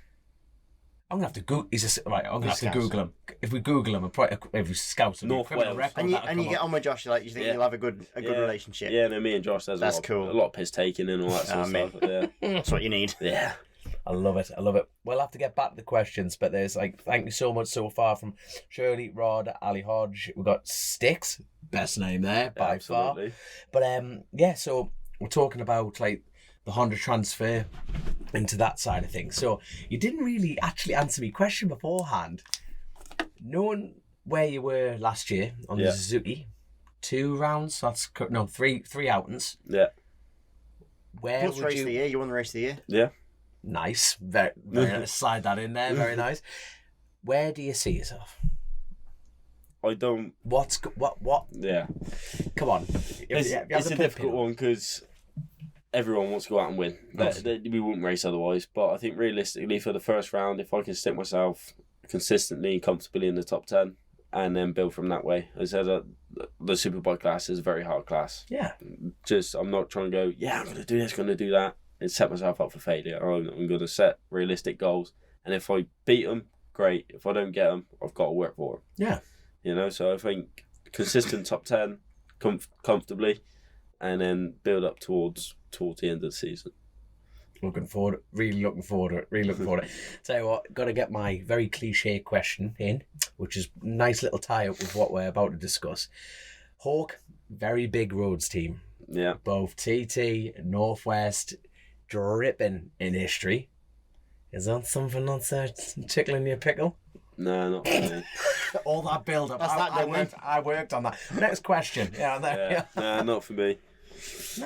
[SPEAKER 3] I'm gonna have to Google. I'm gonna have to Google him. If we Google him, if we scout him,
[SPEAKER 2] North Wales,
[SPEAKER 5] and you get on with Josh, like, you think you'll have a good relationship.
[SPEAKER 2] Yeah, no, me and Josh, that's
[SPEAKER 5] cool.
[SPEAKER 2] A lot of piss taking and all that sort of stuff. Yeah.
[SPEAKER 5] That's what you need.
[SPEAKER 2] Yeah.
[SPEAKER 3] I love it. We'll have to get back to the questions, but there's, like, thank you so much so far from Shirley, Rod, Ali Hodge. We've got Sticks, best name there by far. But so we're talking about, like, the Honda transfer into that side of things. So you didn't really actually answer my question beforehand. Knowing where you were last year on the Suzuki, 2 rounds, three outings.
[SPEAKER 2] Yeah.
[SPEAKER 3] Where
[SPEAKER 5] Plus race of the year, you won the race of the year.
[SPEAKER 2] Yeah.
[SPEAKER 3] Nice. Very, very nice. Slide that in there. Very nice. Where do you see yourself?
[SPEAKER 2] I don't.
[SPEAKER 3] What?
[SPEAKER 2] Yeah.
[SPEAKER 3] Come on.
[SPEAKER 2] It's a difficult one because everyone wants to go out and win. We wouldn't race otherwise. But I think realistically, for the first round, if I can stick myself consistently, comfortably in the top 10, and then build from that way. As I said, the Superbike class is a very hard class.
[SPEAKER 3] Yeah.
[SPEAKER 2] I'm not trying to go, I'm going to do this, going to do that, and set myself up for failure. I'm going to set realistic goals. And if I beat them, great. If I don't get them, I've got to work for them.
[SPEAKER 3] Yeah.
[SPEAKER 2] You know, so I think consistent top 10 comfortably, and then build up towards the end of the season.
[SPEAKER 3] Really looking forward to it. Tell you what, got to get my very cliche question in, which is a nice little tie up with what we're about to discuss. Hawk, very big roads team.
[SPEAKER 2] Yeah.
[SPEAKER 3] Both TT, Northwest, dripping in history. Is that something that's tickling your pickle?
[SPEAKER 2] No, not for me.
[SPEAKER 3] All that build up.
[SPEAKER 5] That's that done,
[SPEAKER 3] I worked on that. Next question.
[SPEAKER 2] Yeah. No, not for me.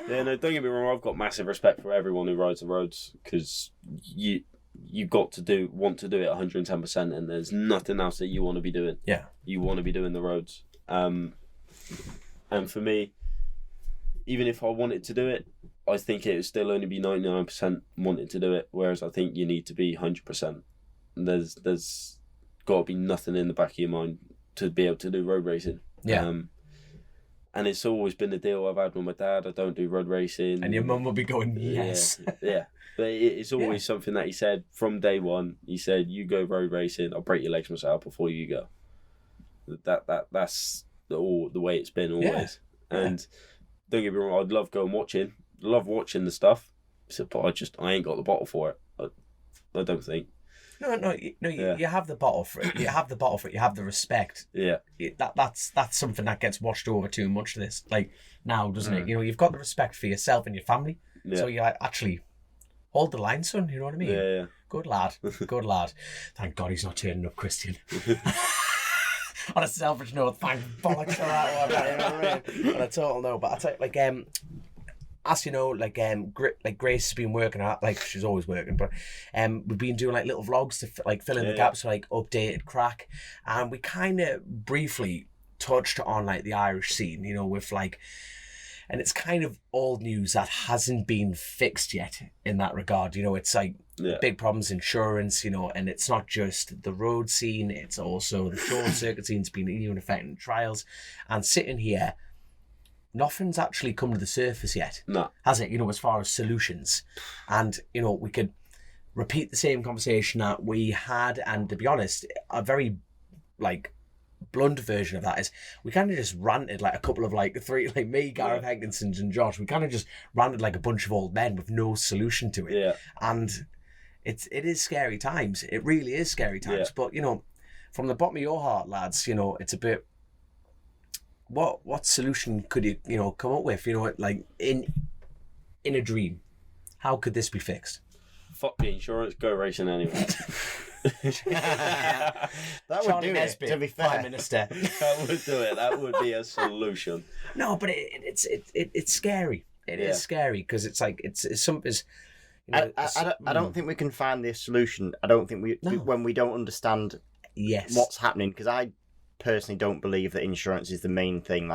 [SPEAKER 2] Yeah, no, don't get me wrong. I've got massive respect for everyone who rides the roads because you've got to want to do it 110%, and there's nothing else that you want to be doing.
[SPEAKER 3] Yeah.
[SPEAKER 2] You want to be doing the roads. And for me, even if I wanted to do it, I think it would still only be 99% wanting to do it, whereas I think you need to be 100%. There's got to be nothing in the back of your mind to be able to do road racing.
[SPEAKER 3] Yeah.
[SPEAKER 2] And it's always been the deal I've had with my dad. I don't do road racing.
[SPEAKER 3] And your mum will be going, yes.
[SPEAKER 2] Yeah. But it's always something that he said from day one. He said, you go road racing, I'll break your legs myself before you go. That's the way it's been always. Yeah. And don't get me wrong, I'd love going watching. Love watching the stuff. But I ain't got the bottle for it. I don't think.
[SPEAKER 3] No. You have the bottle for it. You have the bottle for it. You have the respect.
[SPEAKER 2] Yeah.
[SPEAKER 3] That's something that gets washed over too much. This now, doesn't it? You've got the respect for yourself and your family. Yeah. So you actually hold the line, son. You know what I mean?
[SPEAKER 2] Yeah.
[SPEAKER 3] Good lad. Good lad. Thank God he's not turning up, Christian. On a selfish note, thank bollocks for that one. You know what I mean? On a total note, but I tell you, as you know, Grace has been working at, she's always working, but we've been doing little vlogs to fill in the gaps, updated crack, and we kind of briefly touched on the Irish scene, with and it's kind of old news that hasn't been fixed yet in that regard. It's big problems, insurance, and it's not just the road scene, it's also the short circuit scene's been even affecting trials, and sitting here, nothing's actually come to the surface yet.
[SPEAKER 2] No.
[SPEAKER 3] Has it? As far as solutions. And, we could repeat the same conversation that we had, and to be honest, a very, blunt version of that is we kind of just ranted a couple of three, me, Gareth Hankinsons and Josh, we kind of just ranted like a bunch of old men with no solution to it.
[SPEAKER 2] Yeah.
[SPEAKER 3] And it is scary times. It really is scary times. Yeah. But, from the bottom of your heart, lads, it's a bit... What solution could you come up with? In a dream, how could this be fixed?
[SPEAKER 2] Fuck the insurance, go racing anyway.
[SPEAKER 5] That would
[SPEAKER 3] Charlie
[SPEAKER 5] do
[SPEAKER 3] Nesbitt,
[SPEAKER 5] it, to be fair.
[SPEAKER 3] Prime Minister.
[SPEAKER 2] That would do it. That would be a solution.
[SPEAKER 3] No, but it's scary. It is scary because it's something.
[SPEAKER 5] I don't think we can find this solution. I don't think when we don't understand what's happening, because I personally don't believe that insurance is the main thing.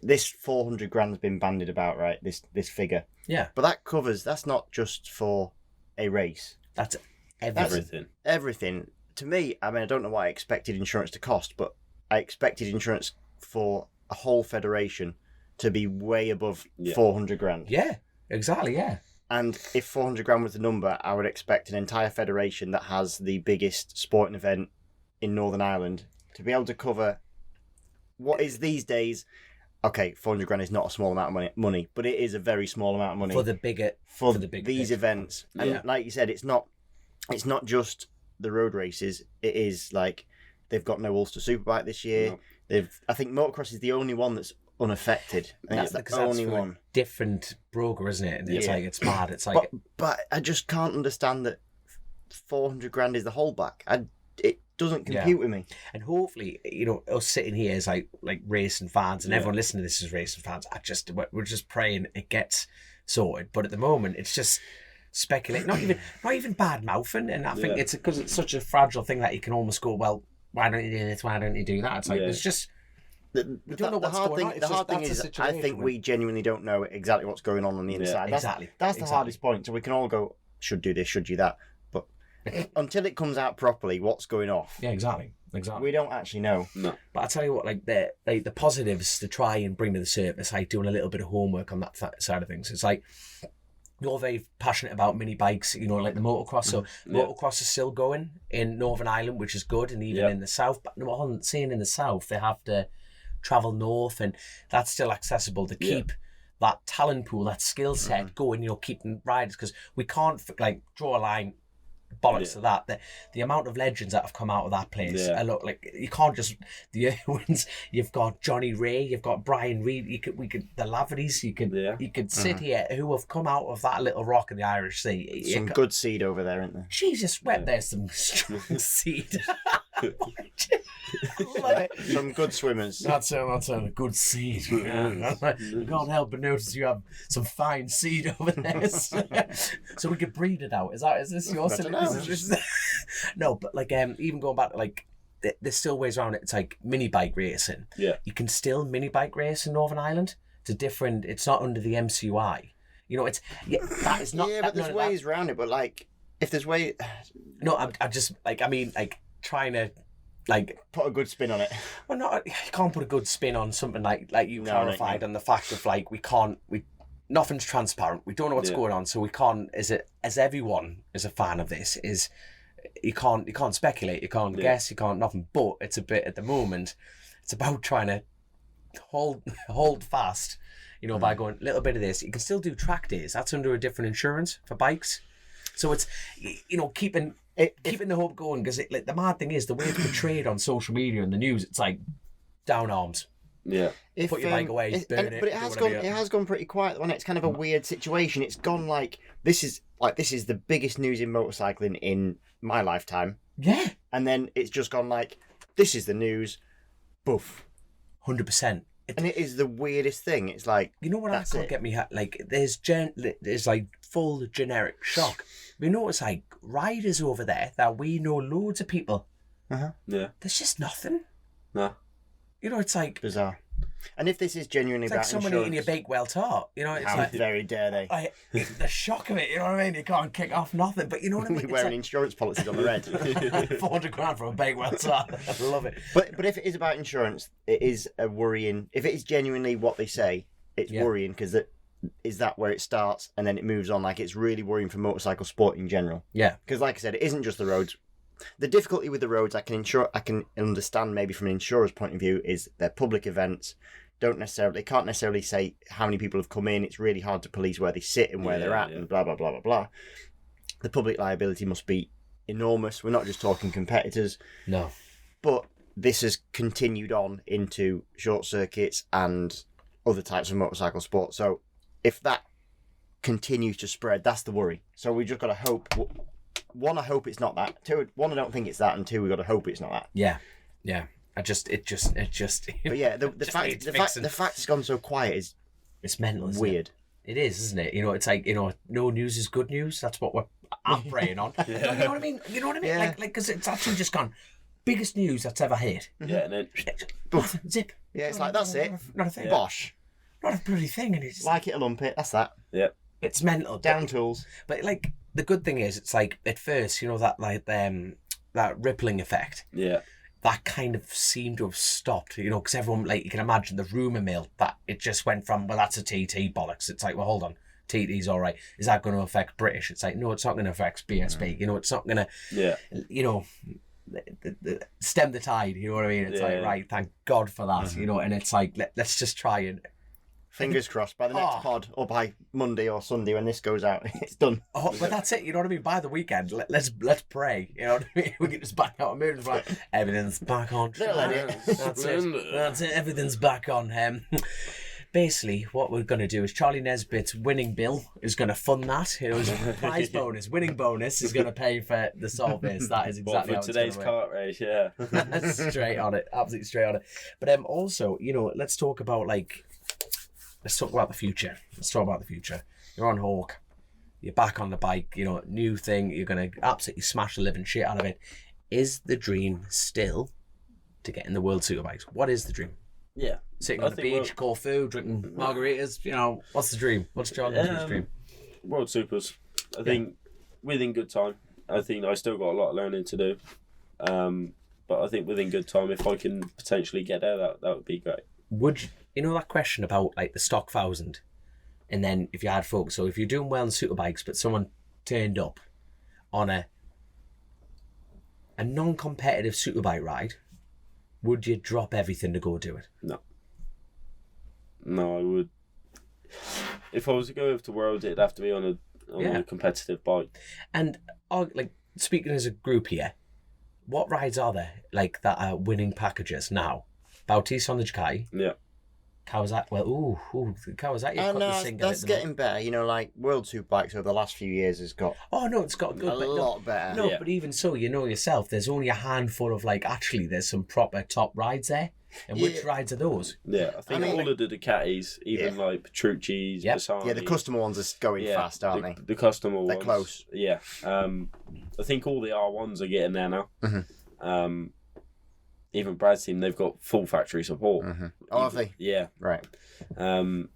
[SPEAKER 5] This 400 grand's been bandied about, right? This figure.
[SPEAKER 3] Yeah.
[SPEAKER 5] But that's not just for a race.
[SPEAKER 3] That's everything.
[SPEAKER 5] Everything. To me, I don't know what I expected insurance to cost, but I expected insurance for a whole federation to be way above 400 grand.
[SPEAKER 3] Yeah, exactly, yeah.
[SPEAKER 5] And if 400 grand was the number, I would expect an entire federation that has the biggest sporting event in Northern Ireland to be able to cover what is these days... Okay, 400 grand is not a small amount of money, but it is a very small amount of money
[SPEAKER 3] for the bigger
[SPEAKER 5] these events. And like you said, it's not just the road races. It is they've got no Ulster Superbike this year. No. I think motocross is the only one that's unaffected. It's the only one.
[SPEAKER 3] Different broker, isn't it? And it's it's mad. It's
[SPEAKER 5] but I just can't understand that 400 grand is the holdback. It doesn't compute with me.
[SPEAKER 3] And hopefully, us sitting here as like racing fans, and everyone listening to this is racing fans. We're just praying it gets sorted. But at the moment, it's just speculating, not even bad mouthing. And I think it's because it's such a fragile thing that you can almost go, well, why don't you do this? Why don't you do that? It's it's just. We don't know what's going on.
[SPEAKER 5] The hard thing is, I think we genuinely don't know exactly what's going on the inside. That's the hardest point. So we can all go, should do this, should do that. But until it comes out properly, what's going off?
[SPEAKER 3] Yeah, exactly.
[SPEAKER 5] We don't actually know.
[SPEAKER 2] No.
[SPEAKER 3] But I tell you what, the positives to try and bring to the surface, doing a little bit of homework on that side of things. It's you're very passionate about mini bikes, the motocross. So motocross is still going in Northern Ireland, which is good, and even in the south. But no, I'm saying in the south, they have to travel north, and that's still accessible to keep that talent pool, that skill set going, keeping riders, because we can't draw a line bollocks to that. The amount of legends that have come out of that place.
[SPEAKER 4] Yeah.
[SPEAKER 3] Look, like you can't just the Irwins. You've got Johnny Ray. You've got Brian Reed. We could the Lavertys. You could sit here who have come out of that little rock in the Irish Sea.
[SPEAKER 5] Some good seed over there, isn't there?
[SPEAKER 3] Jesus, there's some strong seed.
[SPEAKER 5] Some good swimmers.
[SPEAKER 3] That's a good seed. You can't help but notice you have some fine seed over there. So we could breed it out. Is this your No, but like even going back to like there's still ways around it. It's like mini bike racing.
[SPEAKER 4] Yeah.
[SPEAKER 3] You can still mini bike race in Northern Ireland. It's not under the MCUI. That is not.
[SPEAKER 5] Yeah, but there's ways around it. But like, if there's way.
[SPEAKER 3] No, I'm just like trying to like
[SPEAKER 5] put a good spin on it.
[SPEAKER 3] Well, you can't put a good spin on something like you clarified on the fact of like nothing's transparent. We don't know what's going on, so we can't. As everyone is a fan of this, you can't speculate, you can't guess, you can't nothing. But it's a bit at the moment. It's about trying to hold fast, by going a little bit of this. You can still do track days. That's under a different insurance for bikes. So it's keeping the hope going, because like the mad thing is the way it's portrayed on social media and the news. It's like down arms.
[SPEAKER 4] Yeah.
[SPEAKER 3] Put your bike away, burn it.
[SPEAKER 5] But it has gone pretty quiet when it's kind of a weird situation. It's gone like this is the biggest news in motorcycling in my lifetime.
[SPEAKER 3] Yeah.
[SPEAKER 5] And then it's just gone like this is the news, boof.
[SPEAKER 3] 100%.
[SPEAKER 5] And it is the weirdest thing. It's like
[SPEAKER 3] what I can't get me like there's like full generic shock. We notice like riders over there that we know loads of people.
[SPEAKER 5] Yeah.
[SPEAKER 3] There's just nothing.
[SPEAKER 4] No.
[SPEAKER 3] It's like
[SPEAKER 5] bizarre. And if this is genuinely
[SPEAKER 3] it's
[SPEAKER 5] about
[SPEAKER 3] like someone
[SPEAKER 5] insurance,
[SPEAKER 3] eating a Bakewell Tart, it's
[SPEAKER 5] how
[SPEAKER 3] like
[SPEAKER 5] very dare they?
[SPEAKER 3] The shock of it, you know what I mean? You can't kick off nothing, but you know what I mean?
[SPEAKER 5] We're wearing insurance policies on the red.
[SPEAKER 3] 400 grand for a Bakewell Tart. I love it.
[SPEAKER 5] But if it is about insurance, it is a worrying. If it is genuinely what they say, it's worrying, because is that where it starts and then it moves on? Like, it's really worrying for motorcycle sport in general.
[SPEAKER 3] Yeah.
[SPEAKER 5] Because like I said, it isn't just the roads. The difficulty with the roads, I can understand maybe from an insurer's point of view, is they're public events. Can't necessarily say how many people have come in. It's really hard to police where they sit and where they're at and blah, blah, blah, blah, blah. The public liability must be enormous. We're not just talking competitors.
[SPEAKER 3] No.
[SPEAKER 5] But this has continued on into short circuits and other types of motorcycle sport. So if that continues to spread, that's the worry. So we just got to hope. One, I hope it's not that. Two, I don't think it's that. And two, we got to hope it's not that.
[SPEAKER 3] Yeah. It just.
[SPEAKER 5] But yeah, the fact it's gone so quiet is
[SPEAKER 3] it's mental. Isn't
[SPEAKER 5] weird.
[SPEAKER 3] It is, isn't it? It's like no news is good news. That's what I'm praying on. You know what I mean?
[SPEAKER 5] Yeah.
[SPEAKER 3] Like because it's actually just gone. Biggest news that's ever hit.
[SPEAKER 4] Yeah, and then
[SPEAKER 3] Zip.
[SPEAKER 5] Yeah, it's like that's it.
[SPEAKER 3] Not a thing.
[SPEAKER 5] Bosh.
[SPEAKER 3] Not a bloody thing, and it's
[SPEAKER 5] Like it or lump it. That's that.
[SPEAKER 4] yeah.
[SPEAKER 3] it's mental.
[SPEAKER 5] Down tools.
[SPEAKER 3] But like the good thing is, it's like at first, that like that rippling effect.
[SPEAKER 4] Yeah.
[SPEAKER 3] That kind of seemed to have stopped, because everyone, like, you can imagine the rumour mill that it just went from, well, that's a TT bollocks. It's like, well, hold on, TT's all right. Is that going to affect British? It's like, no, it's not going to affect BSB. It's not going to, stem the tide. You know what I mean? It's like, right, thank God for that. And it's like, let's just try and.
[SPEAKER 5] Fingers crossed, by the next pod, or by Monday or Sunday when this goes out, it's done.
[SPEAKER 3] Oh, but that's it, you know what I mean? By the weekend, let's pray, you know what I mean? We can just back out and move, like, everything's back on track. That's it, everything's back on. Basically, what we're going to do is Charlie Nesbitt's winning bill is going to fund that. His prize bonus, winning bonus, is going to pay for the service. That is exactly how it's
[SPEAKER 4] today's kart race, yeah.
[SPEAKER 3] Straight on it, absolutely straight on it. But also, let's talk about the future. You're on Hawk. You're back on the bike. New thing. You're going to absolutely smash the living shit out of it. Is the dream still to get in the World Superbikes? What is the dream?
[SPEAKER 4] Yeah.
[SPEAKER 3] Sitting on the beach, Corfu, drinking margaritas. What's the dream? What's Charlie's dream?
[SPEAKER 4] World Supers. I think within good time. I think I still got a lot of learning to do. But I think within good time, if I can potentially get there, that would be great.
[SPEAKER 3] Would you that question about like the stock 1,000, and then if you had folks, so if you're doing well in superbikes, but someone turned up on a non-competitive superbike ride, would you drop everything to go do it?
[SPEAKER 4] No, I would. If I was to go over to Worlds, it'd have to be on a competitive bike.
[SPEAKER 3] And speaking as a group here, what rides are there like that are winning packages now? Bautista on the Ducati.
[SPEAKER 2] Yeah.
[SPEAKER 3] Kawasaki. Well, Kawasaki.
[SPEAKER 5] That's getting better. You know, like World Superbikes over the last few years has got.
[SPEAKER 3] Oh no, it's got good.
[SPEAKER 5] A lot better.
[SPEAKER 3] No,
[SPEAKER 2] Yeah.
[SPEAKER 3] but even so, you know yourself. There's only a handful of actually, there's some proper top rides there. And which rides are those?
[SPEAKER 2] Yeah, I think all of the Ducatis, even like Petrucci's, Bassani.
[SPEAKER 5] Yeah, the customer ones are going fast, aren't they?
[SPEAKER 2] The customer ones.
[SPEAKER 5] They're close.
[SPEAKER 2] Yeah. I think all the R1s are getting there now.
[SPEAKER 5] Mm-hmm.
[SPEAKER 2] Even Brad's team, they've got full factory support.
[SPEAKER 5] Mm-hmm. Oh, have they?
[SPEAKER 2] Yeah.
[SPEAKER 5] Right.
[SPEAKER 2] Even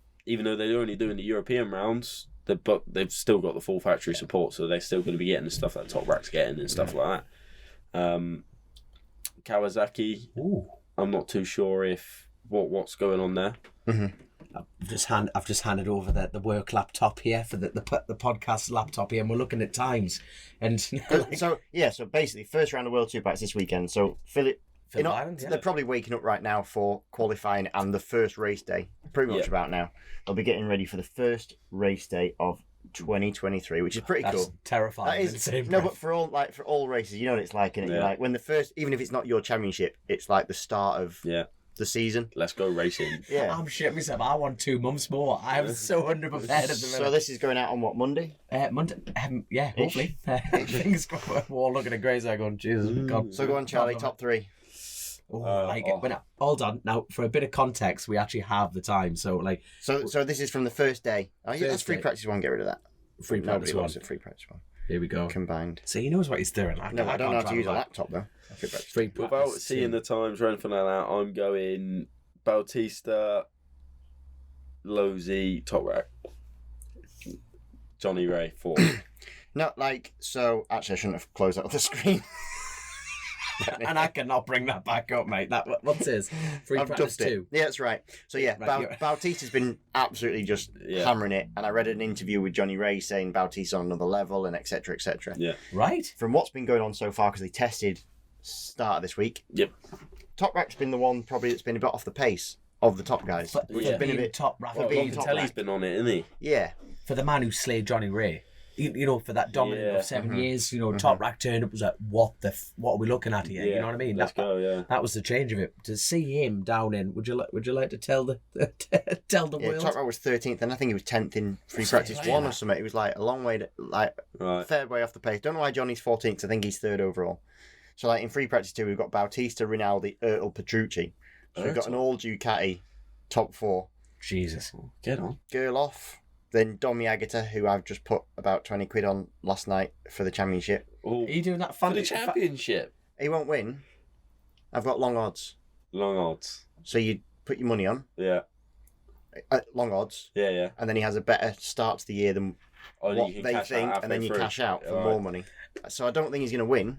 [SPEAKER 2] though they're only doing the European rounds, they've still got the full factory support, so they're still going to be getting the stuff that Top Rack's getting and stuff like that. Kawasaki, I'm not too sure if what's going on there.
[SPEAKER 5] Mm-hmm.
[SPEAKER 3] I've just handed over the work laptop here for the podcast laptop here, and we're looking at times. And
[SPEAKER 5] so basically, first round of World Superbikes this weekend. So they're probably waking up right now for qualifying and the first race day. Pretty much about now. They'll be getting ready for the first race day of 2023, which is pretty cool.
[SPEAKER 3] Terrifying.
[SPEAKER 5] That is but for all races, you know what it's like, and you're like when the first, even if it's not your championship, it's like the start of the season.
[SPEAKER 2] Let's go racing.
[SPEAKER 5] Yeah,
[SPEAKER 3] I'm shitting myself. I want 2 months more. I'm so underprepared at the minute.
[SPEAKER 5] So this is going out on what, Monday?
[SPEAKER 3] Monday. Hopefully. Things we're all looking at Grey's going, Jesus God.
[SPEAKER 5] So go on, Charlie. Top 3.
[SPEAKER 3] But hold on. Now, for a bit of context, we actually have the time. So
[SPEAKER 5] this is from the first day. Oh, yeah, that's free practice one. Get rid of that.
[SPEAKER 3] Free practice one.
[SPEAKER 5] Free practice one.
[SPEAKER 3] Here we go.
[SPEAKER 5] Combined.
[SPEAKER 3] So he knows what he's doing.
[SPEAKER 5] I don't know how to use a laptop though.
[SPEAKER 3] Free practice.
[SPEAKER 2] Without seeing the times or anything like that, I'm going Bautista, Losey, Top Rack, Johnny Ray, 4.
[SPEAKER 5] Not so. Actually, I shouldn't have closed out the screen.
[SPEAKER 3] And I cannot bring that back up, mate. What's his? Free practice 2.
[SPEAKER 5] Yeah, that's right. So Bautista's been absolutely just hammering it. And I read an interview with Johnny Ray saying Bautista's on another level and etc. etc.
[SPEAKER 2] Yeah.
[SPEAKER 3] Right.
[SPEAKER 5] From what's been going on so far, because they tested start of this week.
[SPEAKER 2] Yep.
[SPEAKER 5] Top Rack's been the one probably that's been a bit off the pace of the top guys.
[SPEAKER 3] Which has been a bit Top Rack.
[SPEAKER 2] You can tell he's been on it, isn't he?
[SPEAKER 5] Yeah.
[SPEAKER 3] For the man who slayed Johnny Ray. You know, for that dominant of 7 years, Top Rack turned up, was like, what are we looking at here? You know what I mean?
[SPEAKER 2] Let's go, yeah.
[SPEAKER 3] That was the change of it. To see him down in, would you like to tell the world?
[SPEAKER 5] Top Rack was 13th, and I think he was 10th in free practice 1 or something. It was like a long way, third way off the pace. Don't know why Johnny's 14th. I think he's 3rd overall. So in free practice 2, we've got Bautista, Rinaldi, Ertl, Petrucci. So we've got an all Ducati top 4.
[SPEAKER 3] Jesus,
[SPEAKER 2] get on.
[SPEAKER 5] Gerloff. Then Domi Agata, who I've just put about 20 quid on last night for the championship.
[SPEAKER 3] Are you doing that
[SPEAKER 2] for the championship?
[SPEAKER 5] He won't win. I've got long odds.
[SPEAKER 2] Long odds.
[SPEAKER 5] So you put your money on.
[SPEAKER 2] Yeah.
[SPEAKER 5] Long odds.
[SPEAKER 2] Yeah.
[SPEAKER 5] And then he has a better start to the year than what they think, and then you cash out for more money. So I don't think he's going to win.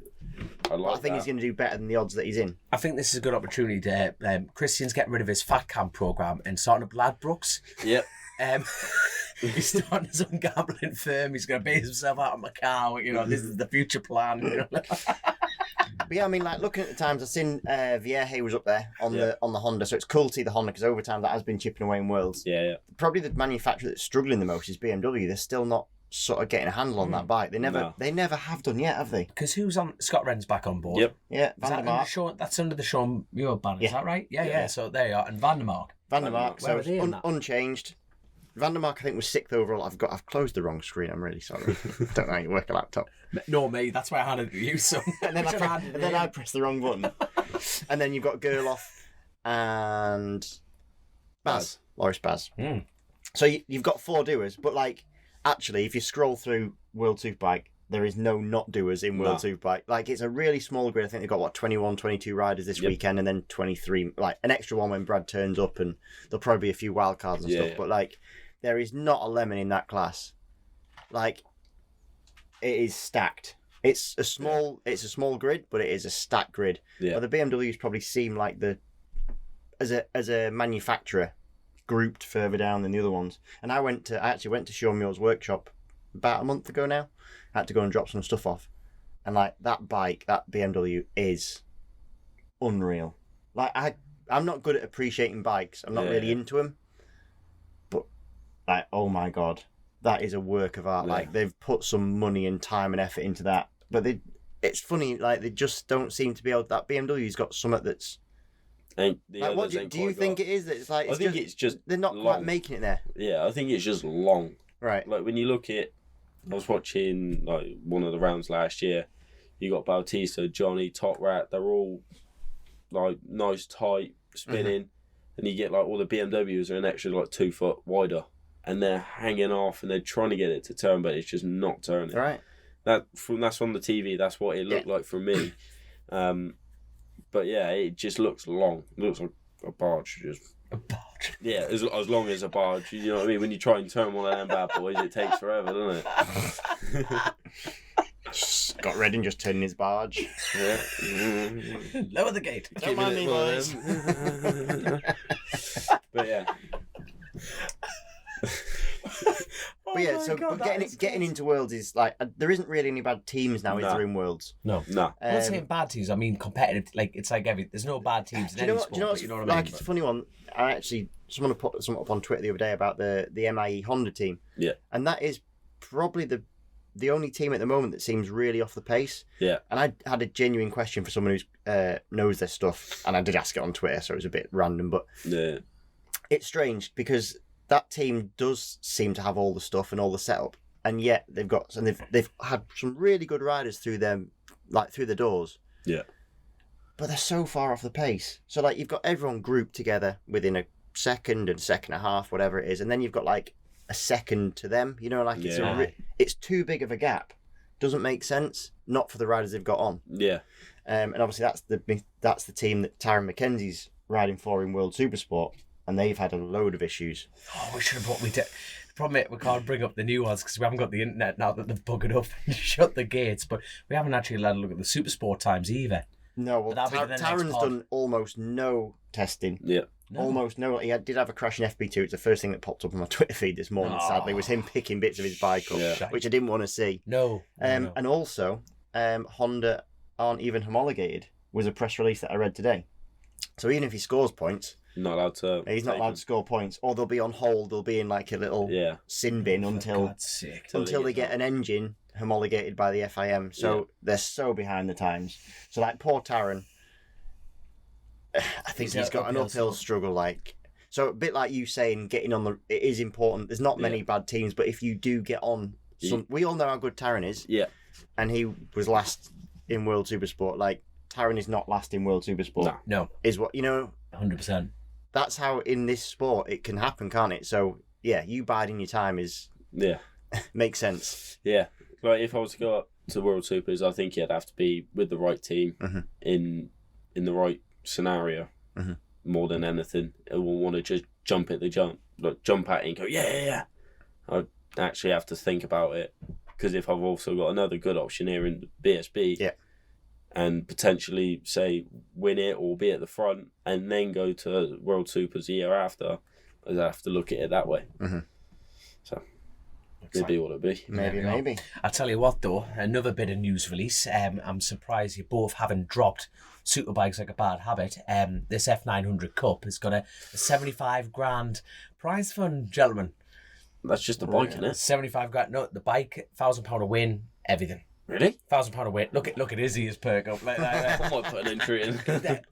[SPEAKER 5] I think he's going to do better than the odds that he's in.
[SPEAKER 3] I think this is a good opportunity to Christian's getting rid of his fat camp program and starting up Ladbrokes.
[SPEAKER 2] Yep.
[SPEAKER 3] He's starting his own gambling firm. He's going to base himself out of Macau. This is the future plan.
[SPEAKER 5] But yeah, I mean, looking at the times, I've seen Vieja was up there on the Honda, so it's cool to see the Honda because over time that has been chipping away in Worlds.
[SPEAKER 2] Yeah.
[SPEAKER 5] Probably the manufacturer that's struggling the most is BMW. They're still not sort of getting a handle on that bike. They never have done yet, have they?
[SPEAKER 3] Because who's on? Scott Wren's back on board.
[SPEAKER 2] Yep.
[SPEAKER 5] Yeah, Van der Mark.
[SPEAKER 3] That's under the Sean Muir banner. Is that right? Yeah. So there you are, and Van der Mark.
[SPEAKER 5] Van der Mark. So it's unchanged. Van der Mark, I think, was 6th overall. I've closed the wrong screen. I'm really sorry. Don't know how you work a laptop.
[SPEAKER 3] No, me. That's why I handed it to you, son.
[SPEAKER 5] and then I pressed the wrong button. And then you've got Gerloff and Baz, Loris Baz.
[SPEAKER 3] Mm.
[SPEAKER 5] So you've got 4 doers, but actually, if you scroll through World Superbike, there is no not doers in World Superbike. It's a really small grid. I think they've got 21, 22 riders this weekend, and then 23, an extra one when Brad turns up, and there'll probably be a few wild cards and stuff. But there is not a lemon in that class. It is stacked. It's a small grid, but it is a stacked grid.
[SPEAKER 2] Yeah.
[SPEAKER 5] But the BMWs probably seem like as a manufacturer grouped further down than the other ones. And I actually went to Sean Muir's workshop about a month ago now. I had to go and drop some stuff off. And that bike, that BMW is unreal. I'm not good at appreciating bikes. I'm not really into them. But oh my God, that is a work of art. They've put some money and time and effort into that. But it's funny, like they just don't seem to be able. That BMW's got something that's.
[SPEAKER 2] And the
[SPEAKER 5] Like, what
[SPEAKER 2] others ain't
[SPEAKER 5] do you
[SPEAKER 2] quite
[SPEAKER 5] think
[SPEAKER 2] got.
[SPEAKER 5] it is? That it's like
[SPEAKER 2] I think it's just
[SPEAKER 5] they're not
[SPEAKER 2] long.
[SPEAKER 5] quite making it there.
[SPEAKER 2] Yeah, I think it's just long.
[SPEAKER 5] Right.
[SPEAKER 2] Like when you look at, I was watching like one of the rounds last year. You got Bautista, Johnny, Top Rat. They're all like nice, tight, spinning, and you get like all the BMWs are an extra like 2 foot wider, and they're hanging off and they're trying to get it to turn, but it's just not turning.
[SPEAKER 5] Right.
[SPEAKER 2] That's on the TV. That's what it looked like from me. But yeah, it just looks long. It looks like a barge. Just
[SPEAKER 3] A barge.
[SPEAKER 2] yeah, as long as a barge. You know what I mean? When you try and turn one of them bad boys, it takes forever, doesn't it?
[SPEAKER 5] Scott Redding just turning his barge.
[SPEAKER 2] Yeah.
[SPEAKER 3] Lower the gate.
[SPEAKER 5] Don't mind me, boys.
[SPEAKER 2] But yeah.
[SPEAKER 5] But yeah, getting into Worlds is like there isn't really any bad teams now, is there, in Worlds?
[SPEAKER 3] No.
[SPEAKER 2] No.
[SPEAKER 3] I'm not saying bad teams. I mean competitive. Like it's like there's no bad teams in any sport.
[SPEAKER 5] Do you know
[SPEAKER 3] but
[SPEAKER 5] what's
[SPEAKER 3] you know what I
[SPEAKER 5] like?
[SPEAKER 3] mean?
[SPEAKER 5] It's a funny one. Someone put something up on Twitter the other day about the MIE Honda team.
[SPEAKER 2] Yeah.
[SPEAKER 5] And that is probably the only team at the moment that seems really off the pace.
[SPEAKER 2] Yeah.
[SPEAKER 5] And I had a genuine question for someone who knows their stuff, and I did ask it on Twitter, so it was a bit random, but
[SPEAKER 2] Yeah.
[SPEAKER 5] it's strange because that team does seem to have all the stuff and all the setup, and yet they've had some really good riders through them, like through the doors.
[SPEAKER 2] Yeah.
[SPEAKER 5] But they're so far off the pace. So like you've got everyone grouped together within a second and second and a half, whatever it is, and then you've got like a second to them. You know, like it's too big of a gap. Doesn't make sense. Not for the riders they've got on.
[SPEAKER 2] Yeah.
[SPEAKER 5] And obviously that's the team that Tyron McKenzie's riding for in World Supersport, and they've had a load of issues.
[SPEAKER 3] Oh, we should have what we did. The problem is we can't bring up the new ones because we haven't got the internet now that they've buggered up and shut the gates. But we haven't actually had a look at the Supersport times either.
[SPEAKER 5] No, well,
[SPEAKER 3] But that'll be the next
[SPEAKER 5] Tyron's
[SPEAKER 3] pod.
[SPEAKER 5] done almost no testing.
[SPEAKER 2] Yeah.
[SPEAKER 3] No.
[SPEAKER 5] Almost no. He did have a crash in FP2. It's the first thing that popped up on my Twitter feed this morning, sadly, was him picking bits of his bike up,
[SPEAKER 2] Yeah.
[SPEAKER 5] which I didn't want to see.
[SPEAKER 3] No.
[SPEAKER 5] And also, Honda aren't even homologated, was a press release that I read today. So even if he scores points,
[SPEAKER 2] Not allowed to.
[SPEAKER 5] he's not allowed to score points, or they'll be on hold, they'll be in like a little
[SPEAKER 2] Yeah.
[SPEAKER 5] sin bin
[SPEAKER 3] For
[SPEAKER 5] until
[SPEAKER 3] God's sake.
[SPEAKER 5] they get an engine homologated by the FIM. So they're so behind the times. So like poor Taron, I think he's got an uphill struggle. Like, so a bit like you saying, getting on it is important. There's not many bad teams, but if you do get on, we all know how good Taron is.
[SPEAKER 2] Yeah.
[SPEAKER 5] And he was last in World Supersport. Like Taron is not last in World Supersport.
[SPEAKER 3] No.
[SPEAKER 5] Is what
[SPEAKER 3] 100%.
[SPEAKER 5] That's how in this sport it can happen, can't it? So yeah, you biding your time makes sense.
[SPEAKER 2] Yeah. Like if I was to go up to World Supers, I think you'd have to be with the right team in the right scenario more than anything. I won't want to just jump at it and go yeah. I'd actually have to think about it, because if I've also got another good option here in BSB, and potentially say win it or be at the front and then go to World Supers the year after, I'd have to look at it that way. So it'd be what it'd be.
[SPEAKER 5] Maybe.
[SPEAKER 3] I tell you what though, another bit of news release. I'm surprised you both haven't dropped Superbikes like a bad habit. This F900 Cup has got a 75 grand prize fund, gentlemen.
[SPEAKER 2] That's just the bike, isn't it?
[SPEAKER 3] 75 grand. No, the bike, £1,000 a win, everything.
[SPEAKER 2] Really?
[SPEAKER 3] £1,000 a win. Look at Izzy's perk up.
[SPEAKER 2] I might put an entry in.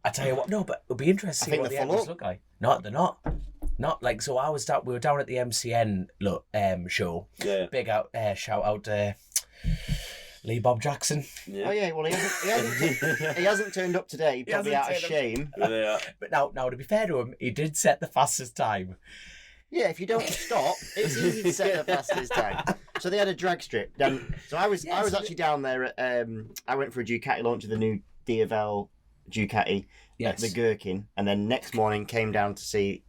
[SPEAKER 3] I tell you what, no, but it'll be interesting to see what the entries look like. No, they're not. Not like, so we were down at the MCN show.
[SPEAKER 2] Yeah.
[SPEAKER 3] Big shout out to Lee Bob Jackson.
[SPEAKER 2] Yeah.
[SPEAKER 5] Oh yeah, well he hasn't turned up today, probably out of shame.
[SPEAKER 2] Yeah.
[SPEAKER 3] But now to be fair to him, he did set the fastest time.
[SPEAKER 5] Yeah, if you don't stop, it's easy to set the fastest time. So they had a drag strip. So I was actually down there at, I went for a Ducati launch of the new Diavel Ducati at the Gherkin, and then next morning came down to see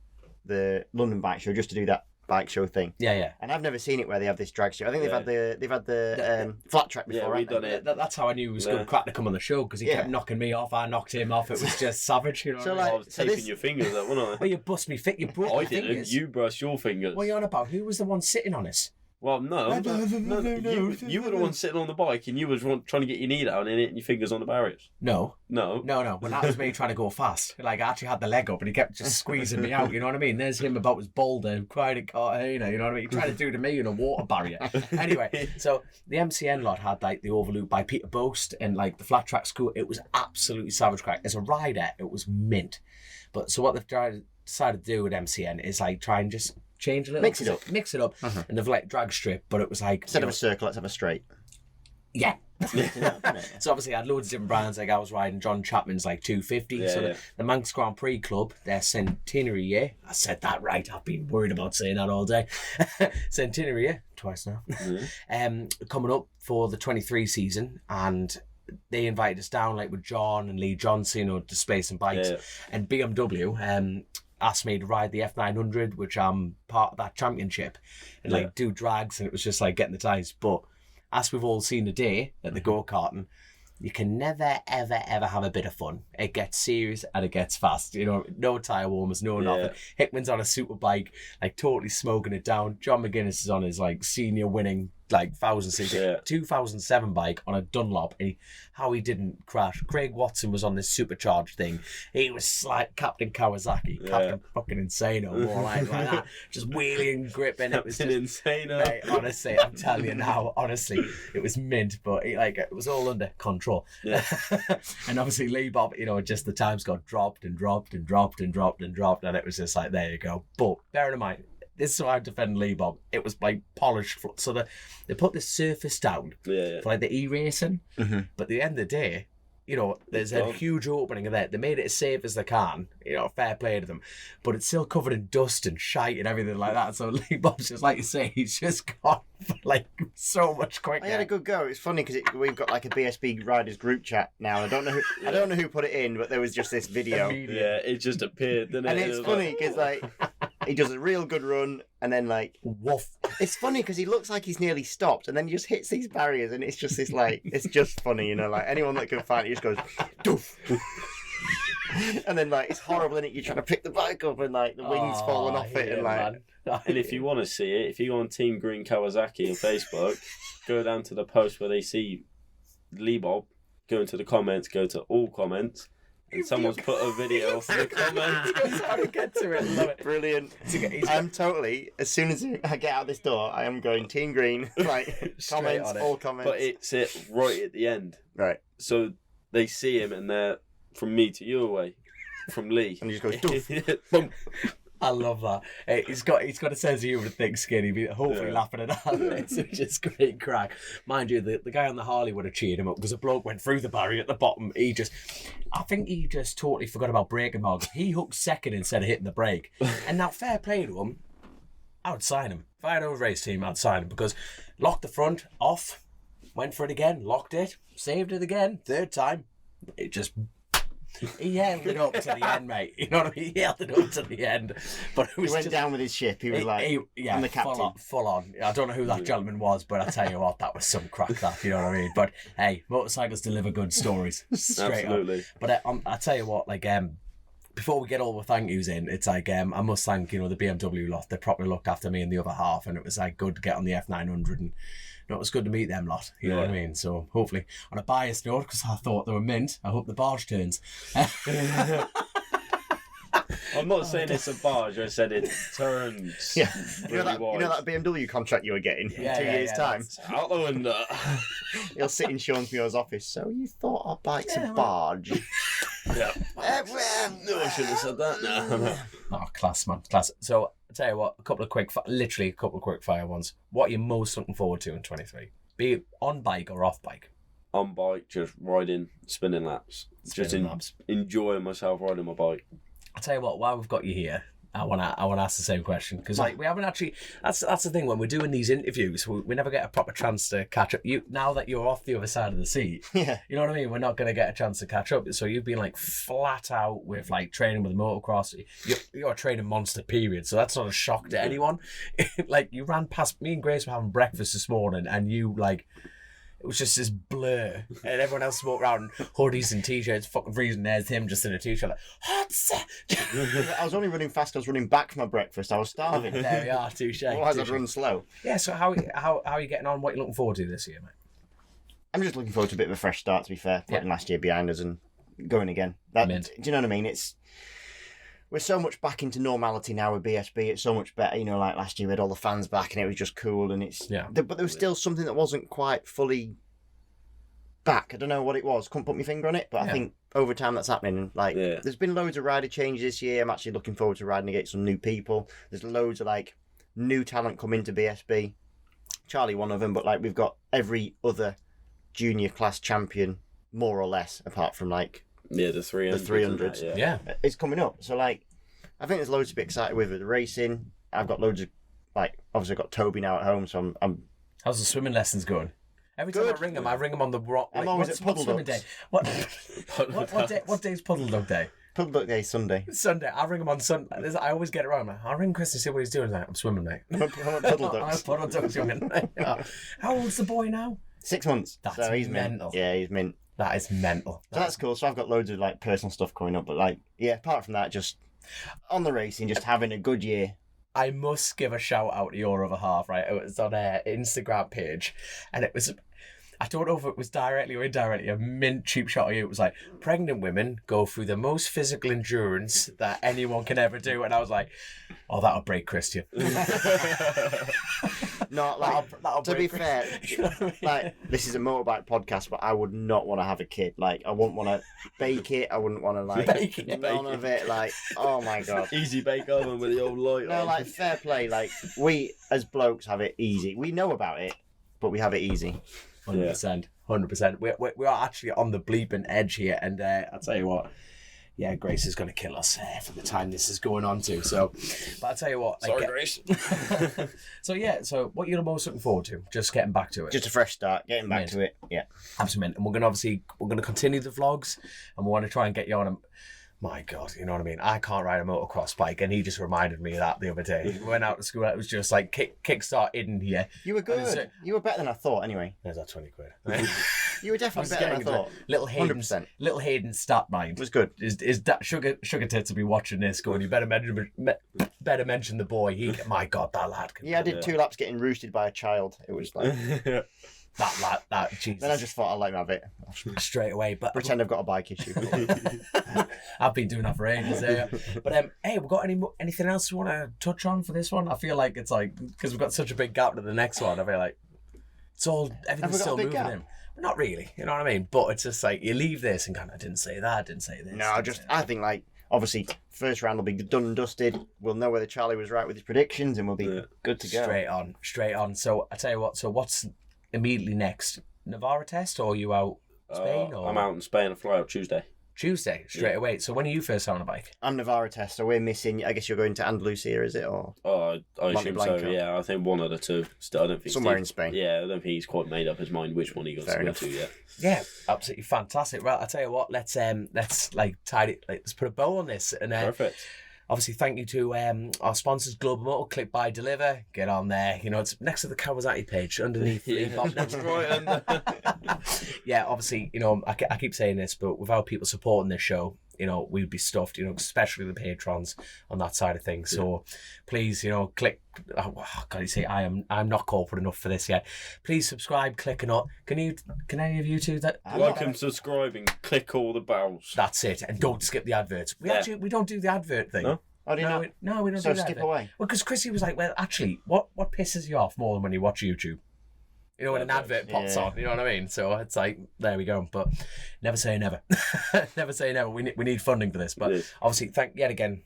[SPEAKER 5] the London Bike Show just to do that bike show thing.
[SPEAKER 3] Yeah.
[SPEAKER 5] And I've never seen it where they have this drag strip. I think they've had the flat track before.
[SPEAKER 2] Yeah, we've done it.
[SPEAKER 3] That's how I knew it was good crack to come on the show, because he kept knocking me off. I knocked him off. It was just savage. You know.
[SPEAKER 5] So
[SPEAKER 2] I was taping your fingers up, wasn't I?
[SPEAKER 3] Well, you bust me fit. You broke
[SPEAKER 2] I
[SPEAKER 3] my
[SPEAKER 2] didn't.
[SPEAKER 3] fingers.
[SPEAKER 2] You brushed your fingers.
[SPEAKER 3] What are you on about? Who was the one sitting on us?
[SPEAKER 4] Well, no, you were the one sitting on the bike and you was trying to get your knee down and hitting your fingers on the barriers.
[SPEAKER 3] No.
[SPEAKER 4] No.
[SPEAKER 3] Well, that was me trying to go fast. Like, I actually had the leg up and he kept just squeezing me out, you know what I mean? There's him about his boulder, crying at Cartagena, you know what I mean? He tried to do to me in a water barrier. Anyway, so the MCN lot had, like, the overloop by Peter Boast and, like, the flat track school. It was absolutely savage crack. As a rider, it was mint. But so what they've decided to do with MCN is, like, try and just change a little. Mix it up. And they've, like, drag strip, but it was like...
[SPEAKER 5] Instead of a circle, let's have a straight.
[SPEAKER 3] Yeah. So obviously I had loads of different brands. Like I was riding John Chapman's like 250. The Manx Grand Prix Club, their centenary year. I said that right. I've been worried about saying that all day. Centenary year, twice now. Coming up for the 23 season, and they invited us down like with John and Lee Johnson, you know, to Space and Bikes, and BMW. Asked me to ride the F900, which I'm part of that championship, and like do drags, and it was just like getting the ties. But as we've all seen today at the go-karting, you can never, ever, ever have a bit of fun. It gets serious and it gets fast. You know, no tyre warmers, no nothing. Hickman's on a superbike, like totally smoking it down. John McGuinness is on his like senior winning like 2007 bike on a Dunlop, and how he didn't crash. Craig Watson was on this supercharged thing. He was like Captain Kawasaki, Captain fucking Insano, more like that, just wheeling, gripping. It was just
[SPEAKER 4] Insano.
[SPEAKER 3] Mate, honestly, I'm telling you now, honestly, it was mint, but it was all under control. And obviously Lee Bob, you know, just the times got dropped, and it was just like, there you go. But bearing in mind, this is why I'm defending Lee Bob. It was like polished. So they put the surface down for like the e-racing. But at the end of the day, you know, there's a huge opening in there. They made it as safe as they can. You know, fair play to them. But it's still covered in dust and shite and everything like that. So Lee Bob's just, like you say, he's just gone like so much quicker.
[SPEAKER 5] I had a good go. It's funny because we've got like a BSB riders group chat now. I don't know who put it in, but there was just this video.
[SPEAKER 4] Yeah, it just appeared, didn't it?
[SPEAKER 5] And it's funny because like he does a real good run, and then like
[SPEAKER 3] woof.
[SPEAKER 5] It's funny because he looks like he's nearly stopped, and then he just hits these barriers, and it's just this like it's just funny, you know. Like anyone that can find it, just goes doof. And then like it's horrible, and you're trying to pick the bike up, and like the wings falling off it, and like.
[SPEAKER 4] And if you want to see it, if you go on Team Green Kawasaki on Facebook, go down to the post where they see Lee Bob, go into the comments, go to all comments, and someone's put a video of the comments.
[SPEAKER 3] That's how to get to it. Love it.
[SPEAKER 5] Brilliant. I'm totally, as soon as I get out this door, I am going Team Green, like comments, all comments.
[SPEAKER 4] But it's it right at the end.
[SPEAKER 5] Right.
[SPEAKER 4] So they see him and they're from me to you away, from Lee.
[SPEAKER 5] And he just goes, doof.
[SPEAKER 3] Boom. I love that. He's got a sense of humour, thick skin. He'd be hopefully laughing at that. It's just great crack. Mind you, the guy on the Harley would have cheered him up because a bloke went through the barrier at the bottom. I think he just totally forgot about braking marks. He hooked second instead of hitting the brake. And now, fair play to him, I would sign him. If I had a race team, I'd sign him because locked the front, off, went for it again, locked it, saved it again, third time. It just... He held it up to the end, mate. You know what I mean? He held it up to the end. But it was
[SPEAKER 5] he went down with his ship. He was I'm the captain.
[SPEAKER 3] Full on. I don't know who that gentleman was, but I tell you what, that was some crack, that. You know what I mean? But hey, motorcycles deliver good stories. Straight
[SPEAKER 4] Absolutely.
[SPEAKER 3] up. But I tell you what, like, before we get all the thank yous in, it's like, I must thank, you know, the BMW lot. They properly looked after me and the other half, and it was like good to get on the F900, and it was good to meet them lot, you know what I mean? So hopefully, on a biased note, because I thought they were mint, I hope the barge turns.
[SPEAKER 4] I'm not saying it's a barge, I said it turns.
[SPEAKER 5] Yeah.
[SPEAKER 4] Really
[SPEAKER 5] you know that BMW contract you were getting in 2 years' time?
[SPEAKER 4] Out the window.
[SPEAKER 5] He'll sit in Sean Muir's office. So you thought our bike's a barge?
[SPEAKER 4] Yeah. No, I shouldn't have said that. No.
[SPEAKER 3] Oh, class, man. Class. So, I'll tell you what, a couple of quick fire ones. What are you most looking forward to in 23? Be it on bike or off bike?
[SPEAKER 4] On bike, just riding, spinning laps. Enjoying myself riding my bike.
[SPEAKER 3] I'll tell you what, while we've got you here, I want to ask the same question, because like we haven't actually. That's the thing, when we're doing these interviews, we never get a proper chance to catch up. You, now that you're off the other side of the seat, you know what I mean. We're not going to get a chance to catch up. So you've been like flat out with like training with the motocross. You're a training monster, period. So that's not a shock to anyone. Like you ran past me and Grace were having breakfast this morning, and you like. It was just this blur, and everyone else walked around in hoodies and t-shirts, fucking freezing. There's him just in a t-shirt, like, hot set.
[SPEAKER 5] I was only running fast. I was running back for my breakfast. I was starving.
[SPEAKER 3] There we are, touche.
[SPEAKER 5] Otherwise, I'd run slow.
[SPEAKER 3] Yeah. So how are you getting on? What are you looking forward to this year, mate?
[SPEAKER 5] I'm just looking forward to a bit of a fresh start. To be fair, putting last year behind us and going again. Do you know what I mean? We're so much back into normality now with BSB. It's so much better, like last year we had all the fans back and it was just cool. And but there was still something that wasn't quite fully back. I don't know what it was. Couldn't put my finger on it, but I think over time that's happening. There's been loads of rider changes this year. I'm actually looking forward to riding against some new people. There's loads of new talent coming to BSB. Charlie, one of them, but we've got every other junior class champion, more or less, apart from the 300s.
[SPEAKER 3] Yeah.
[SPEAKER 5] It's coming up. So I think there's loads to be excited with the racing. I've got loads of obviously I've got Toby now at home, so I'm
[SPEAKER 3] How's the swimming lessons going? Every time I ring him on the rock.
[SPEAKER 5] I'm always at Puddle
[SPEAKER 3] swimming
[SPEAKER 5] Ducks.
[SPEAKER 3] Day? What day is Puddle Duck Day?
[SPEAKER 5] Puddle Duck Day Sunday.
[SPEAKER 3] Sunday. I ring him on Sunday. I always get it wrong. I'll ring Chris and see what he's doing. I'm swimming, mate.
[SPEAKER 5] I'm at Puddle Ducks.
[SPEAKER 3] I'm Puddle Ducks swimming. How old's the boy now?
[SPEAKER 5] 6 months.
[SPEAKER 3] That's
[SPEAKER 5] so he's
[SPEAKER 3] mental.
[SPEAKER 5] Mint. Yeah, he's mint.
[SPEAKER 3] That is mental.
[SPEAKER 5] So that's cool. So I've got loads of personal stuff coming up, but apart from that, just on the racing, just having a good year.
[SPEAKER 3] I must give a shout out to your other half, right? It was on an Instagram page, and it was, I don't know if it was directly or indirectly, a mint cheap shot of you. It was like, pregnant women go through the most physical endurance that anyone can ever do. And I was like, oh, that'll break Christian.
[SPEAKER 5] Not
[SPEAKER 3] that'll
[SPEAKER 5] to be fair,
[SPEAKER 3] You know what I mean?
[SPEAKER 5] this is a motorbike podcast, but I would not want to have a kid. I wouldn't want to bake it. I wouldn't want to
[SPEAKER 3] Bake it.
[SPEAKER 5] none of it. Oh my god.
[SPEAKER 2] Easy bake oven with the old light
[SPEAKER 5] No,
[SPEAKER 2] on.
[SPEAKER 5] fair play. We as blokes have it easy. We know about it, but we have it easy.
[SPEAKER 3] 100%. 100%. We are actually on the bleeping edge here, and I'll tell you what. Yeah, Grace is going to kill us for the time this is going on to. So, but I'll tell you what.
[SPEAKER 2] Sorry, Grace.
[SPEAKER 3] So what you're most looking forward to? Just getting back to it.
[SPEAKER 5] Just a fresh start, getting back to it. Yeah,
[SPEAKER 3] absolutely. And we're going to continue the vlogs, and we want to try and get you on a. My God, you know what I mean? I can't ride a motocross bike, and he just reminded me of that the other day. We went out to school, it was just kickstart Iddon here.
[SPEAKER 5] You were good. You were better than I thought, anyway.
[SPEAKER 3] There's that 20 quid.
[SPEAKER 5] You were definitely better than I thought.
[SPEAKER 3] Little Hayden,
[SPEAKER 5] 100%.
[SPEAKER 3] Little Hayden stat mind.
[SPEAKER 5] It was good.
[SPEAKER 3] Is that sugar tits will be watching this going, you better mention the boy. My God, that lad.
[SPEAKER 5] Yeah, I did 2 laps getting roosted by a child. It was
[SPEAKER 3] that Jesus.
[SPEAKER 5] Then I just thought I'd let him have it.
[SPEAKER 3] Straight away. But
[SPEAKER 5] pretend I've got a bike issue.
[SPEAKER 3] I've been doing that for ages. But hey, we've got anything else you want to touch on for this one? I feel like it's because we've got such a big gap to the next one. I feel like everything's still moving in. But not really, you know what I mean? But it's just you leave this and I didn't say that, I didn't say this.
[SPEAKER 5] No, I think obviously first round will be done and dusted. We'll know whether Charlie was right with his predictions and we'll be good to go.
[SPEAKER 3] Straight on. So I tell you what, so what's immediately next? Navarra test, or are you out Spain? Or?
[SPEAKER 2] I'm out in Spain. I fly out
[SPEAKER 3] Tuesday, straight away. So when are you first on a bike?
[SPEAKER 5] I'm Navarra test, so we're missing. I guess you're going to Andalusia, is it? Or
[SPEAKER 2] I assume so. Yeah, I think one of the two. Still, I don't think
[SPEAKER 5] somewhere in Spain.
[SPEAKER 2] Yeah, I don't think he's quite made up his mind which one he got to go to yet.
[SPEAKER 3] Yeah, absolutely fantastic. Right, I tell you what, let's tidy it. Let's put a bow on this. And
[SPEAKER 2] perfect.
[SPEAKER 3] Obviously, thank you to our sponsors, Global Moto, Click, Buy, Deliver. Get on there. It's next to the Kawasaki page, underneath the Bob.
[SPEAKER 2] That's right.
[SPEAKER 3] Yeah, obviously, I keep saying this, but without people supporting this show, we'd be stuffed, especially the patrons on that side of things. So please, click. Oh, God, you say I'm not corporate enough for this yet. Please subscribe, click and all. Can any of you two that
[SPEAKER 2] like and subscribe and click all the bells?
[SPEAKER 3] That's it, and don't skip the adverts. We don't do the advert thing.
[SPEAKER 2] No?
[SPEAKER 5] Oh, do you not?
[SPEAKER 3] No, we don't
[SPEAKER 5] so
[SPEAKER 3] do that.
[SPEAKER 5] skip away.
[SPEAKER 3] Well, because Chrissy was like, well, actually, what pisses you off more than when you watch YouTube? When an advert pops on, you know what I mean? So it's there we go. But never say never. Never say never. We need funding for this. But obviously,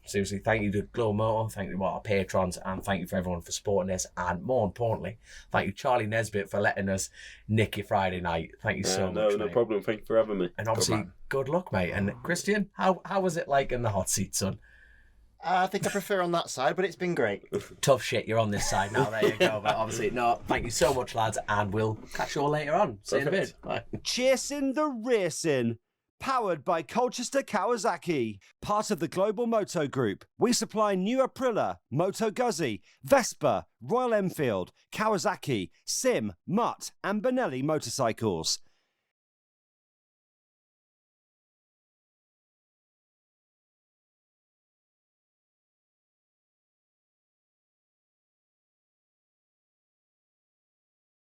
[SPEAKER 3] seriously, thank you to Global Moto, thank you to our patrons, and thank you for everyone for supporting this. And more importantly, thank you, Charlie Nesbitt, for letting us nick your Friday night. Thank you so much.
[SPEAKER 2] No problem. Thank you for having me.
[SPEAKER 3] And obviously, good luck, mate. And Christian, how was it in the hot seat, son?
[SPEAKER 5] I think I prefer on that side, but it's been great.
[SPEAKER 3] Tough shit, you're on this side now. There you go. But obviously, thank you so much, lads, and we'll catch you all later on. See you in a bit. Bye.
[SPEAKER 1] Chasin The Racin, Powered by Colchester Kawasaki. Part of the global Moto Group, we supply new Aprilia, Moto Guzzi, Vespa, Royal Enfield, Kawasaki, Sim, Mutt and Benelli motorcycles.